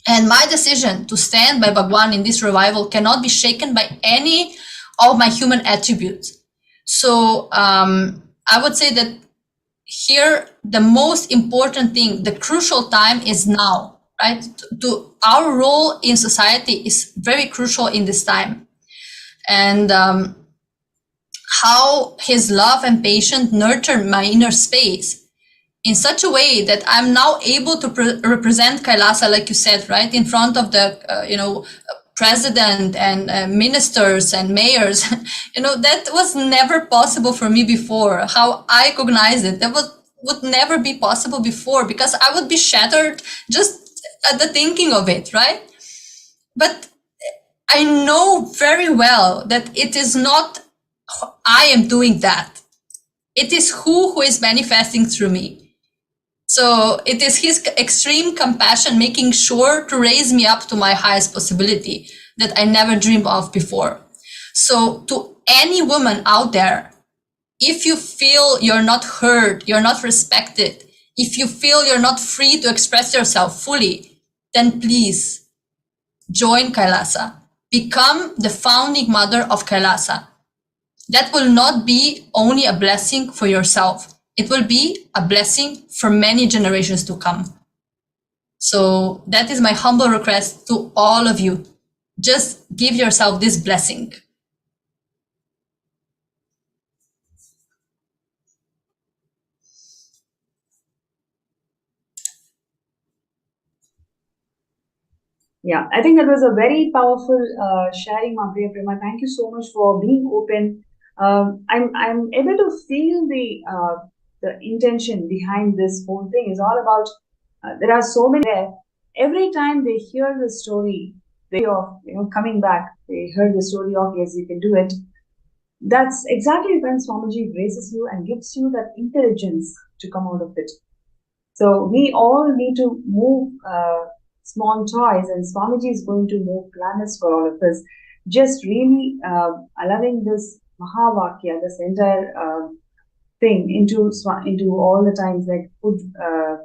And my decision to stand by Bhagwan in this revival cannot be shaken by any of my human attributes. So I would say that here the most important thing, the crucial time is now, right? To our role in society is very crucial in this time. And how his love and patience nurtured my inner space in such a way that I'm now able to represent Kailasa, like you said, right, in front of the, president and ministers and mayors. That was never possible for me before. How I cognize it, that would never be possible before, because I would be shattered just at the thinking of it, right? But I know very well that it is not I am doing that. It is who is manifesting through me. So it is his extreme compassion making sure to raise me up to my highest possibility that I never dreamed of before. So to any woman out there, if you feel you're not heard, you're not respected, if you feel you're not free to express yourself fully, then please join Kailasa. Become the founding mother of Kailasa. That will not be only a blessing for yourself. It will be a blessing for many generations to come. So that is my humble request to all of you. Just give yourself this blessing. Yeah, I think that was a very powerful sharing, Priya Prema. Thank you so much for being open. I'm able to feel the intention behind this whole thing. It's all about there are so many there. Every time they hear the story, they of coming back. They heard the story of yes, you can do it. That's exactly when Swamiji graces you and gives you that intelligence to come out of it. So we all need to move small toys, and Swamiji is going to move planets for all of us. Just really allowing this Mahavakya, this entire thing into all the times, like food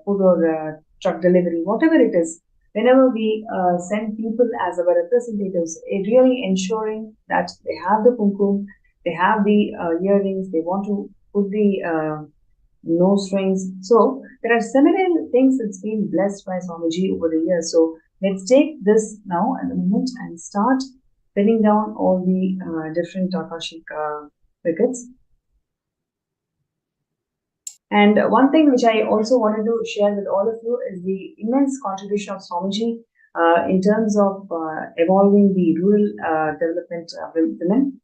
or truck delivery, whatever it is. Whenever we send people as our representatives, it really ensuring that they have the kumkum, they have the earrings, they want to put the no strings. So there are several things that's been blessed by Swamiji over the years. So let's take this now at the moment and start pinning down all the different Akashic wickets. And one thing which I also wanted to share with all of you is the immense contribution of Swamiji in terms of evolving the rural development of women.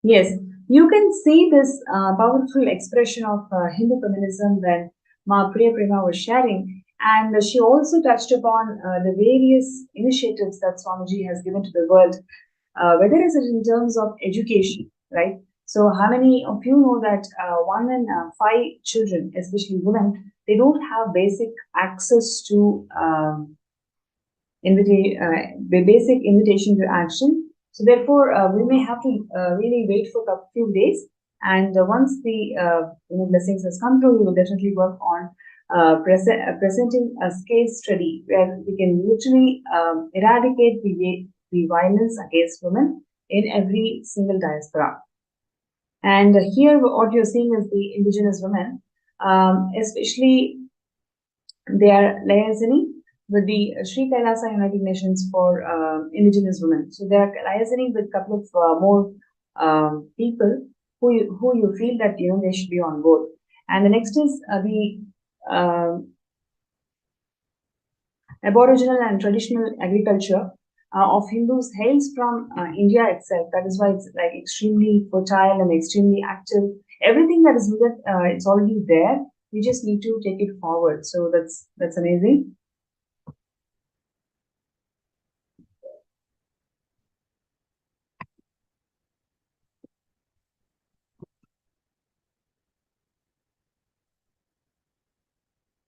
Yes, you can see this powerful expression of Hindu feminism when Ma Priya Prema was sharing, and she also touched upon the various initiatives that Swamiji has given to the world, whether it is in terms of education, right? So, how many of you know that 1 in 5 children, especially women, they don't have basic access to basic invitation to action. So therefore, we may have to really wait for a few days. And once the blessings has come through, we will definitely work on presenting a case study where we can literally eradicate the violence against women in every single diaspora. And here, what you're seeing is the indigenous women, especially they are liaising with the Sri Kailasa United Nations for Indigenous Women. So they are liaising with a couple of more people who you feel that they should be on board. And the next is the Aboriginal and traditional agriculture of Hindus hails from India itself. That is why it's like extremely fertile and extremely active. Everything that is needed, it's already there. We just need to take it forward. So that's amazing.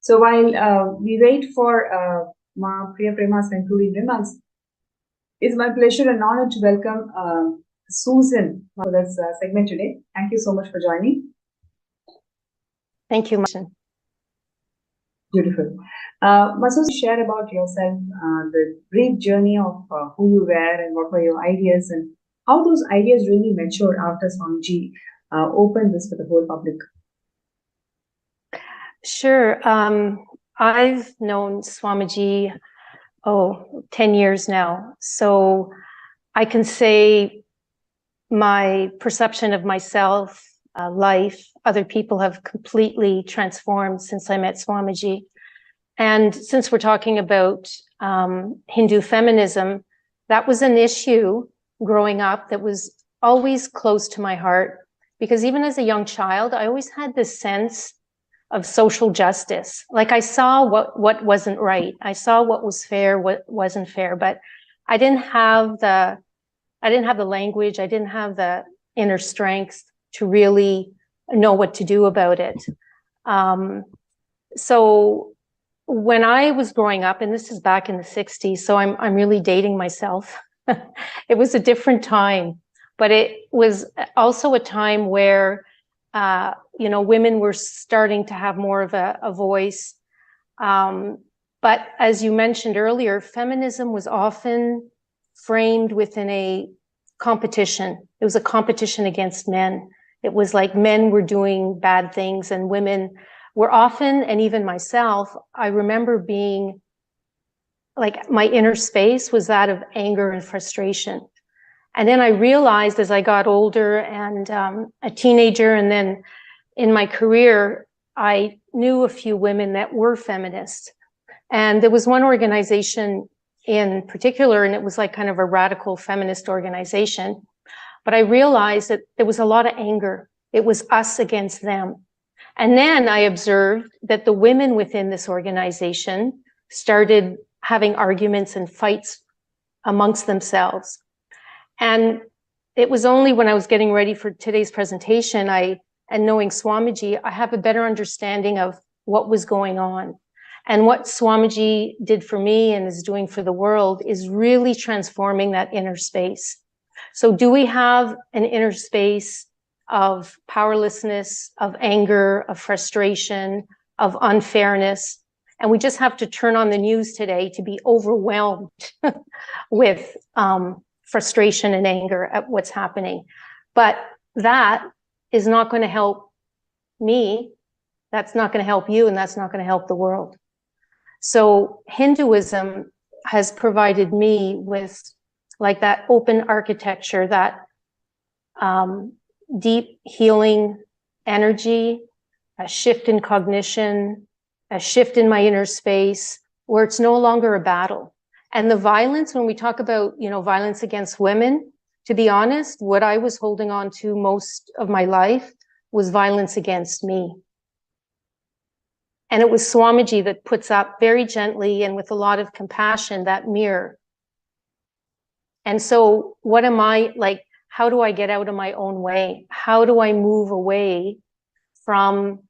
So while we wait for Ma Priya Prema's concluding remarks, it's my pleasure and honor to welcome Susan for this segment today. Thank you so much for joining. Thank you, Martin. Beautiful. Masu, share about yourself, the brief journey of who you were and what were your ideas and how those ideas really matured after Swamiji opened this for the whole public. Sure. I've known Swamiji, 10 years now. So I can say my perception of myself, life, other people have completely transformed since I met Swamiji. And since we're talking about Hindu feminism, that was an issue growing up that was always close to my heart, because even as a young child, I always had this sense of social justice. Like I saw what wasn't right. I saw what was fair, what wasn't fair, but I didn't have the language. I didn't have the inner strength to really know what to do about it. So when I was growing up, and this is back in the 60s, so I'm really dating myself. It was a different time, but it was also a time where women were starting to have more of a voice. But as you mentioned earlier, feminism was often framed within a competition. It was a competition against men. It was like men were doing bad things and women were often, and even myself, I remember being like, my inner space was that of anger and frustration. And then I realized as I got older and a teenager, and then in my career, I knew a few women that were feminists. And there was one organization in particular, and it was like kind of a radical feminist organization. But I realized that there was a lot of anger. It was us against them. And then I observed that the women within this organization started having arguments and fights amongst themselves. And it was only when I was getting ready for today's presentation, and knowing Swamiji, I have a better understanding of what was going on. And what Swamiji did for me and is doing for the world is really transforming that inner space. So do we have an inner space of powerlessness, of anger, of frustration, of unfairness? And we just have to turn on the news today to be overwhelmed with frustration and anger at what's happening. But that is not going to help me. That's not going to help you, and that's not going to help the world. So Hinduism has provided me with like that open architecture, that deep healing energy, a shift in cognition, a shift in my inner space where it's no longer a battle. And the violence, when we talk about, violence against women, to be honest, what I was holding on to most of my life was violence against me. And it was Swamiji that puts up very gently and with a lot of compassion that mirror. And so what am I like? How do I get out of my own way? How do I move away from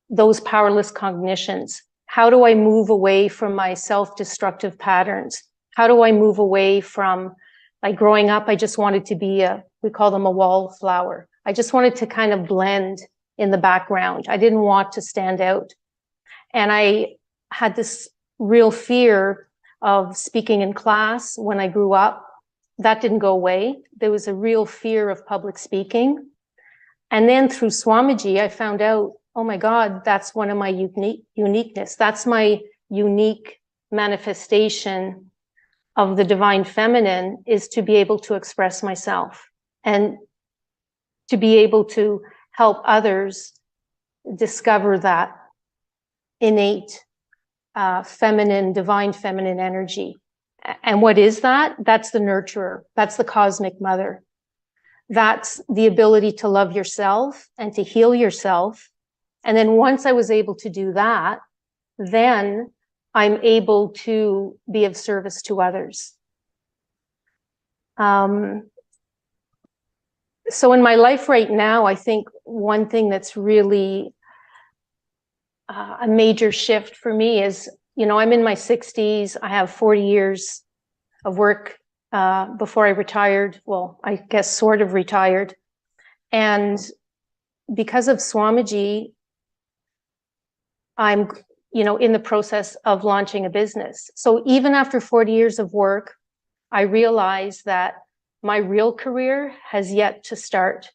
those powerless cognitions? How do I move away from my self-destructive patterns? How do I move away from, like growing up, I just wanted to be we call them a wallflower. I just wanted to kind of blend in the background. I didn't want to stand out. And I had this real fear of speaking in class when I grew up. That didn't go away. There was a real fear of public speaking. And then through Swamiji, I found out, oh my God, that's one of my uniqueness. That's my unique manifestation of the divine feminine, is to be able to express myself. And to be able to help others discover that innate divine feminine energy. And what is that? That's the nurturer. That's the cosmic mother. That's the ability to love yourself and to heal yourself. And then once I was able to do that, then I'm able to be of service to others. So in my life right now, I think one thing that's really a major shift for me is, I'm in my 60s. I have 40 years of work before I retired. Well, I guess sort of retired. And because of Swamiji, I'm, in the process of launching a business. So even after 40 years of work, I realized that my real career has yet to start.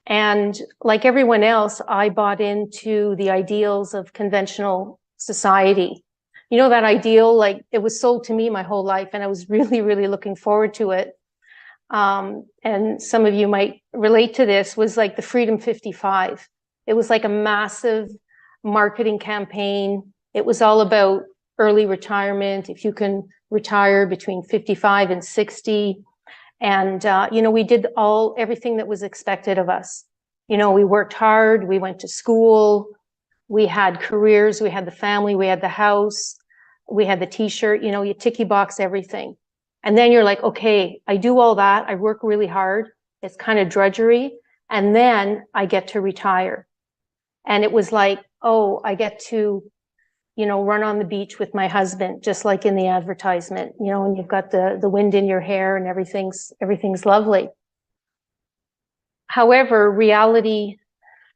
And like everyone else, I bought into the ideals of conventional society. That ideal, like it was sold to me my whole life, and I was really, really looking forward to it. And some of you might relate to this, was like the Freedom 55. It was like a massive marketing campaign. It was all about early retirement, if you can retire between 55 and 60. And, we did everything that was expected of us. We worked hard, we went to school, we had careers, we had the family, we had the house, we had the t-shirt, you ticky box everything. And then you're like, okay, I do all that. I work really hard. It's kind of drudgery. And then I get to retire. And it was like, oh, I get to, run on the beach with my husband, just like in the advertisement, and you've got the wind in your hair and everything's lovely. However, reality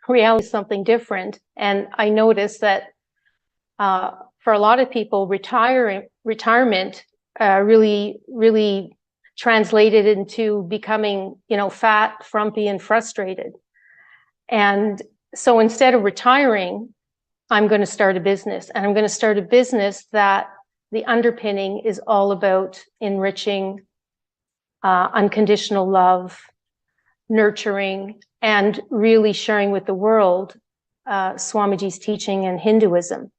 is something different. And I noticed that for a lot of people, retirement really, really translated into becoming, fat, frumpy, and frustrated. And so instead of retiring, I'm going to start a business, and I'm going to start a business that the underpinning is all about enriching, unconditional love, nurturing, and really sharing with the world Swamiji's teaching and Hinduism.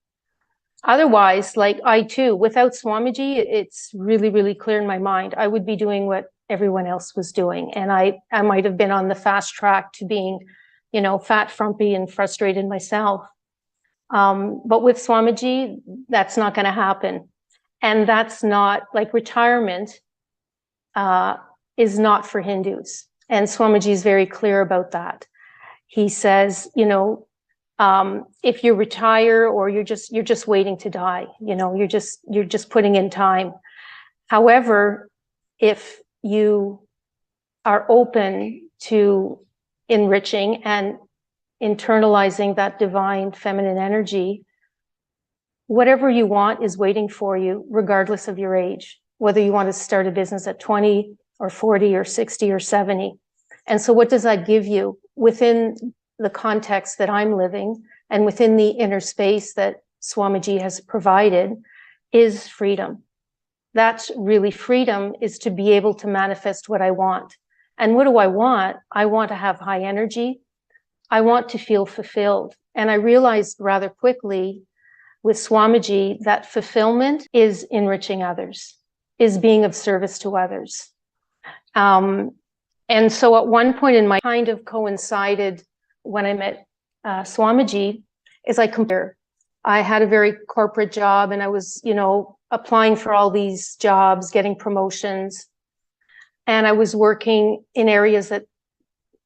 Otherwise, like I too, without Swamiji, it's really, really clear in my mind, I would be doing what everyone else was doing. And I might have been on the fast track to being, fat, frumpy, and frustrated myself. But with Swamiji, that's not going to happen. And that's not, like, retirement is not for Hindus. And Swamiji is very clear about that. He says, if you retire, or you're just waiting to die, you're just putting in time. However, if you are open to enriching and internalizing that divine feminine energy, whatever you want is waiting for you, regardless of your age, whether you want to start a business at 20 or 40 or 60 or 70. And so what does that give you within the context that I'm living and within the inner space that Swamiji has provided is freedom. That's really freedom, is to be able to manifest what I want. And what do I want? I want to have high energy. I want to feel fulfilled. And I realized rather quickly with Swamiji that fulfillment is enriching others, is being of service to others. And so at one point in my kind of coincided when I met Swamiji, is I had a very corporate job, and I was, applying for all these jobs, getting promotions. And I was working in areas that,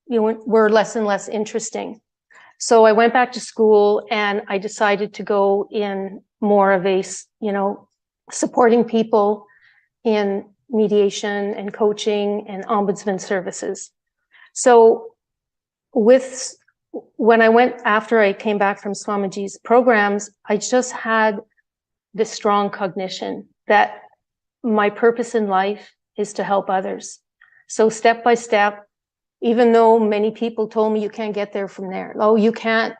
were less and less interesting. So I went back to school, and I decided to go in more of a, supporting people in mediation and coaching and ombudsman services. So after I came back from Swamiji's programs, I just had this strong cognition that my purpose in life is to help others. So step by step, even though many people told me you can't get there from there. Oh, you can't,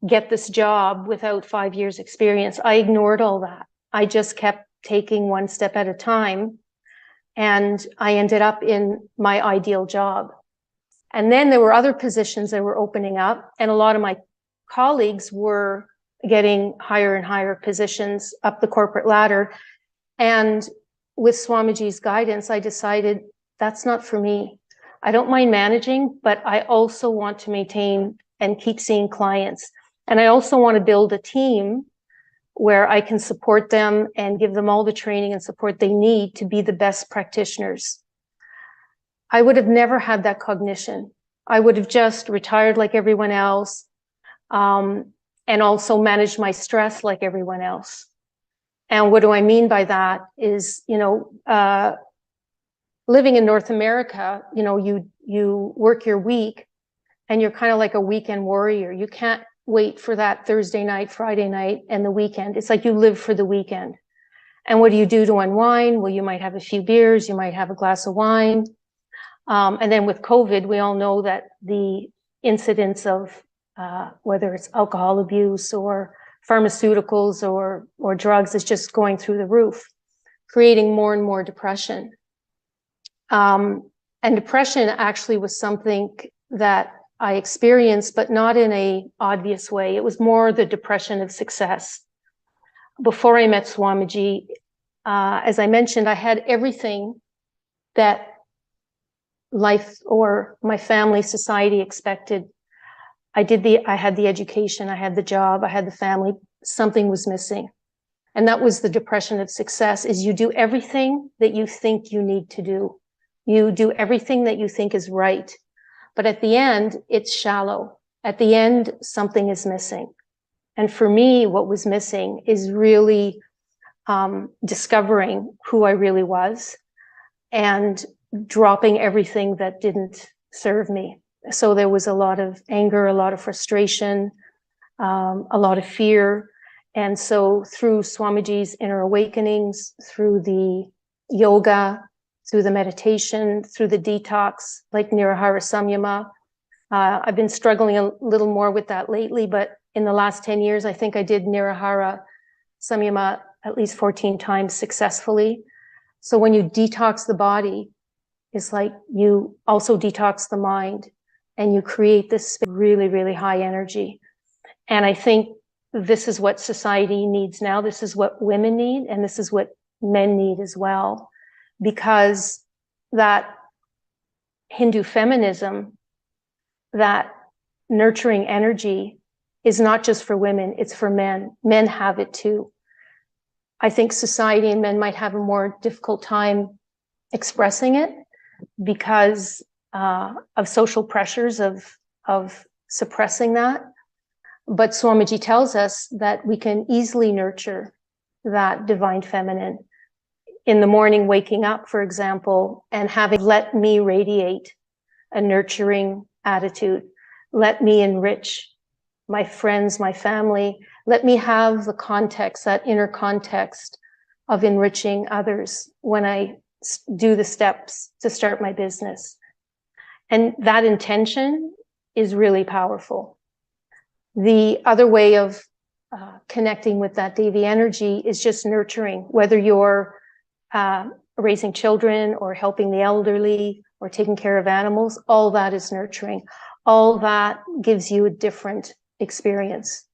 get this job without 5 years experience. I ignored all that. I just kept taking one step at a time. And I ended up in my ideal job. And then there were other positions that were opening up, and a lot of my colleagues were getting higher and higher positions up the corporate ladder. And with Swamiji's guidance, I decided that's not for me. I don't mind managing, but I also want to maintain and keep seeing clients. And I also want to build a team where I can support them and give them all the training and support they need to be the best practitioners. I would have never had that cognition. I would have just retired like everyone else, and also managed my stress like everyone else. And what do I mean by that is, living in North America, you work your week and you're kind of like a weekend warrior. You can't wait for that Thursday night, Friday night, and the weekend. It's like you live for the weekend. And what do you do to unwind? Well, you might have a few beers, you might have a glass of wine. And then with COVID, we all know that the incidence of whether it's alcohol abuse or pharmaceuticals or drugs is just going through the roof, creating more and more depression. And depression actually was something that I experienced, but not in an obvious way. It was more the depression of success. Before I met Swamiji, as I mentioned, I had everything that life or my family, society expected. I had the education, I had the job, I had the family. Something was missing. And that was the depression of success, is you do everything that you think you need to do. You do everything that you think is right. But at the end, it's shallow. At the end, something is missing. And for me, what was missing is really discovering who I really was and dropping everything that didn't serve me. So there was a lot of anger, a lot of frustration, a lot of fear. And so through Swamiji's inner awakenings, through the yoga, through the meditation, through the detox, like Nirahara Samyama, I've been struggling a little more with that lately, but in the last 10 years, I think I did Nirahara Samyama at least 14 times successfully. So when you detox the body, it's like you also detox the mind and you create this really, really high energy. And I think this is what society needs now. This is what women need, and this is what men need as well, because that Hindu feminism, that nurturing energy is not just for women, it's for men. Men have it too. I think society and men might have a more difficult time expressing it because of social pressures of suppressing that. But Swamiji tells us that we can easily nurture that divine feminine. In the morning, waking up, for example, and having let me radiate a nurturing attitude. Let me enrich my friends, my family. Let me have the context, that inner context of enriching others when I do the steps to start my business. And that intention is really powerful. The other way of connecting with that Devi energy is just nurturing, whether you're raising children or helping the elderly or taking care of animals, all that is nurturing. All that gives you a different experience.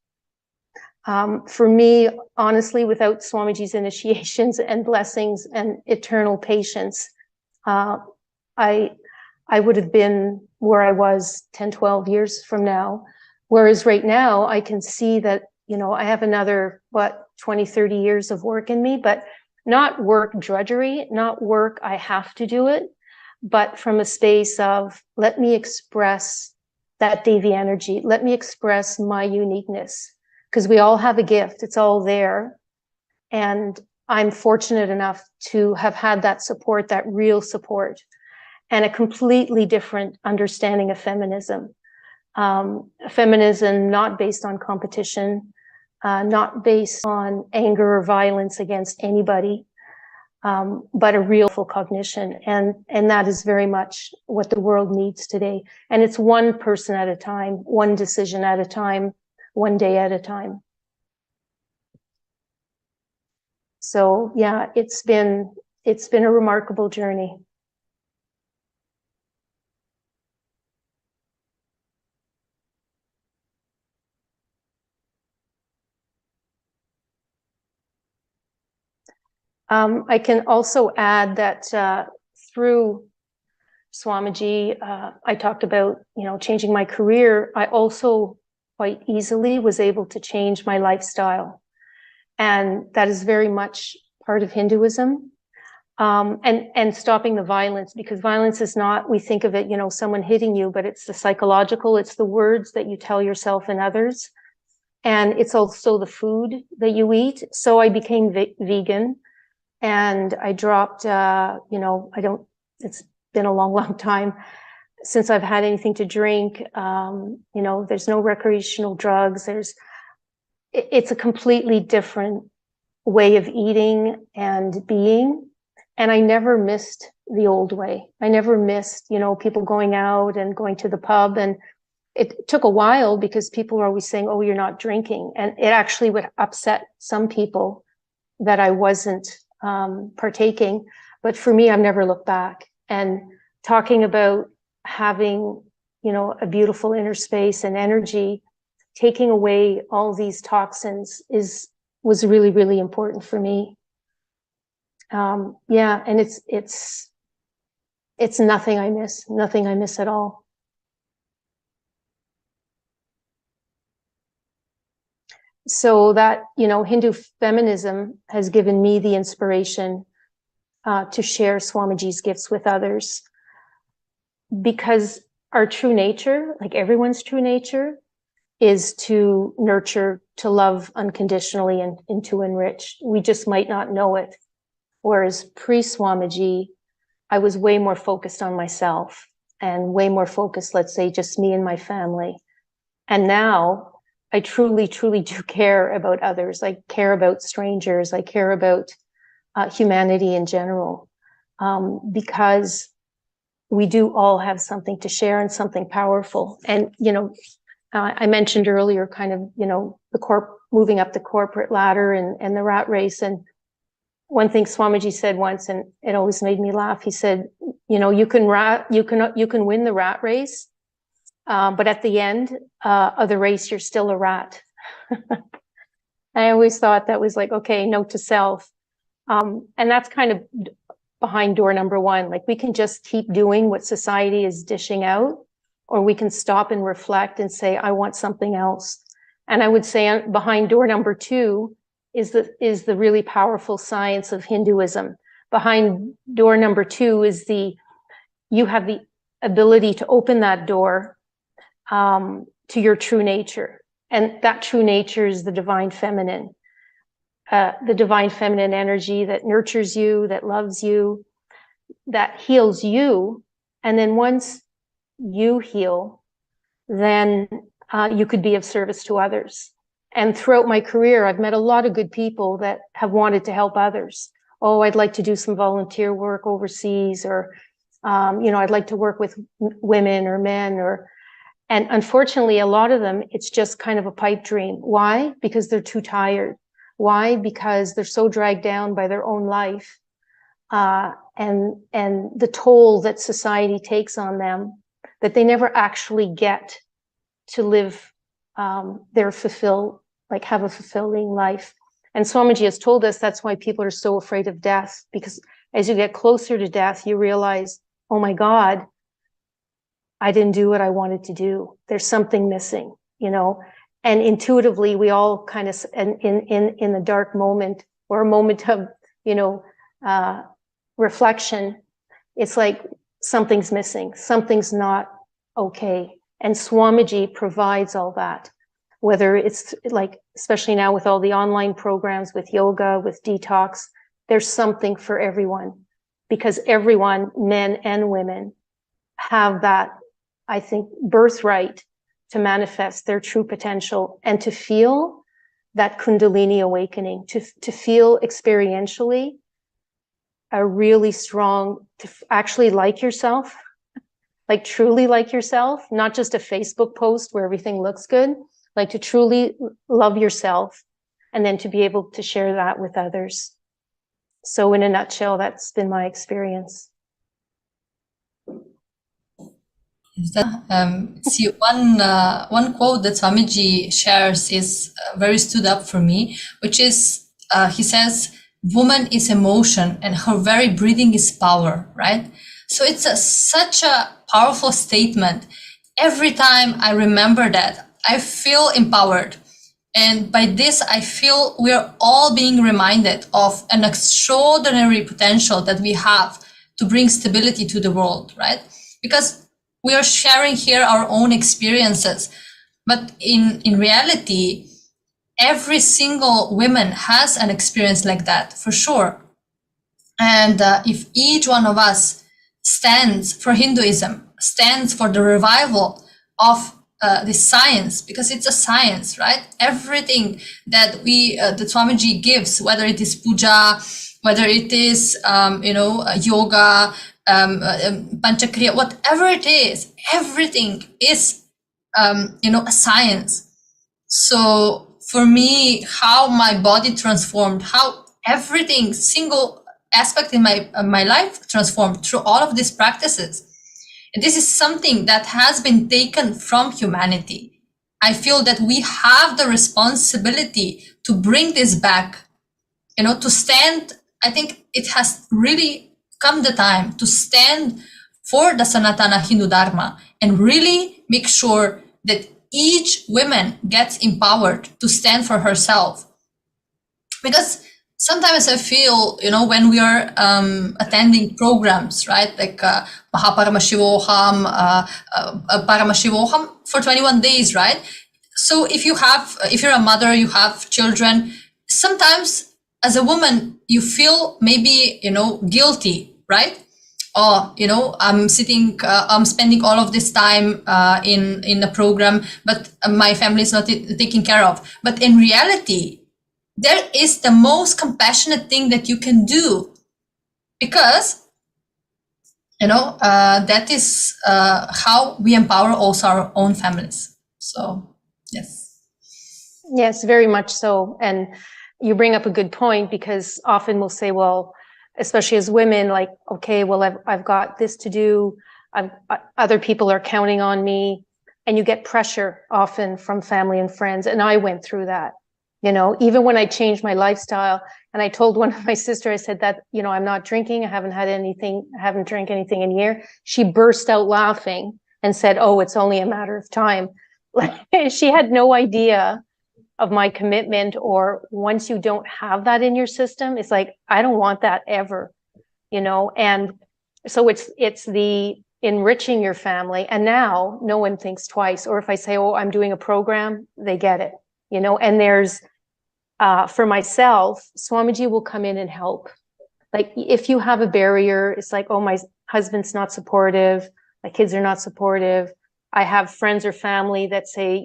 For me, honestly, without Swamiji's initiations and blessings and eternal patience, I would have been where I was 10, 12 years from now. Whereas right now, I can see that, I have another, 20, 30 years of work in me, but not work drudgery, not work I have to do it, but from a space of, let me express that Devi energy. Let me express my uniqueness, because we all have a gift. It's all there. And I'm fortunate enough to have had that support, that real support, and a completely different understanding of feminism. Feminism not based on competition, not based on anger or violence against anybody, but a real full cognition. And that is very much what the world needs today. And it's one person at a time, one decision at a time, one day at a time. So yeah, it's been a remarkable journey. I can also add that through Swamiji, I talked about, changing my career. I also quite easily was able to change my lifestyle. And that is very much part of Hinduism. And stopping the violence, because violence is not, we think of it, someone hitting you, but it's the psychological, it's the words that you tell yourself and others. And it's also the food that you eat. So I became vegan, and I dropped, it's been a long, long time since I've had anything to drink. There's no recreational drugs. It's a completely different way of eating and being. And I never missed the old way. I never missed, people going out and going to the pub. And it took a while because people were always saying, oh, you're not drinking. And it actually would upset some people that I wasn't partaking. But for me, I've never looked back. And talking about having, a beautiful inner space and energy, taking away all these toxins was really, really important for me. And it's nothing I miss at all. So that, Hindu feminism has given me the inspiration to share Swamiji's gifts with others, because our true nature, like everyone's true nature, is to nurture, to love unconditionally, and to enrich. We just might not know it. Whereas pre-Swamiji, I was way more focused on myself and way more focused, let's say, just me and my family. And now I truly, truly do care about others. I care about strangers. I care about humanity in general, because we do all have something to share and something powerful. And, I mentioned earlier kind of, moving up the corporate ladder and the rat race. And one thing Swamiji said once, and it always made me laugh. He said, you can win the rat race, but at the end of the race, you're still a rat. I always thought that was like, okay, note to self. And that's kind of behind door number one. Like, we can just keep doing what society is dishing out, or we can stop and reflect and say, I want something else. And I would say behind door number two is the really powerful science of Hinduism. Behind door number two is you have the ability to open that door to your true nature. And that true nature is the divine feminine energy that nurtures you, that loves you, that heals you. And then once you heal, then you could be of service to others. And throughout my career, I've met a lot of good people that have wanted to help others. Oh, I'd like to do some volunteer work overseas, or, I'd like to work with women or men, and unfortunately, a lot of them, it's just kind of a pipe dream. Why? Because they're too tired. Why? Because they're so dragged down by their own life, and the toll that society takes on them, that they never actually get to live have a fulfilling life. And Swamiji has told us that's why people are so afraid of death, because as you get closer to death, you realize, oh my God, I didn't do what I wanted to do. There's something missing, and intuitively we all kind of, in the dark moment, or a moment of, reflection, it's like something's missing, something's not okay. And Swamiji provides all that, whether it's like, especially now with all the online programs, with yoga, with detox, there's something for everyone, because everyone, men and women, have that, I think, birthright to manifest their true potential and to feel that Kundalini awakening, to feel experientially a really strong, to actually like yourself, like truly like yourself, not just a Facebook post where everything looks good, like to truly love yourself, and then to be able to share that with others. So in a nutshell, that's been my experience. See, one quote that Swamiji shares is very stood up for me, which is, he says, woman is emotion and her very breathing is power, right? So it's such a powerful statement. Every time I remember that, I feel empowered. And by this, I feel we are all being reminded of an extraordinary potential that we have to bring stability to the world, right? Because we are sharing here our own experiences. But in reality, every single woman has an experience like that, for sure. And if each one of us stands for Hinduism, stands for the revival of this science, because it's a science, right? Everything that that Swamiji gives, whether it is puja, whether it is, yoga, panchakriya, whatever it is, everything is, a science. So for me, how my body transformed, how everything, single aspect in my life transformed through all of these practices. And this is something that has been taken from humanity. I feel that we have the responsibility to bring this back, to stand. I think it has really come the time to stand for the Sanatana Hindu Dharma and really make sure that each woman gets empowered to stand for herself. Because sometimes I feel, when we are attending programs, right, like Paramashivam, Paramashivam for 21 days, right? So if you're a mother, you have children, sometimes as a woman, you feel maybe, guilty, right? Or, I'm spending all of this time in a program, but my family is not taken care of. But in reality, there is the most compassionate thing that you can do, because, that is how we empower also our own families. So, yes. Yes, very much so. And you bring up a good point, because often we'll say, well, especially as women, like, okay, well, I've got this to do. Other people are counting on me, and you get pressure often from family and friends. And I went through that, even when I changed my lifestyle. And I told one of my sister, I said that, I'm not drinking. I haven't drank anything in a year. She burst out laughing and said, oh, it's only a matter of time. She had no idea of my commitment, or once you don't have that in your system, it's like, I don't want that ever, and so it's the enriching your family. And now no one thinks twice. Or if I say, oh, I'm doing a program, they get it, and there's, for myself, Swamiji will come in and help. Like if you have a barrier, it's like, oh, my husband's not supportive, my kids are not supportive. I have friends or family that say,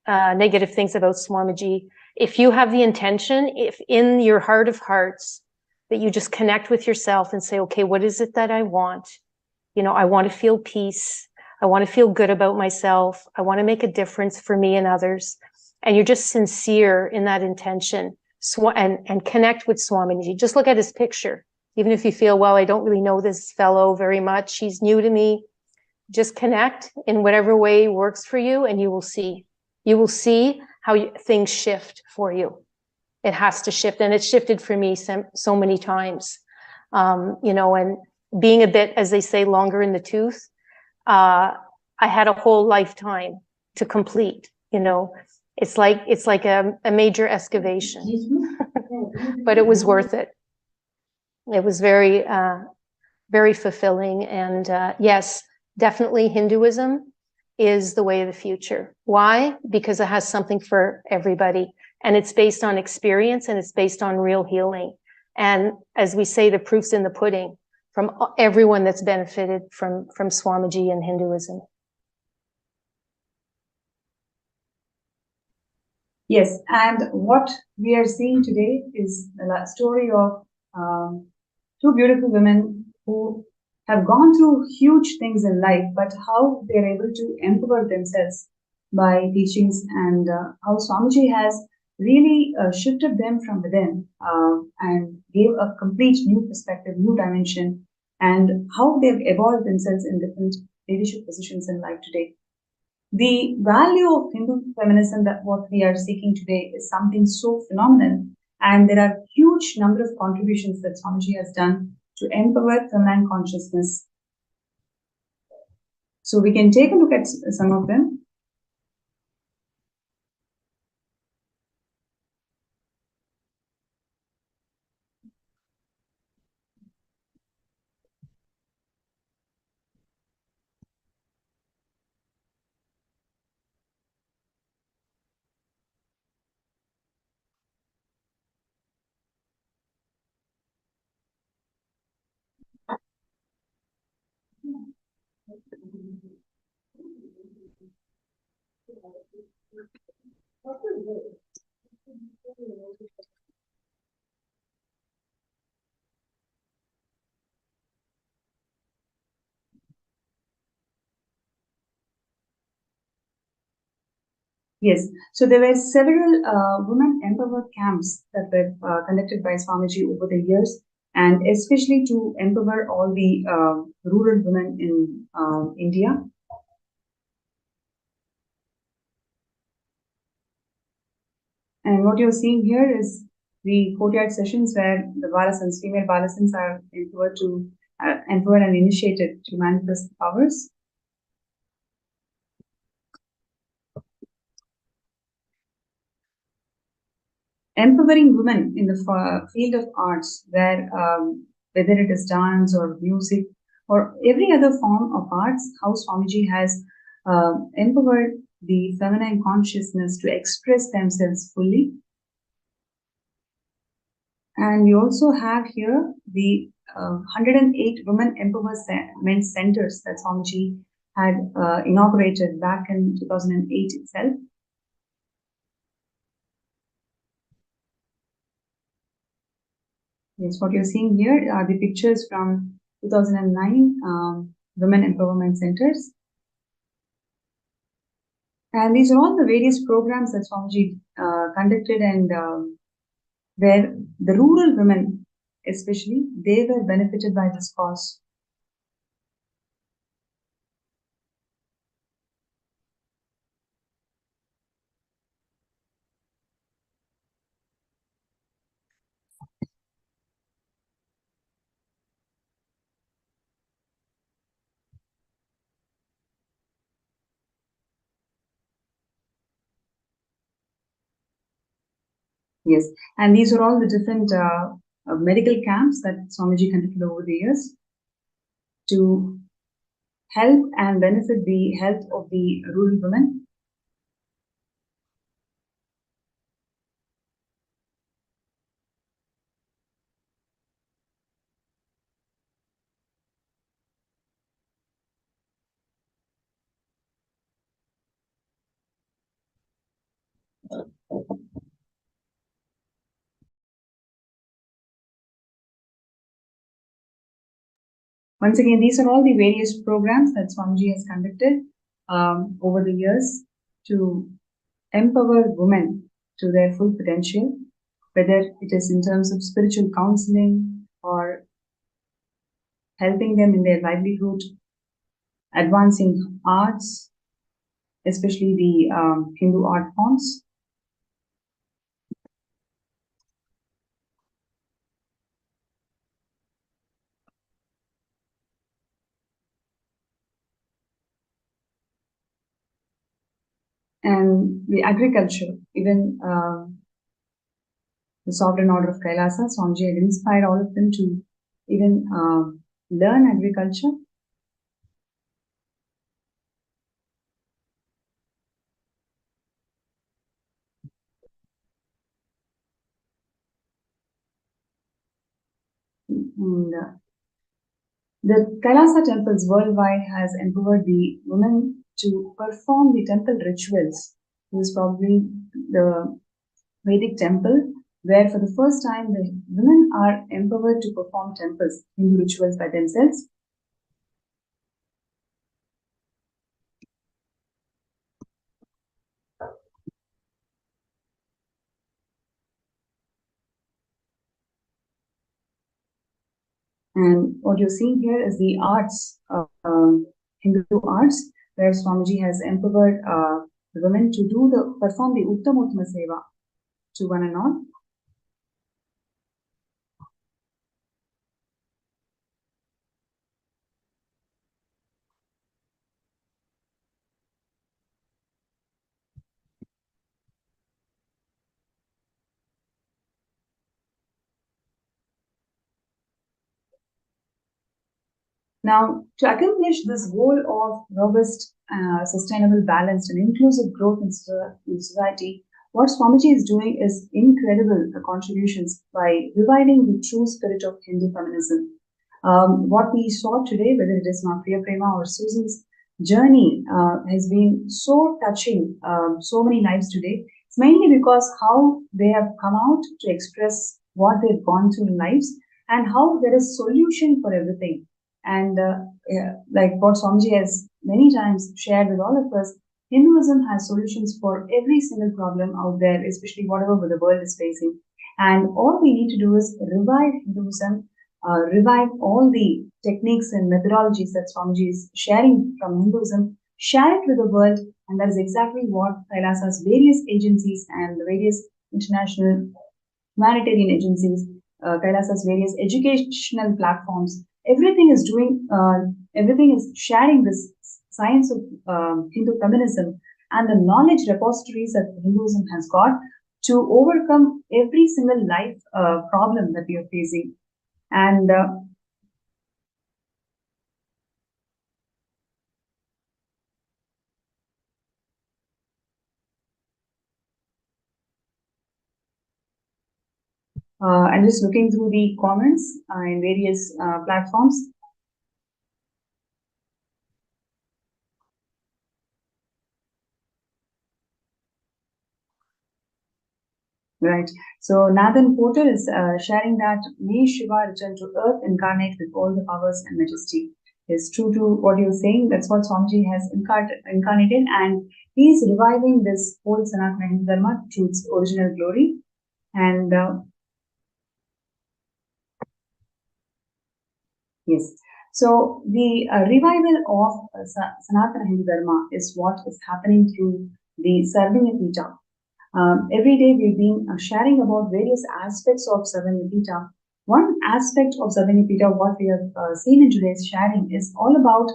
negative things about Swamiji. If you have the intention, if in your heart of hearts that you just connect with yourself and say, okay, what is it that I want? I want to feel peace. I want to feel good about myself. I want to make a difference for me and others. And you're just sincere in that intention, and connect with Swamiji. Just look at his picture. Even if you feel, well, I don't really know this fellow very much, he's new to me. Just connect in whatever way works for you, and you will see. You will see how things shift for you. It has to shift, and it's shifted for me so many times. And being a bit, as they say, longer in the tooth, I had a whole lifetime to complete. It's like a major excavation, but it was worth it. It was very, very fulfilling. And yes, definitely Hinduism is the way of the future. Why? Because it has something for everybody, and it's based on experience, and it's based on real healing. And as we say, the proof's in the pudding from everyone that's benefited from Swamiji and Hinduism. Yes, and what we are seeing today is the story of two beautiful women who have gone through huge things in life, but how they're able to empower themselves by teachings, and how Swamiji has really shifted them from within and gave a complete new perspective, new dimension, and how they've evolved themselves in different leadership positions in life today. The value of Hindu feminism, that what we are seeking today, is something so phenomenal, And there are huge number of contributions that Swamiji has done to empower feminine consciousness. So we can take a look at some of them. Yes, so there were several women empower camps that were conducted by Swamiji over the years, and especially to empower all the rural women in India. And what you're seeing here is the courtyard sessions where the Balasans, female Balasans, are empowered and initiated to manifest powers. Empowering women in the field of arts, where whether it is dance or music or every other form of arts, how Swamiji has empowered the feminine consciousness to express themselves fully. And we also have here the 108 women empowerment centers that Swamiji had inaugurated back in 2008 itself. Yes, what you're seeing here are the pictures from 2009 Women Empowerment Centers. And these are all the various programs that Swamiji conducted, and where the rural women, especially, they were benefited by this cause. Yes, and these are all the different medical camps that Swamiji conducted over the years to help and benefit the health of the rural women. Once again, these are all the various programs that Swamiji has conducted over the years to empower women to their full potential, whether it is in terms of spiritual counseling or helping them in their livelihood, advancing arts, especially the Hindu art forms. And the agriculture, even the sovereign order of Kailasa, Swamiji had inspired all of them to even learn agriculture. And the Kailasa temples worldwide has empowered the women to perform the temple rituals. This is probably the Vedic temple where for the first time the women are empowered to perform temples, Hindu rituals by themselves. And what you're seeing here is the arts, Hindu arts, where Swamiji has empowered the women to perform the Uttamottama Seva to one and all. Now, to accomplish this goal of robust, sustainable, balanced, and inclusive growth in society, what Swamiji is doing is incredible contributions by reviving the true spirit of Hindu feminism. What we saw today, whether it is Ma Priya Prema or Susan's journey, has been so touching, so many lives today. It's mainly because how they have come out to express what they've gone through in lives and how there is solution for everything. And like what Swamiji has many times shared with all of us, Hinduism has solutions for every single problem out there, especially whatever the world is facing. And all we need to do is revive Hinduism, revive all the techniques and methodologies that Swamiji is sharing from Hinduism, share it with the world, and that is exactly what Kailasa's various agencies and the various international humanitarian agencies, Kailasa's various educational platforms, everything is doing, everything is sharing this science of Hindu feminism and the knowledge repositories that Hinduism has got to overcome every single life problem that we are facing. And I'm just looking through the comments in various platforms. Right. So Nathan Porter is sharing that may Shiva return to earth, incarnate with all the powers and majesty. Is true to what you're saying. That's what Swamiji has incarnated, and he is reviving this whole Sanatana Hindu Dharma to its original glory. And yes, so the revival of Sanatana Hindu Dharma is what is happening through the Sarvanyapita. Every day we've been sharing about various aspects of Sarvanyapita. One aspect of Sarvanyapita, what we have seen in today's sharing, is all about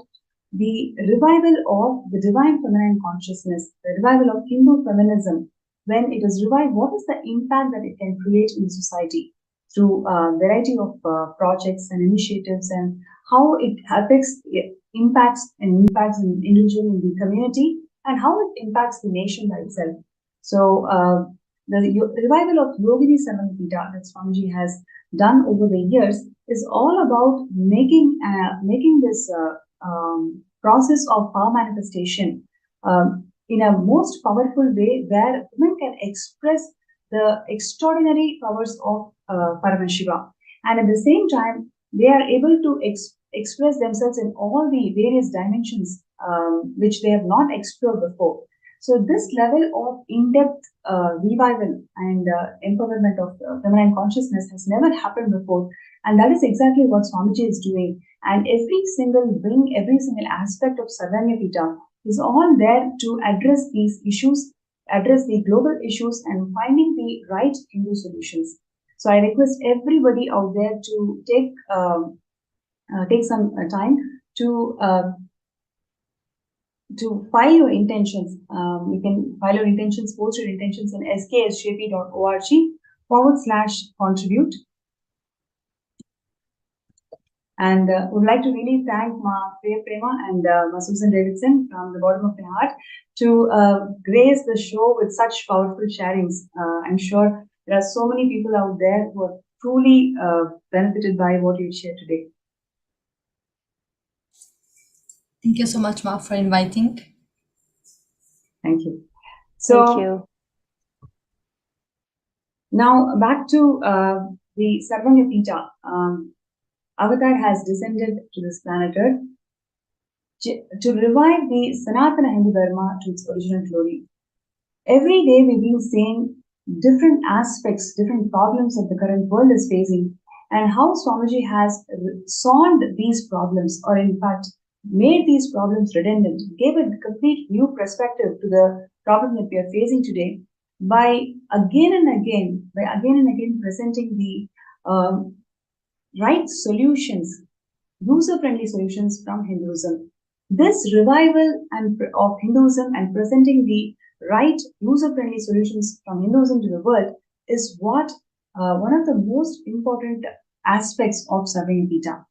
the revival of the divine feminine consciousness, the revival of Hindu feminism. When it is revived, what is the impact that it can create in society through a variety of projects and initiatives, and how it impacts an individual in the community, and how it impacts the nation by itself. So the revival of Yogini Sarvanyapita that Swamiji has done over the years is all about making this process of power manifestation in a most powerful way, where women can express the extraordinary powers of Paramashivam, and at the same time they are able to express themselves in all the various dimensions which they have not explored before. So this level of in-depth revival and empowerment of feminine consciousness has never happened before, and that is exactly what Swamiji is doing. And every single wing, every single aspect of Sarvanyapita is all there to address these issues, address the global issues, and finding the right Hindu solutions. So I request everybody out there to take some time to file your intentions. You can file your intentions, post your intentions in sksjp.org/contribute. And would like to really thank Ma Priya Prema and Ma Susan Davidson from the bottom of my heart to grace the show with such powerful sharings. I'm sure there are so many people out there who are truly benefited by what you shared today. Thank you so much, Ma, for inviting. Thank you. So, Thank you. Now back to the Sarvanyapita. Avatar has descended to this planet Earth to revive the Sanatana Hindu Dharma to its original glory. Every day we've been seeing different aspects, different problems that the current world is facing, and how Swamiji has solved these problems, or in fact made these problems redundant, gave a complete new perspective to the problem that we are facing today by again and again presenting the right solutions, user-friendly solutions from Hinduism. This revival of Hinduism and presenting the right user-friendly solutions from Hinduism to the world is what one of the most important aspects of Sarvanyapita.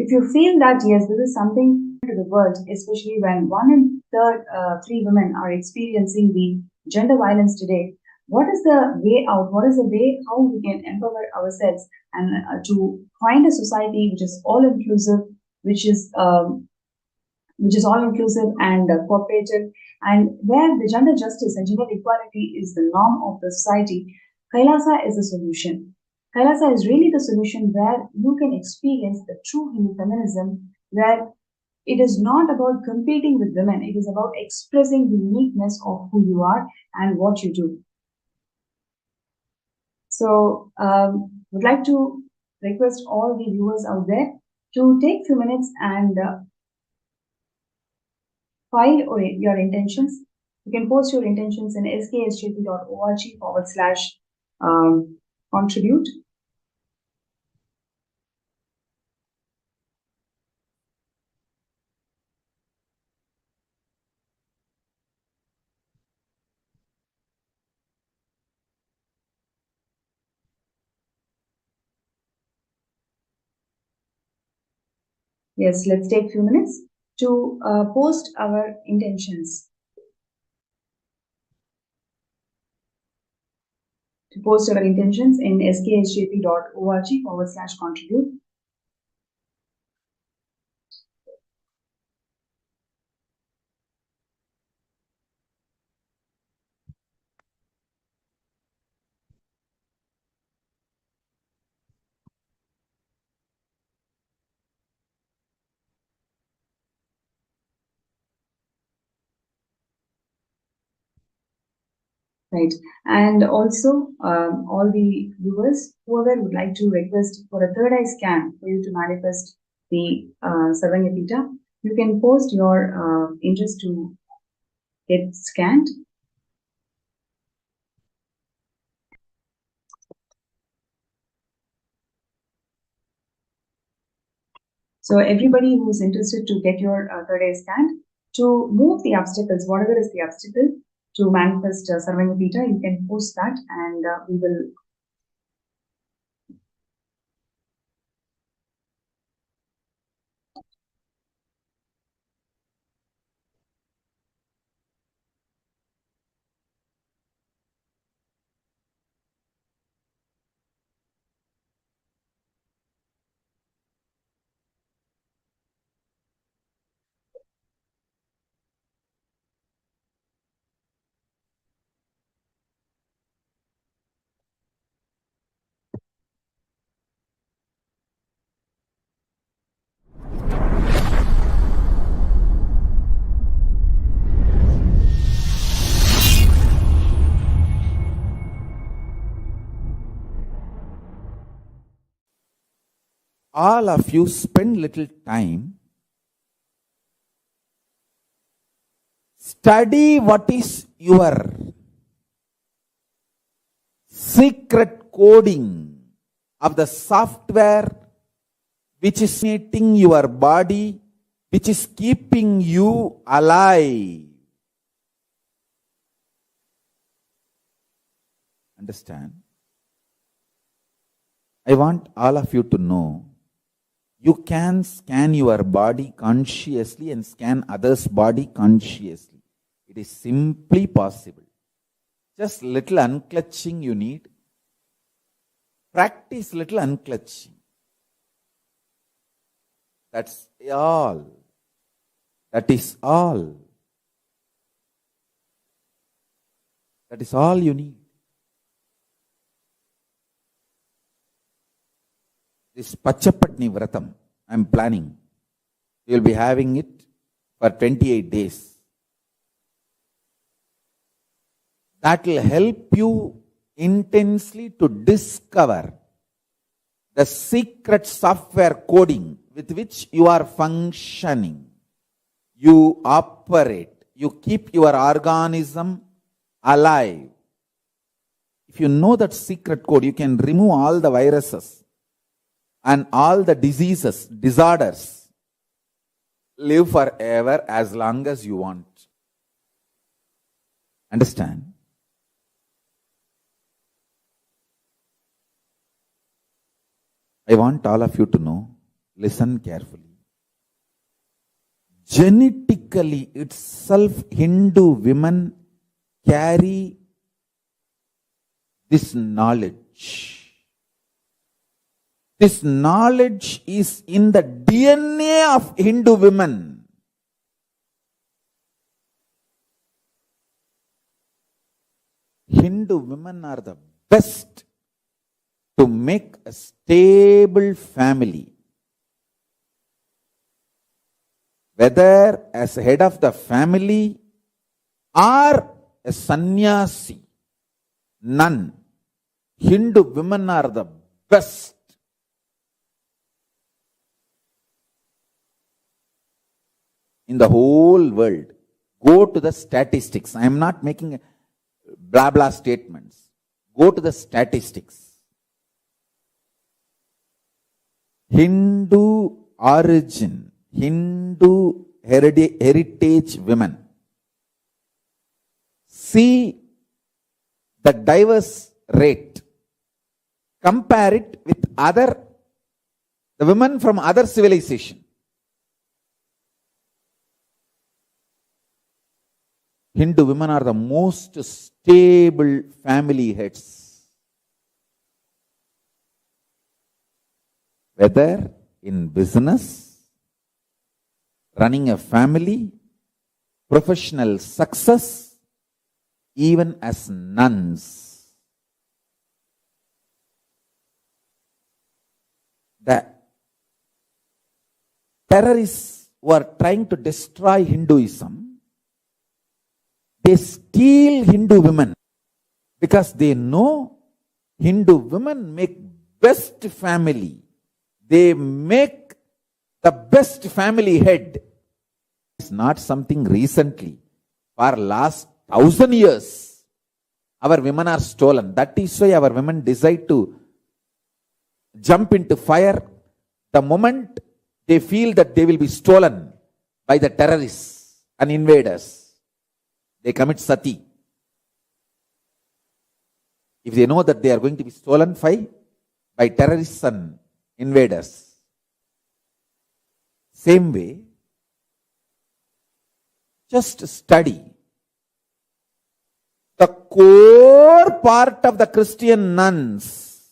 if you feel that yes, this is something to the world, especially when 1 in 3 women are experiencing the gender violence today, what is the way out? What is the way how we can empower ourselves and to find a society which is all inclusive, which is all inclusive and cooperative, and where the gender justice and gender equality is the norm of the society? Kailasa is the solution. Kailasa is really the solution where you can experience the true Hindu feminism, where it is not about competing with women, it is about expressing the uniqueness of who you are and what you do. So, would like to request all the viewers out there to take few minutes and file your intentions. You can post your intentions in sksjp.org/contribute. Yes, let's take a few minutes to post our intentions. To post our intentions in sksjp.org/contribute. Right. And also, all the viewers, whoever would like to request for a third eye scan for you to manifest the Sarvanyapita, you can post your interest to get scanned. So everybody who's interested to get your third eye scanned, to move the obstacles, whatever is the obstacle to manifest Sarvanyapita, you can post that and we will all of you spend little time, study what is your secret coding of the software which is making your body, which is keeping you alive. Understand? I want all of you to know, you can scan your body consciously and scan others' body consciously. It is simply possible. Just little unclutching you need. Practice little unclutching. That's all. That is all. That is all you need. This Pachapatni Vratam, I am planning. We will be having it for 28 days. That will help you intensely to discover the secret software coding with which you are functioning. You operate. You keep your organism alive. If you know that secret code, you can remove all the viruses and all the diseases, disorders. Live forever as long as you want. Understand? I want all of you to know, listen carefully. Genetically itself, Hindu women carry this knowledge. This knowledge is in the DNA of Hindu women. Hindu women are the best to make a stable family. Whether as head of the family or a sannyasi, nun, Hindu women are the best. In the whole world. Go to the statistics. I am not making blah blah statements. Go to the statistics. Hindu origin, Hindu heritage women. See the diverse rate. Compare it with the women from other civilization. Hindu women are the most stable family heads. Whether in business, running a family, professional success, even as nuns. The terrorists who are trying to destroy Hinduism, they steal Hindu women because they know Hindu women make best family. They make the best family head. It's not something recently. For last 1,000 years, our women are stolen. That is why our women decide to jump into fire the moment they feel that they will be stolen by the terrorists and invaders. They commit sati. If they know that they are going to be stolen by terrorists and invaders. Same way, just study. The core part of the Christian nuns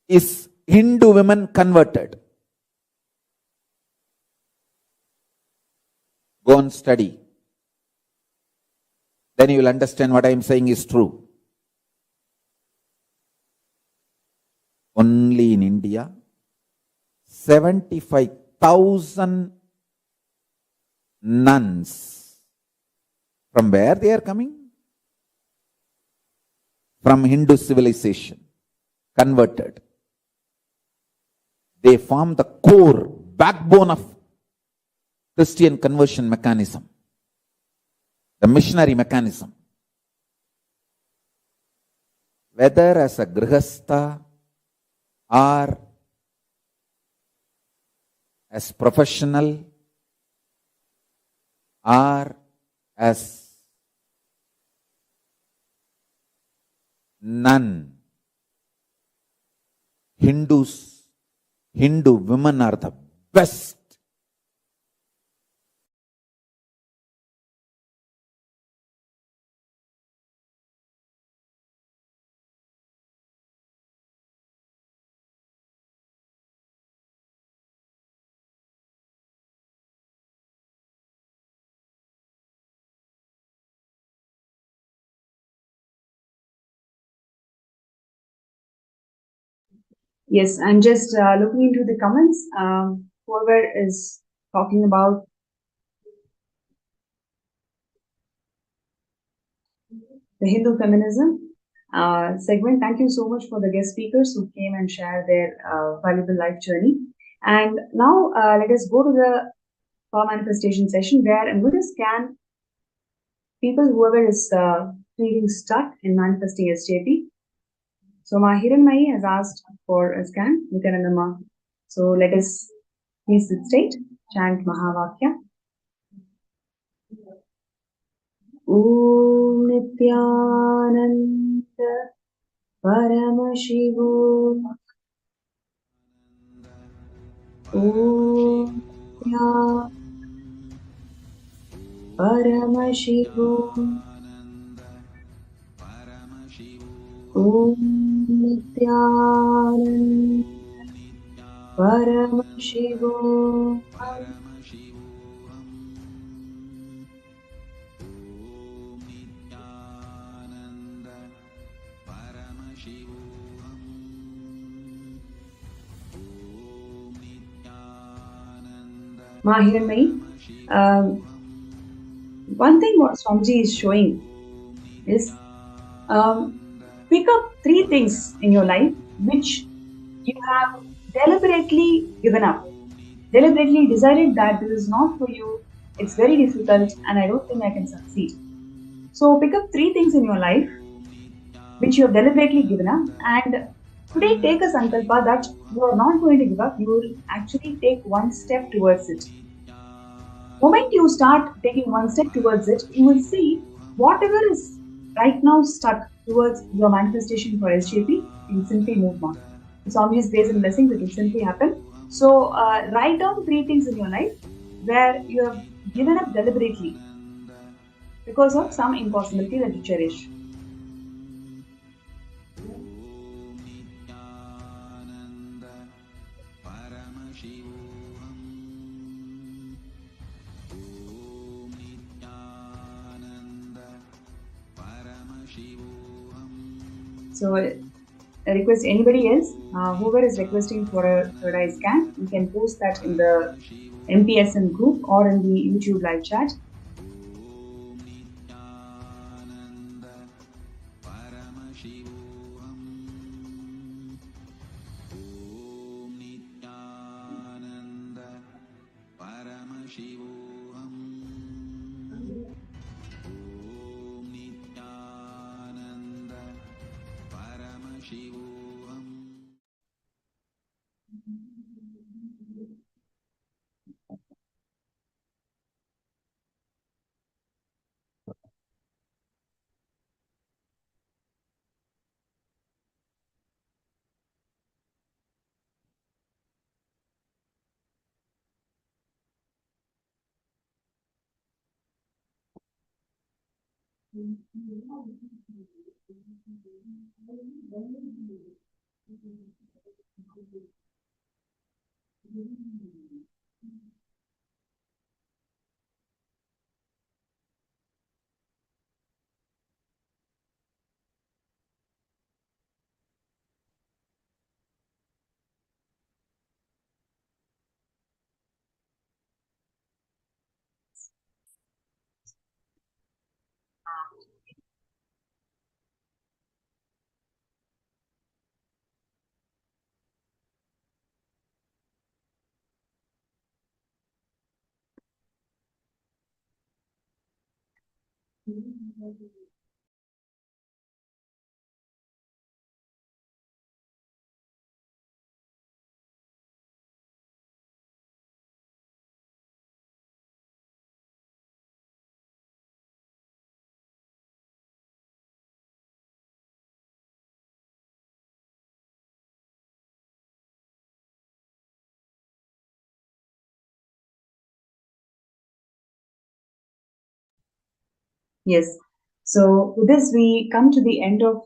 is Hindu women converted. Go and study. Then you will understand what I am saying is true. Only in India, 75,000 nuns. From where they are coming? From Hindu civilization, converted. They form the core, backbone of Christian conversion mechanism. The missionary mechanism. Whether as a grihastha or as professional or as nun, Hindu women are the best. Yes, I'm just looking into the comments. Whoever is talking about the Hindu feminism segment, thank you so much for the guest speakers who came and shared their valuable life journey. And now let us go to the power manifestation session where I'm going to scan people, whoever is feeling stuck in manifesting SJP. So Hiranmayi has asked for a scan, Nithyananda. So let us please sit straight, chant Mahavakya. Om Nithyananda Paramashivam Om Ya Paramashivam. Om Nithyananda Paramashivam. Mahiranmai, one thing what Swamiji is showing is pick up three things in your life which you have deliberately given up, deliberately decided that this is not for you, it's very difficult, and I don't think I can succeed. So pick up three things in your life which you have deliberately given up, and today take a sankalpa that you are not going to give up, you will actually take one step towards it. The moment you start taking one step towards it, you will see whatever is right now stuck towards your manifestation for SJP, you will simply move on. With Swamiji's grace and blessings, it will simply happen. So, write down three things in your life where you have given up deliberately because of some impossibility that you cherish. So, I request anybody else, whoever is requesting for a third eye scan, you can post that in the MPSN group or in the YouTube live chat. Yes. So with this, we come to the end of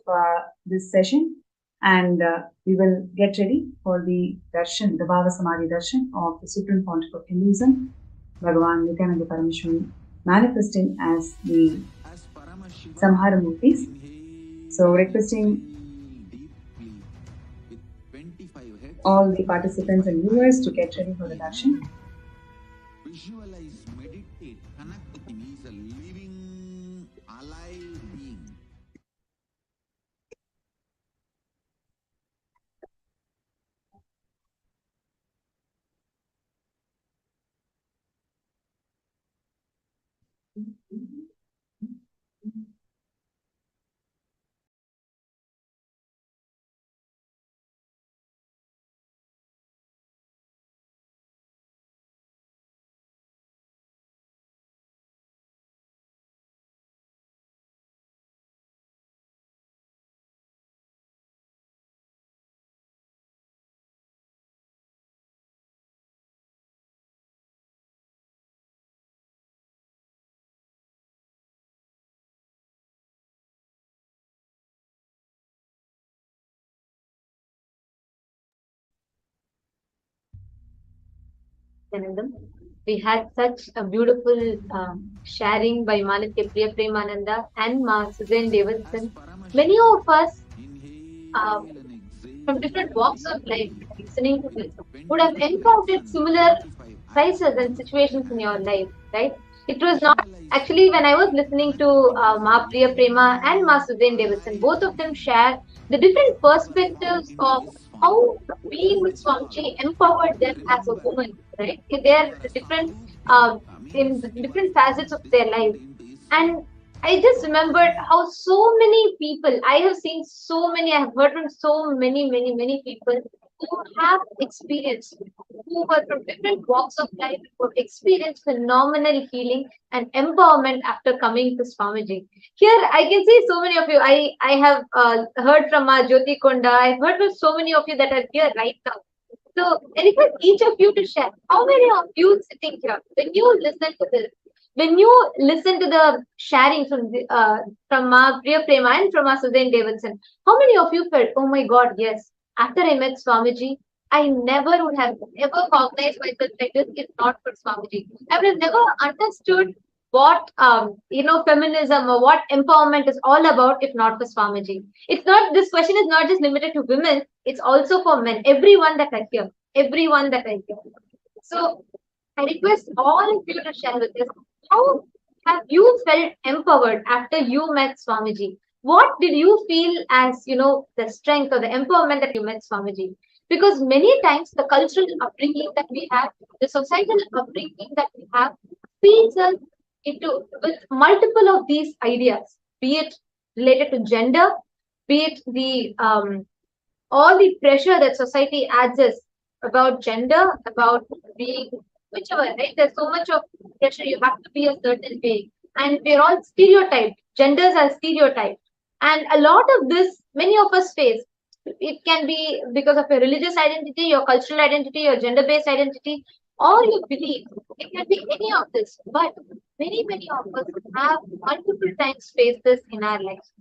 this session, and we will get ready for the Darshan, the Bhava Samadhi Darshan of the Supreme Pontiff of Hinduism, Bhagavan Nithyananda Paramashivam, manifesting as the Samhara Murtis. So requesting all the participants and viewers to get ready for the Darshan. Visualize, meditate, connect with him. He is a living, alive being. Nityanandam. We had such a beautiful sharing by Manitya Priya Premananda and Ma Suzanne Davidson. Many of us from different walks of life listening to this would have encountered similar crises and situations in your life, right? It was not actually when I was listening to Ma Priya Prema and Ma Suzanne Davidson, both of them share the different perspectives of how being with Swamiji empowered them as a woman, right? They are different in the different facets of their life. And I just remembered how so many people, I have seen so many, I have heard from so many people who have experienced, who were from different walks of life, who have experienced phenomenal healing and empowerment after coming to Swamiji. Here, I can see so many of you. I have heard from Jyoti Konda. I've heard from so many of you that are here right now. So, I request each of you to share. How many of you sitting here, when you listen to this, when you listen to the sharing from Priya Prema and from Suzanne Davidson, how many of you felt, oh my God, yes, after I met Swamiji, I never would have ever cognized myself like this if not for Swamiji. I would have never understood what feminism or what empowerment is all about if not for Swamiji. It's not, this question is not just limited to women, it's also for men, everyone that I hear, everyone that I hear. So I request all of you to share with us, how have you felt empowered after you met Swamiji? What did you feel as, the strength or the empowerment that you met Swamiji? Because many times the cultural upbringing that we have, the societal upbringing that we have, feeds us with multiple of these ideas, be it related to gender, be it the all the pressure that society adds us about gender, about being whichever, right? There's so much of pressure. You have to be a certain way, and we're all stereotyped. Genders are stereotyped, and a lot of this, many of us face. It can be because of your religious identity, your cultural identity, your gender-based identity, or your belief. It can be any of this, but many of us have multiple times faced this in our lives.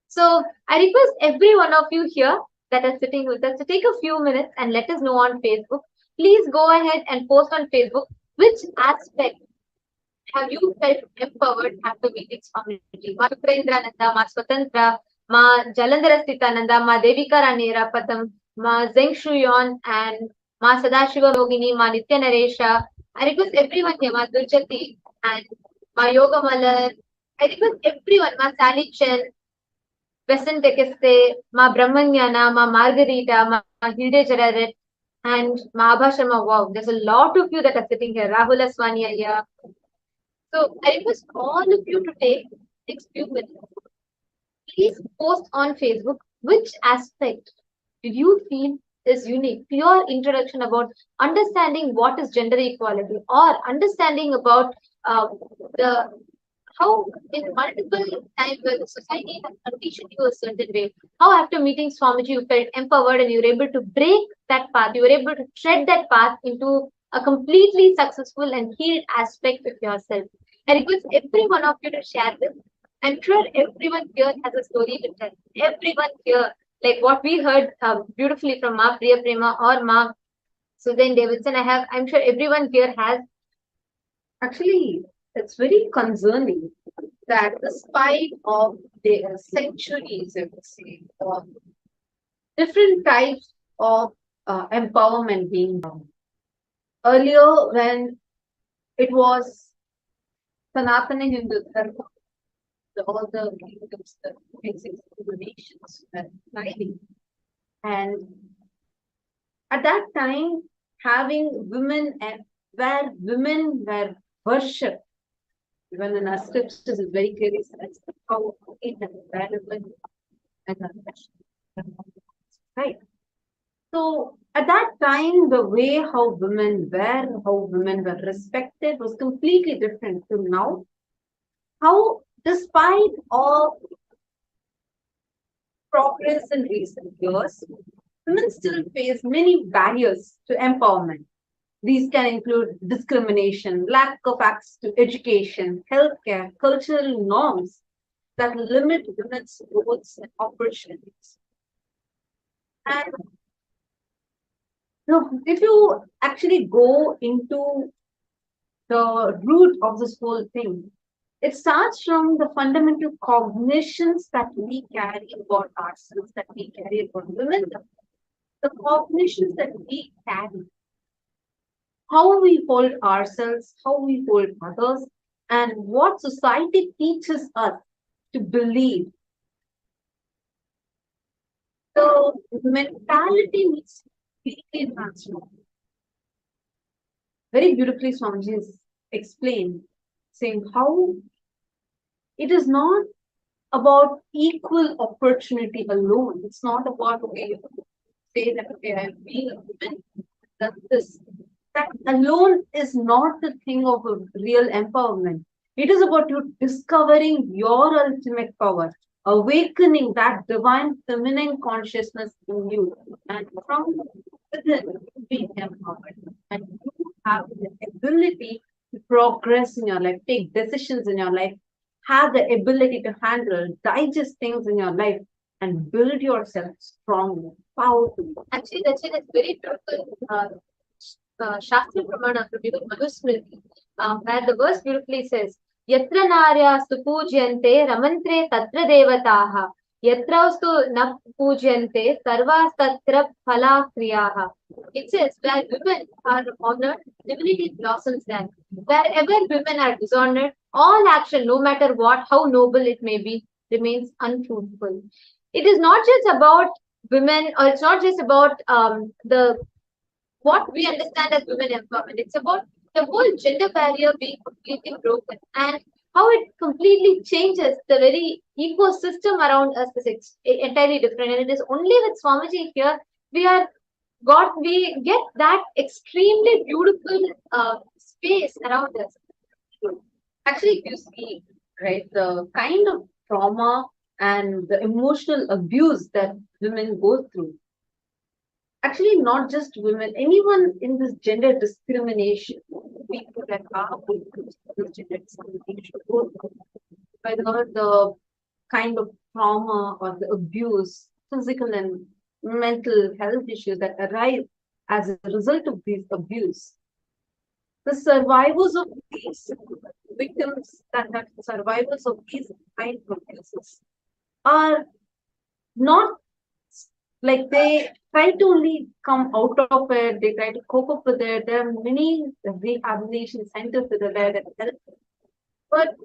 So I request every one of you here that are sitting with us to take a few minutes and let us know on Facebook. Please go ahead and post on Facebook which aspect have you felt empowered after meeting Swamiji. Ma Sukrendrananda, Ma Swatantra, Ma Jalandhara Sthitananda, Ma Devika Rani Rapatam, Ma Zeng Shuyon, and Ma Sadashiva Yogini, Ma Nitya Naresha. I request everyone here, Ma Durjati and Ma Yoga Malar. I request everyone, Ma Sally Chen, Besant Tekeste, Ma Brahmanyana, Ma Margarita, Ma Hilde Jararet, and Ma Abha Sharma. Wow, there's a lot of you that are sitting here. Rahul Aswani here. So I request all of you to take next few minutes. Please post on Facebook which aspect did you feel is unique. Your introduction about understanding what is gender equality, or understanding about how in multiple times where the society has conditioned you a certain way, how after meeting Swamiji you felt empowered and you were able to break that path, you were able to tread that path into a completely successful and healed aspect of yourself. I request every one of you to share this. I'm sure everyone here has a story to tell. Everyone here, like what we heard beautifully from Ma Priya Prema or Ma Suzanne Davidson, I'm sure everyone here has. Actually, it's very concerning that despite of the centuries, I would say, of different types of empowerment being done. Earlier, when it was Sanatana Hindu Dharma, all the kingdoms, the basic nations were thriving. And at that time, having women and where women were worshipped, even in our scriptures is very clearly said how it is valuable and right. So at that time, the way how women were respected was completely different from now. How, despite all progress in recent years, women still face many barriers to empowerment. These can include discrimination, lack of access to education, healthcare, cultural norms that limit women's roles and opportunities. And So if you actually go into the root of this whole thing, it starts from the fundamental cognitions that we carry about ourselves, that we carry about women, the cognitions that we carry, how we hold ourselves, how we hold others, and what society teaches us to believe. The mentality needs to be completely transformed. Very beautifully, Swamiji has explained, saying how it is not about equal opportunity alone. It's not about, okay, say that, okay, I'm being a woman, that this. That alone is not the thing of a real empowerment. It is about you discovering your ultimate power, awakening that divine feminine consciousness in you, and from within being empowered. And you have the ability to progress in your life, take decisions in your life, have the ability to handle, digest things in your life, and build yourself strong, powerful. Actually, that's it. It's very beautiful. Shastra Pramana from Manusmriti, where the verse beautifully says, Yatra Narya Supujyante Ramantre Tatra Devataha, Yatraustu Na Pujyante Sarvas Tatra Phala Kriyaha. It says, where women are honored, divinity blossoms there. Wherever women are dishonored, all action, no matter what, how noble it may be, remains unfruitful. It is not just about women, or it's not just about the what we understand as women empowerment. It's about the whole gender barrier being completely broken, and how it completely changes the very ecosystem around us is entirely different. And it is only with Swamiji here we get that extremely beautiful space around us. Actually, if you see, right, the kind of trauma and the emotional abuse that women go through, actually not just women, anyone in this gender discrimination, people that are going through this gender discrimination go through, whether the kind of trauma or the abuse, physical and mental health issues that arise as a result of these abuse. The survivors of these victims that are survivors of these kind of abuses are not like they try to only come out of it, they try to cope up with it. There are many rehabilitation centers that are there that help. But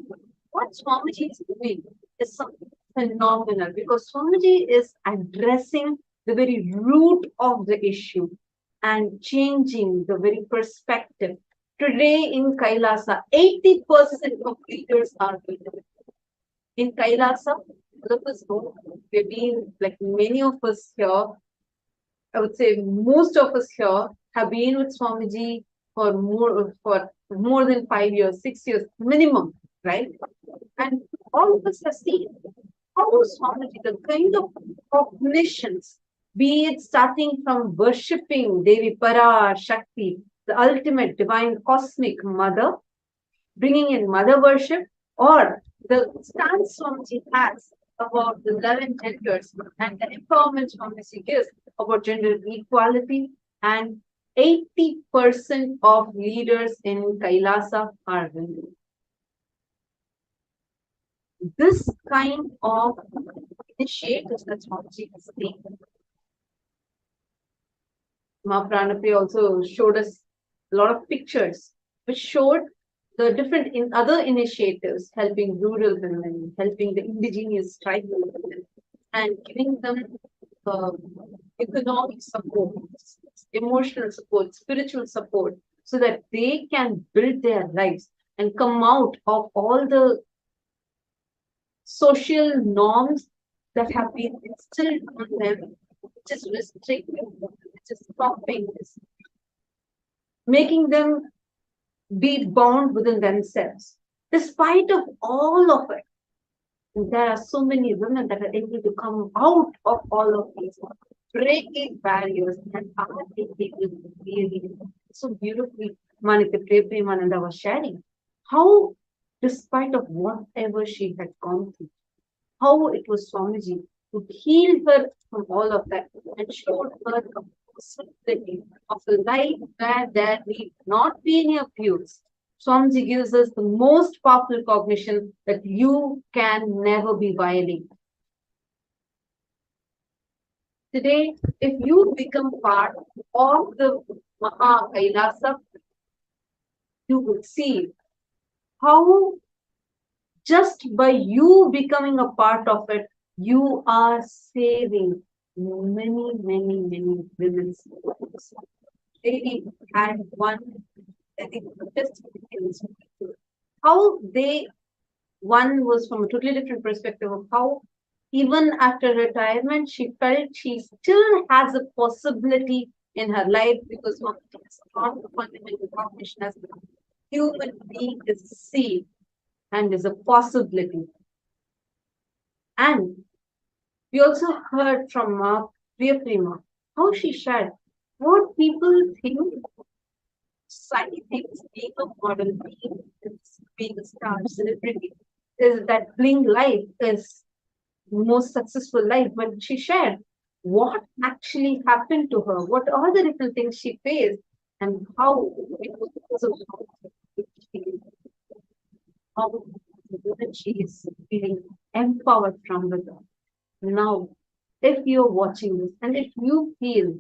what Swamiji is doing is something phenomenal, because Swamiji is addressing the very root of the issue and changing the very perspective. Today in Kailasa, 80% of leaders are women. In Kailasa, all of us know, we've been, like many of us here, I would say most of us here have been with Swamiji for more than 5 years, 6 years minimum, right? And all of us have seen how Swamiji, the kind of cognitions, be it starting from worshipping Devi Para Shakti, the ultimate divine cosmic mother, bringing in mother worship, or the stance Swamiji has about the 11 genders and the empowerment Swamiji gives about gender equality, and 80% of leaders in Kailasa are women. This kind of initiatives that Swamiji has taken. Ma Pranapriya also showed us a lot of pictures which showed the different other initiatives helping rural women, helping the indigenous tribal women, and giving them economic support, emotional support, spiritual support, so that they can build their lives and come out of all the social norms that have been instilled on them, which is restricting, which is stopping this, making them be bound within themselves. Despite of all of it, there are so many women that are able to come out of all of these, breaking barriers, and are able to really so beautifully. Manitya Premananda was sharing how, despite of whatever she had gone through, how it was Swamiji who healed her from all of that and showed her a possibility of a life where there need not be any abuse. Swamiji gives us the most powerful cognition that you can never be violent. Today, if you become part of the Maha Kailasa, you will see how just by you becoming a part of it, you are saving many, many, many women's lives. They had one, I think, just how one was from a totally different perspective of how even after retirement, she felt she still has a possibility in her life because of the fundamental cognition as a human being is a seed and is a possibility. And we also heard from Virabhadra how she shared what people think society thinks being a model, being a star celebrity, is that bling life is most successful life, but she shared what actually happened to her, what are the different things she faced, and how it was because of how she is feeling empowered from within. Now, if you're watching this and if you feel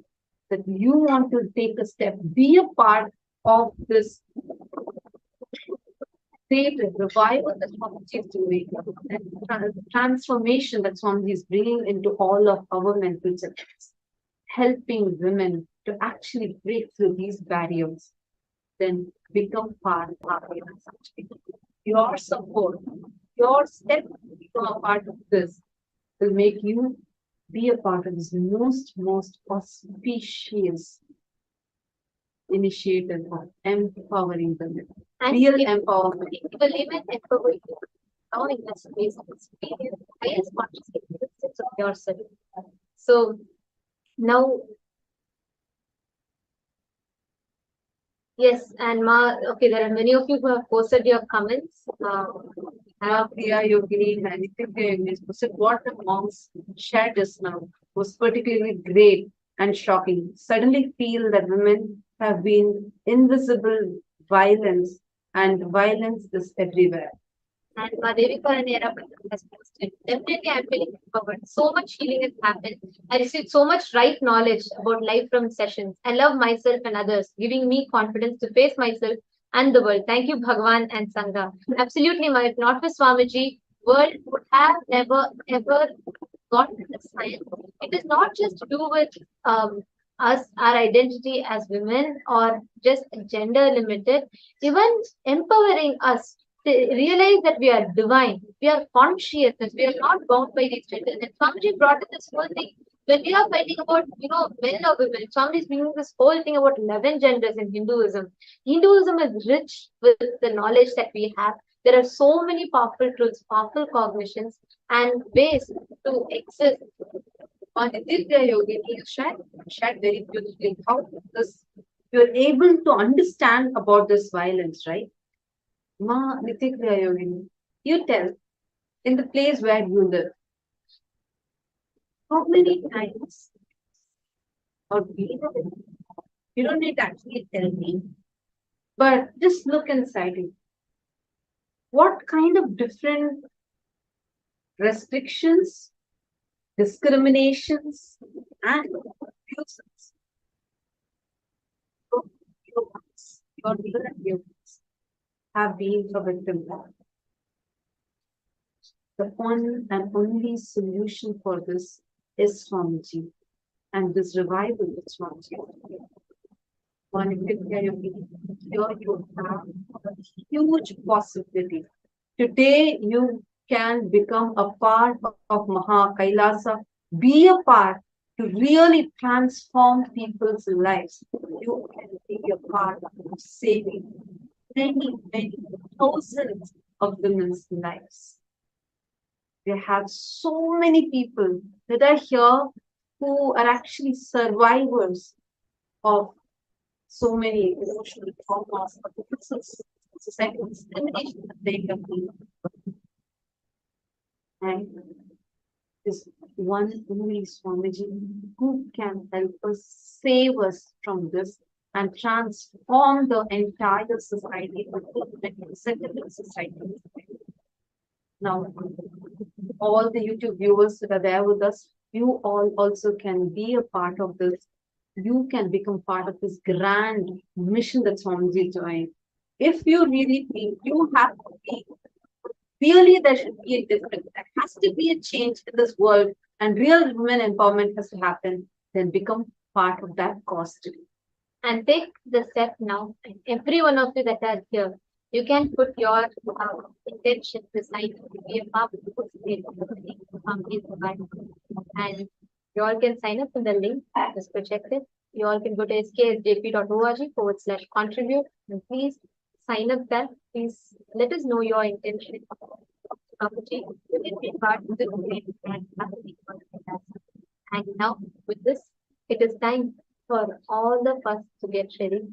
that you want to take a step, be a part of this creative revival that Swamiji is doing, and transformation that Swamiji is bringing into all of our mental systems, helping women to actually break through these barriers, then become part of it. Your support, your step to become a part of this will make you be a part of this most auspicious initiative of empowering women. And Real if empowerment. if the women empower you, knowing that's the basic experience, highest conscious existence of yourself. So now, yes, and okay, there are many of you who have posted your comments. Priya Yogini and Nithyananda Yogini said what the monks shared just now was particularly great and shocking. Suddenly feel that women have been invisible violence, and violence is everywhere. And Devika and Era has posted. Definitely, I'm feeling empowered. So much healing has happened. I received so much right knowledge about life from sessions. I love myself and others, giving me confidence to face myself and the world. Thank you, Bhagwan and Sangha. Absolutely, Ma. If not for Swamiji, world would have never ever gotten this science. It is not just to do with us, our identity as women, or just gender limited. Even empowering us to realize that we are divine, we are conscious, that we are not bound by these genders. And Swamiji brought in this whole thing. When we are fighting about, men or women, Swamiji is bringing this whole thing about 11 genders in Hinduism. Hinduism is rich with the knowledge that we have. There are so many powerful truths, powerful cognitions, and ways to exist. On Nithya Yogini, you shared very beautifully how this you're able to understand about this violence, right? Ma Nithya Yogini, you tell in the place where you live, how many times or you don't need to actually tell me, but just look inside you. What kind of different restrictions, discriminations, and abuses your leader and your have been a victim of? The one and only solution for this is Swamiji, and this revival is Swamiji. Here you have a huge possibility. Today you can become a part of Maha Kailasa, be a part to really transform people's lives. You can be a part of saving many thousands of women's lives. We have so many people that are here who are actually survivors of so many emotional traumas, but this is societal discrimination that they have been. And this one only Swamiji who can help us, save us from this, and transform the entire society, the settlement society. Now, all the YouTube viewers that are there with us, you all also can be a part of this. You can become part of this grand mission that Swamiji is doing. If you really think you have to be, really there should be a difference. There has to be a change in this world and real women empowerment has to happen, then become part of that cause today. And take the step now. And every one of you that are here, you can put your intention beside to be a part of the and you all can sign up in the link. Just go check it. You all can go to sksjp.org/contribute and please sign up there. Please let us know your intention. And now with this, it is time for all of us to get ready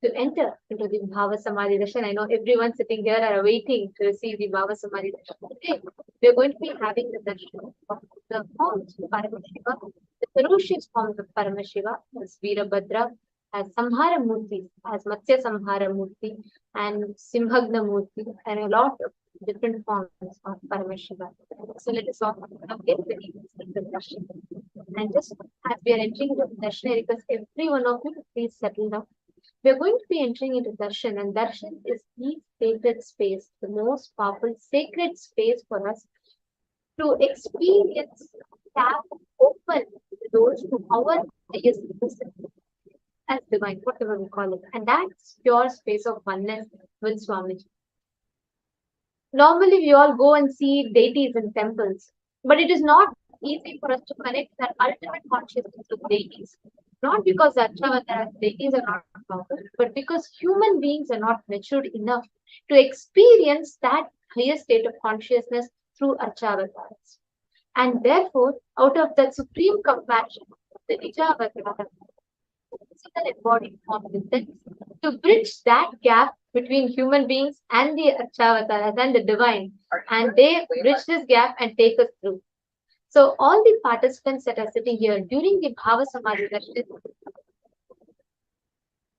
to enter into the Bhava Samadhi Darshan. I know everyone sitting here are waiting to receive the Bhava Samadhi Darshan. Today, we are going to be having the darshan of the forms of Paramashiva, the ferocious forms of Paramashiva, as Virabhadra, as Samhara Murthy, as Matsya Samhara Murthy, and Simhagna Murthy, and a lot of different forms of Paramashiva. So let us all get ready to the darshan. And just as we are entering the darshan, because every one of you, please settle down. We are going to be entering into Darshan, and Darshan is the sacred space, the most powerful sacred space for us to experience, tap, open the doors to our highest person, as divine, whatever we call it. And that's pure space of oneness with Swamiji. Normally, we all go and see deities in temples, but it is not easy for us to connect that ultimate consciousness with deities. Not because Archavataras deities are not powerful, but because human beings are not matured enough to experience that higher state of consciousness through Archavataras. And therefore, out of that supreme compassion, the Nijavatara, physical embodied form within, to bridge that gap between human beings and the Archavataras and the divine, and they bridge this gap and take us through. So all the participants that are sitting here during the Bhava Samadhi Darshan,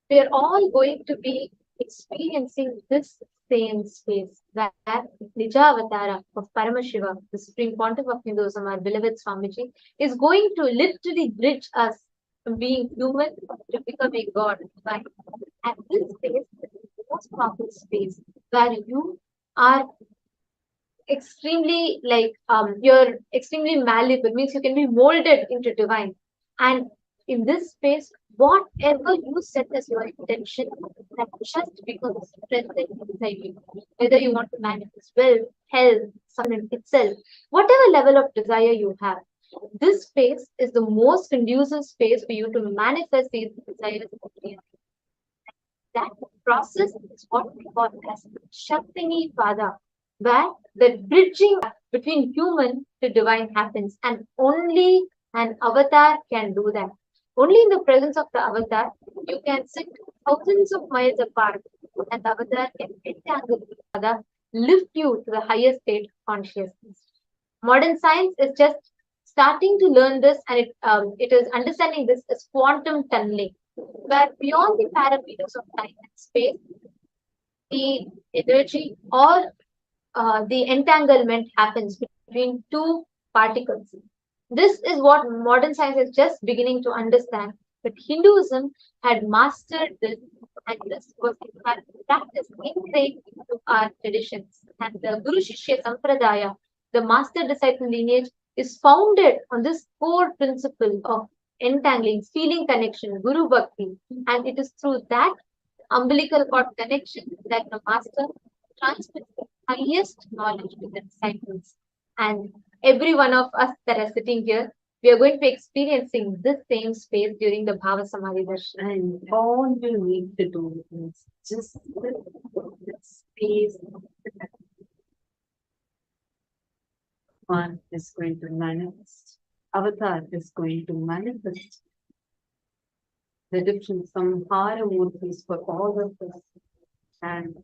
we are all going to be experiencing this same space that Nijavatara of Paramashiva, the Supreme Pontiff of Hinduism, our beloved Swamiji, is going to literally bridge us from being human to become a god. Right? And this space is the most powerful space where you are extremely you're extremely malleable, means you can be molded into divine. And in this space, whatever you set as your intention, that just becomes present inside you. Whether you want to manifest wealth, health, something itself, whatever level of desire you have, this space is the most conducive space for you to manifest these desires. That process is what we call as Shaktini Pada, where the bridging between human to divine happens, and only an avatar can do that. Only in the presence of the avatar, you can sit thousands of miles apart, and the avatar can entangle each other, lift you to the highest state of consciousness. Modern science is just starting to learn this, and it is understanding this as quantum tunneling, where beyond the parameters of time and space, the energy or the entanglement happens between two particles. This is what modern science is just beginning to understand. But Hinduism had mastered this, and this was in fact practiced ingrained into our traditions. And the Guru Shishya Sampradaya, the master disciple lineage, is founded on this core principle of entangling, feeling connection, Guru Bhakti. And it is through that umbilical cord connection that the master transmits the highest knowledge to the disciples. And every one of us that are sitting here, we are going to be experiencing this same space during the Bhava Samadhi Darshan. And all you need to do is just the space. One is going to manifest. Avatar is going to manifest the different Samhara Murthis for all of us. And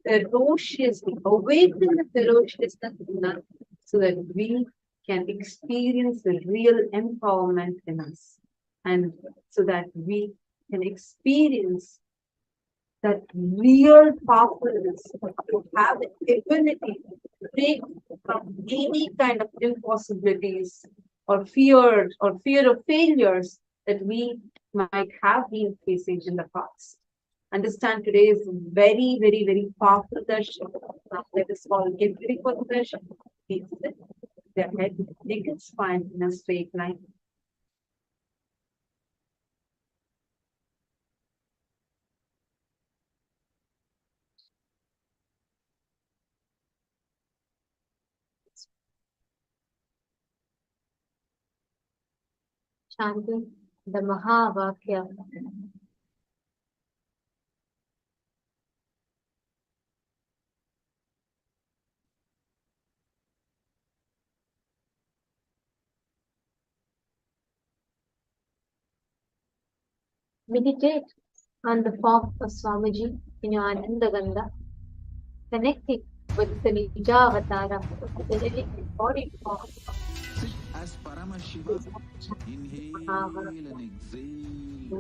ferociously awaken the ferociousness in us so that we can experience the real empowerment in us, and so that we can experience that real powerfulness to have the ability to break from any kind of impossibilities or fear of failures that we might have been facing in the past. Understand today is very, very, very powerful darshan. Now let us all get ready for the darshan. Please sit their head, naked spine in a straight line. Chanting the Mahavakya. Meditate on the form of Swamiji in your Anandaganda, connecting with the Nijavatara, the living embodied form. Sit as Paramashivam. Inhale and exhale.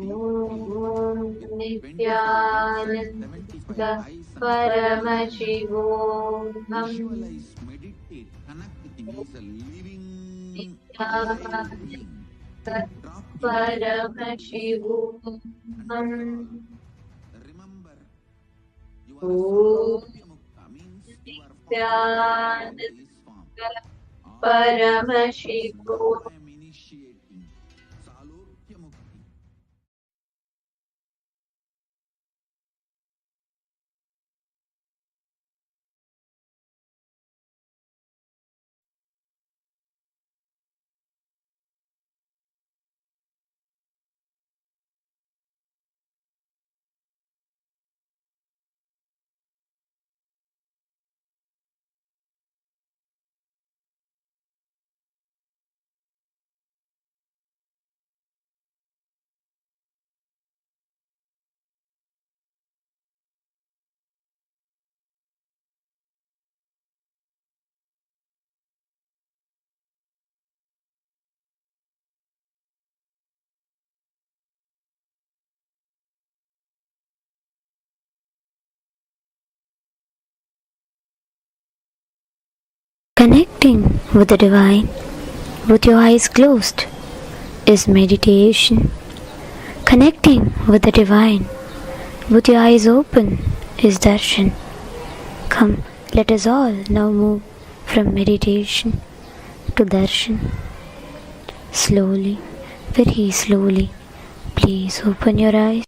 Nithyananda Paramashivam. Visualize, meditate, connect with him. He's a living being. Paramashivam. Remember, you are Salokya Mukta, means you are far from this form. Paramashivam. I am initiating Salokya Mukti. Connecting with the divine with your eyes closed is meditation. Connecting with the divine with your eyes open is darshan. Come, let us all now move from meditation to darshan. Slowly, very slowly, please open your eyes.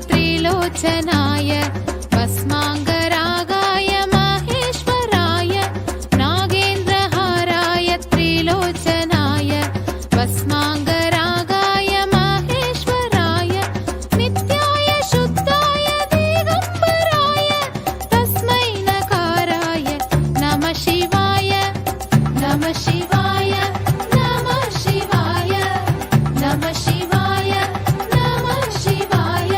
त्रिलोचनाय भस्माङ्गरागाय माहेश्वराय नागेन्द्रहाराय त्रिलोचनाय भस्माङ्गरागाय माहेश्वराय नित्याय शुद्धाय दिगम्बराय तस्मै नकाराय नमः शिवाय नमः शिवाय नमः शिवाय नमः शिवाय नमः शिवाय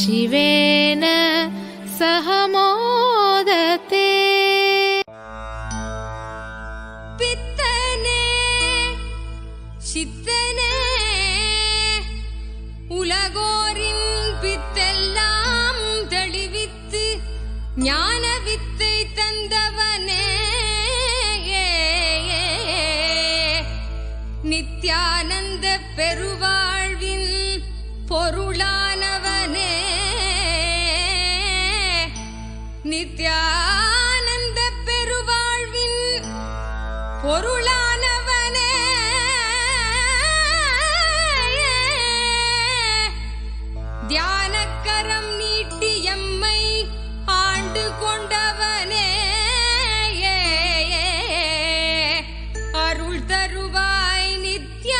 शिवेन सह मोदते पित्तने சித்தனே உலகோரின் பித்தெல்லாம் தெளிவித்து ஞான வித்தை தந்தவனே நித்யானந்த பெருவாழ்வின் பொருளானவனே நித்யானந்த பெருவாழ்வின் பொருளானவனே தியானக்கரம் நீட்டி எம்மை ஆண்டு கொண்டவனே அருள் தருவாய் நித்யானந்தனே.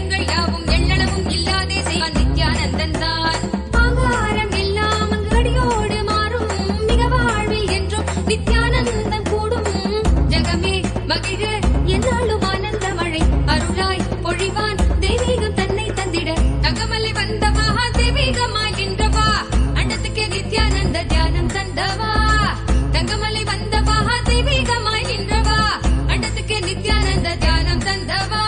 வேதங்கள் யாவும் எண்ணளவும் இல்லாதே செய்வான் நித்யானந்தன் தான். ஆங்காரம் எல்லாம் அங்கு அடியோடு மாறும் மிக வாழ்வில் என்றும் நித்யானந்தம் கூடும். ஜகமே மகிழ என்னாலும் ஆனந்த மழை அருளாய் பொழிவான் தெய்வீகம் தன்னை தந்திட. தகமலை வந்தவா தெய்வீகமாய் நின்றவா அண்டத்துக்கு நித்யானந்த தியானம் தந்தவா. தங்கமலை வந்தவா தெய்வீகமாய் நின்றவா அண்டத்துக்கு நித்யானந்த தியானம் தந்தவா.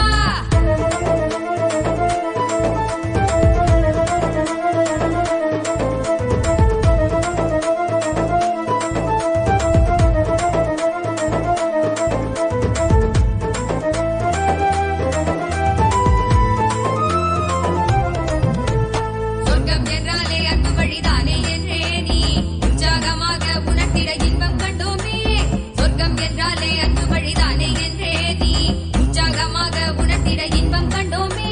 சொர்க்கம் என்றாலே அன்பு வழிதானே என்றே நீ உற்சாகமாக உணர்த்திட இன்பம் கண்டோமே. சொர்க்கம் என்றாலே அன்பு வழிதானே என்றே நீ உற்சாகமாக உணர்த்திட இன்பம் கண்டோமே.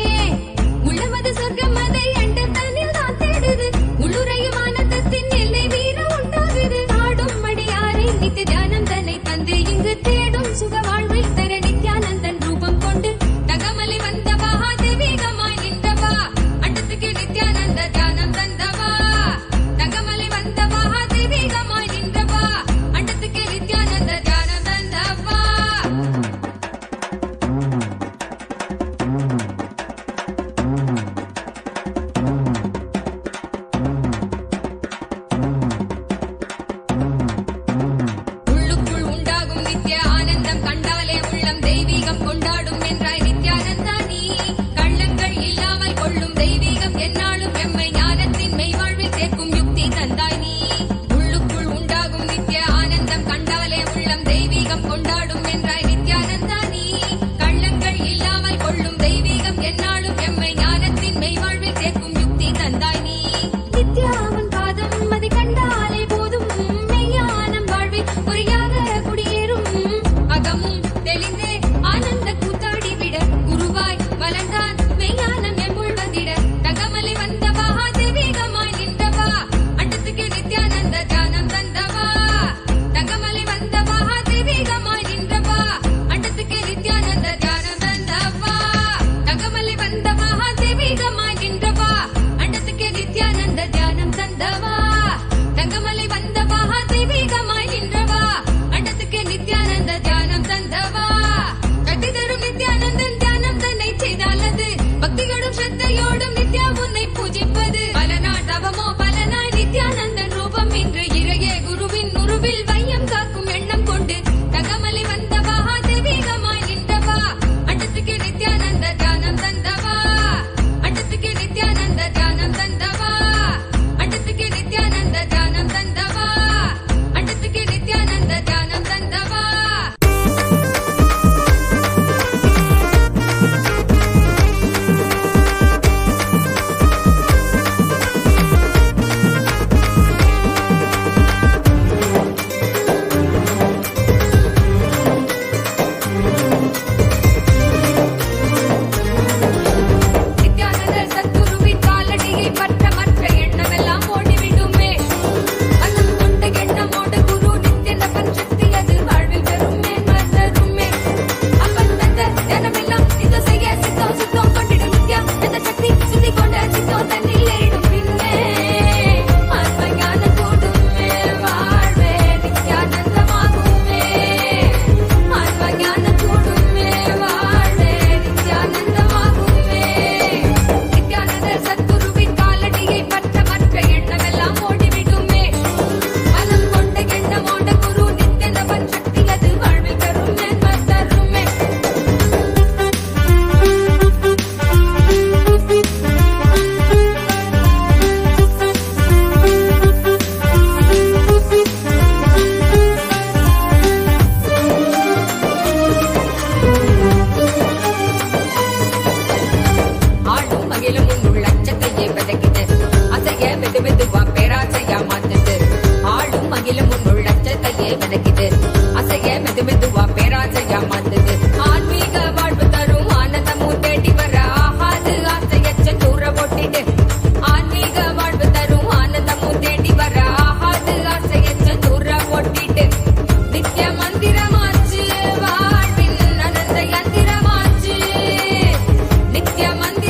உள்ளமது சொர்க்கம் அதை அண்ட தன்னில் தான் தேடுது. உள்ளுரையும் ஆனந்தத்தின் எல்லை வீர உண்டாகுது. ஆடும் மடியாரை நித்திய தியானம் தன்னை தந்து இங்கு தேடும் சுக வாழ்வில் தர நித்யானந்தன் ரூபம் கொண்டு. தகமலை வந்தவா தெய்வீகமாய் நின்றவா அண்டத்துக்கு நித்யானந்த தியானம் தந்தவா. தகமலை வந்தவா தெய்வீகமாய் நின்றவா அண்டத்துக்கு நித்யானந்த தியானம் தந்தவா. உள்ளுக்குள் உண்டாகும் நித்ய ஆனந்தம் கண்டாலே உள்ளம் தெய்வீகம் கொண்டாடும் என்றாய் நித்யானந்தா நீ. கள்ளங்கள் இல்லாமல் கொள்ளும் தெய்வீகம் என்னாலும் எம்மை ஞானத்தின் மெய்வாழ்வில் சேர்க்கும் யுக்தி தந்தாய் நீ. உள்ளுக்குள் உண்டாகும் நித்ய ஆனந்தம் கண்டாலே உள்ளம் தெய்வீகம் கொண்டாடும் என்றாய் நித்யானந்தா நீ. கள்ளங்கள் இல்லாமல் கொள்ளும் தெய்வீகம் என்னாலும் எம்மை ஞானத்தின் மெய்வாழ்வில் சேர்க்கும் யுக்தி தந்தாய் நீ. நித்யாவன் பாதம் அதை கண்டாலே போதும் மெய்யானம் வாழ்வில் பொறியாக குடியேறும். அகமும் தெளிந்தே ஆனந்த கூத்தாடிவிட குருவாய் வளர்ந்தான் மெய்யானம் எம்புள் வந்திட. தகமலை வந்தவா தெய்வீகமாய் நின்றவா அண்டத்துக்கு நித்யானந்த தியானம் தந்தவா. தகமலை வந்தவா தெய்வீகமாய் நின்றவா அண்டத்துக்கு நித்யானந்த தியானம் தந்தவா. தகமலை வந்தவா தெய்வீகமாய் நின்றவா அண்டத்துக்கு நித்யானந்த தியானம் தந்தவா. தங்கமலை வந்தவா தெய்வீகமாய் நின்றவா அண்டத்துக்கு நித்யானந்த தியானம் தந்தவா. கட்டி தரும் நித்யானந்தன் தியானம் தன்னை செய்தாலது பக்தியோடும் ஸ்ரத்தையோடும் நித்யா உன்னை பூஜிப்பது. பல நாள் தவமோ பல நாள் நித்யானந்தன் ரூபம் இன்று இறையே குருவின் உருவில் வையம் காக்கும் எண்ணம் கொண்டு. தகமலை வந்தவா தெய்வீகமாய் நின்றவா அண்டத்துக்கு நித்யானந்த தியானம் தந்தவா. அண்டத்துக்கு நித்யானந்த தியானம் தந்தவா. அண்டத்துக்கு நித்யானந்த தியானம் தந்தவா. அண்டத்துக்கு நித்யானந்த தியானம் தந்தவா. நித்யானந்த சத்குருவின் காலடியை பற்ற மற்ற எண்ணமெல்லாம் ஓடிவிடுமே. மனம் கொண்ட எண்ணமோடு குரு நித்யனவன் சக்தி அது வாழ்வில் பெறுமே மறருமே. அப்பன் தந்த தியானமெல்லாம் சித்த செய்ய சித்தம் சித்தம் கொண்டிடும் நித்யா அந்த சக்தி சுத்தி கொண்ட சித்தம் தன்னில் ஏடும் பின்னே. ஆத்ம ஞானம் கூடுமே வாழ்வே நித்யானந்தமாகுமே. ஆத்ம ஞானம் கூடுமே வாழ்வே நித்யானந்தமாகுமே. நித்யானந்த சத்குருவின் காலடியை பற்ற மற்ற எண்ணமெல்லாம் ஓடிவிடுமே. மனம் கொண்ட எண்ணமோட குரு நித்யனவன் சக்தி அது வாழ்வில் பெறுமே மறருமே. ஆளும் மகிழும் உள் அச்சத்தையே விதக்கிட்டு அசைய மெது மெதுவா பேராசையா மாத்துது. ஆளும் மகிழும் உள் அச்சத்தையே விதக்கிட்டு அசைய மெது மெதுவா பேராசையா மாத்துது. ஆன்மீக வாழ்வு தரும் ஆனந்தமும் தேடி வர ஆகாது ஆசையச்ச தூர போட்டிடு. ஆன்மீக வாழ்வு தரும் ஆனந்தமும் தேடி வர ஆகாது ஆசையச்ச தூர போட்டிடு. நித்ய மந்திரமாச்சு வாழ்வின் அனந்த யந்திரமாச்சு. நித்ய மந்திர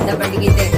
வந்த வழியிது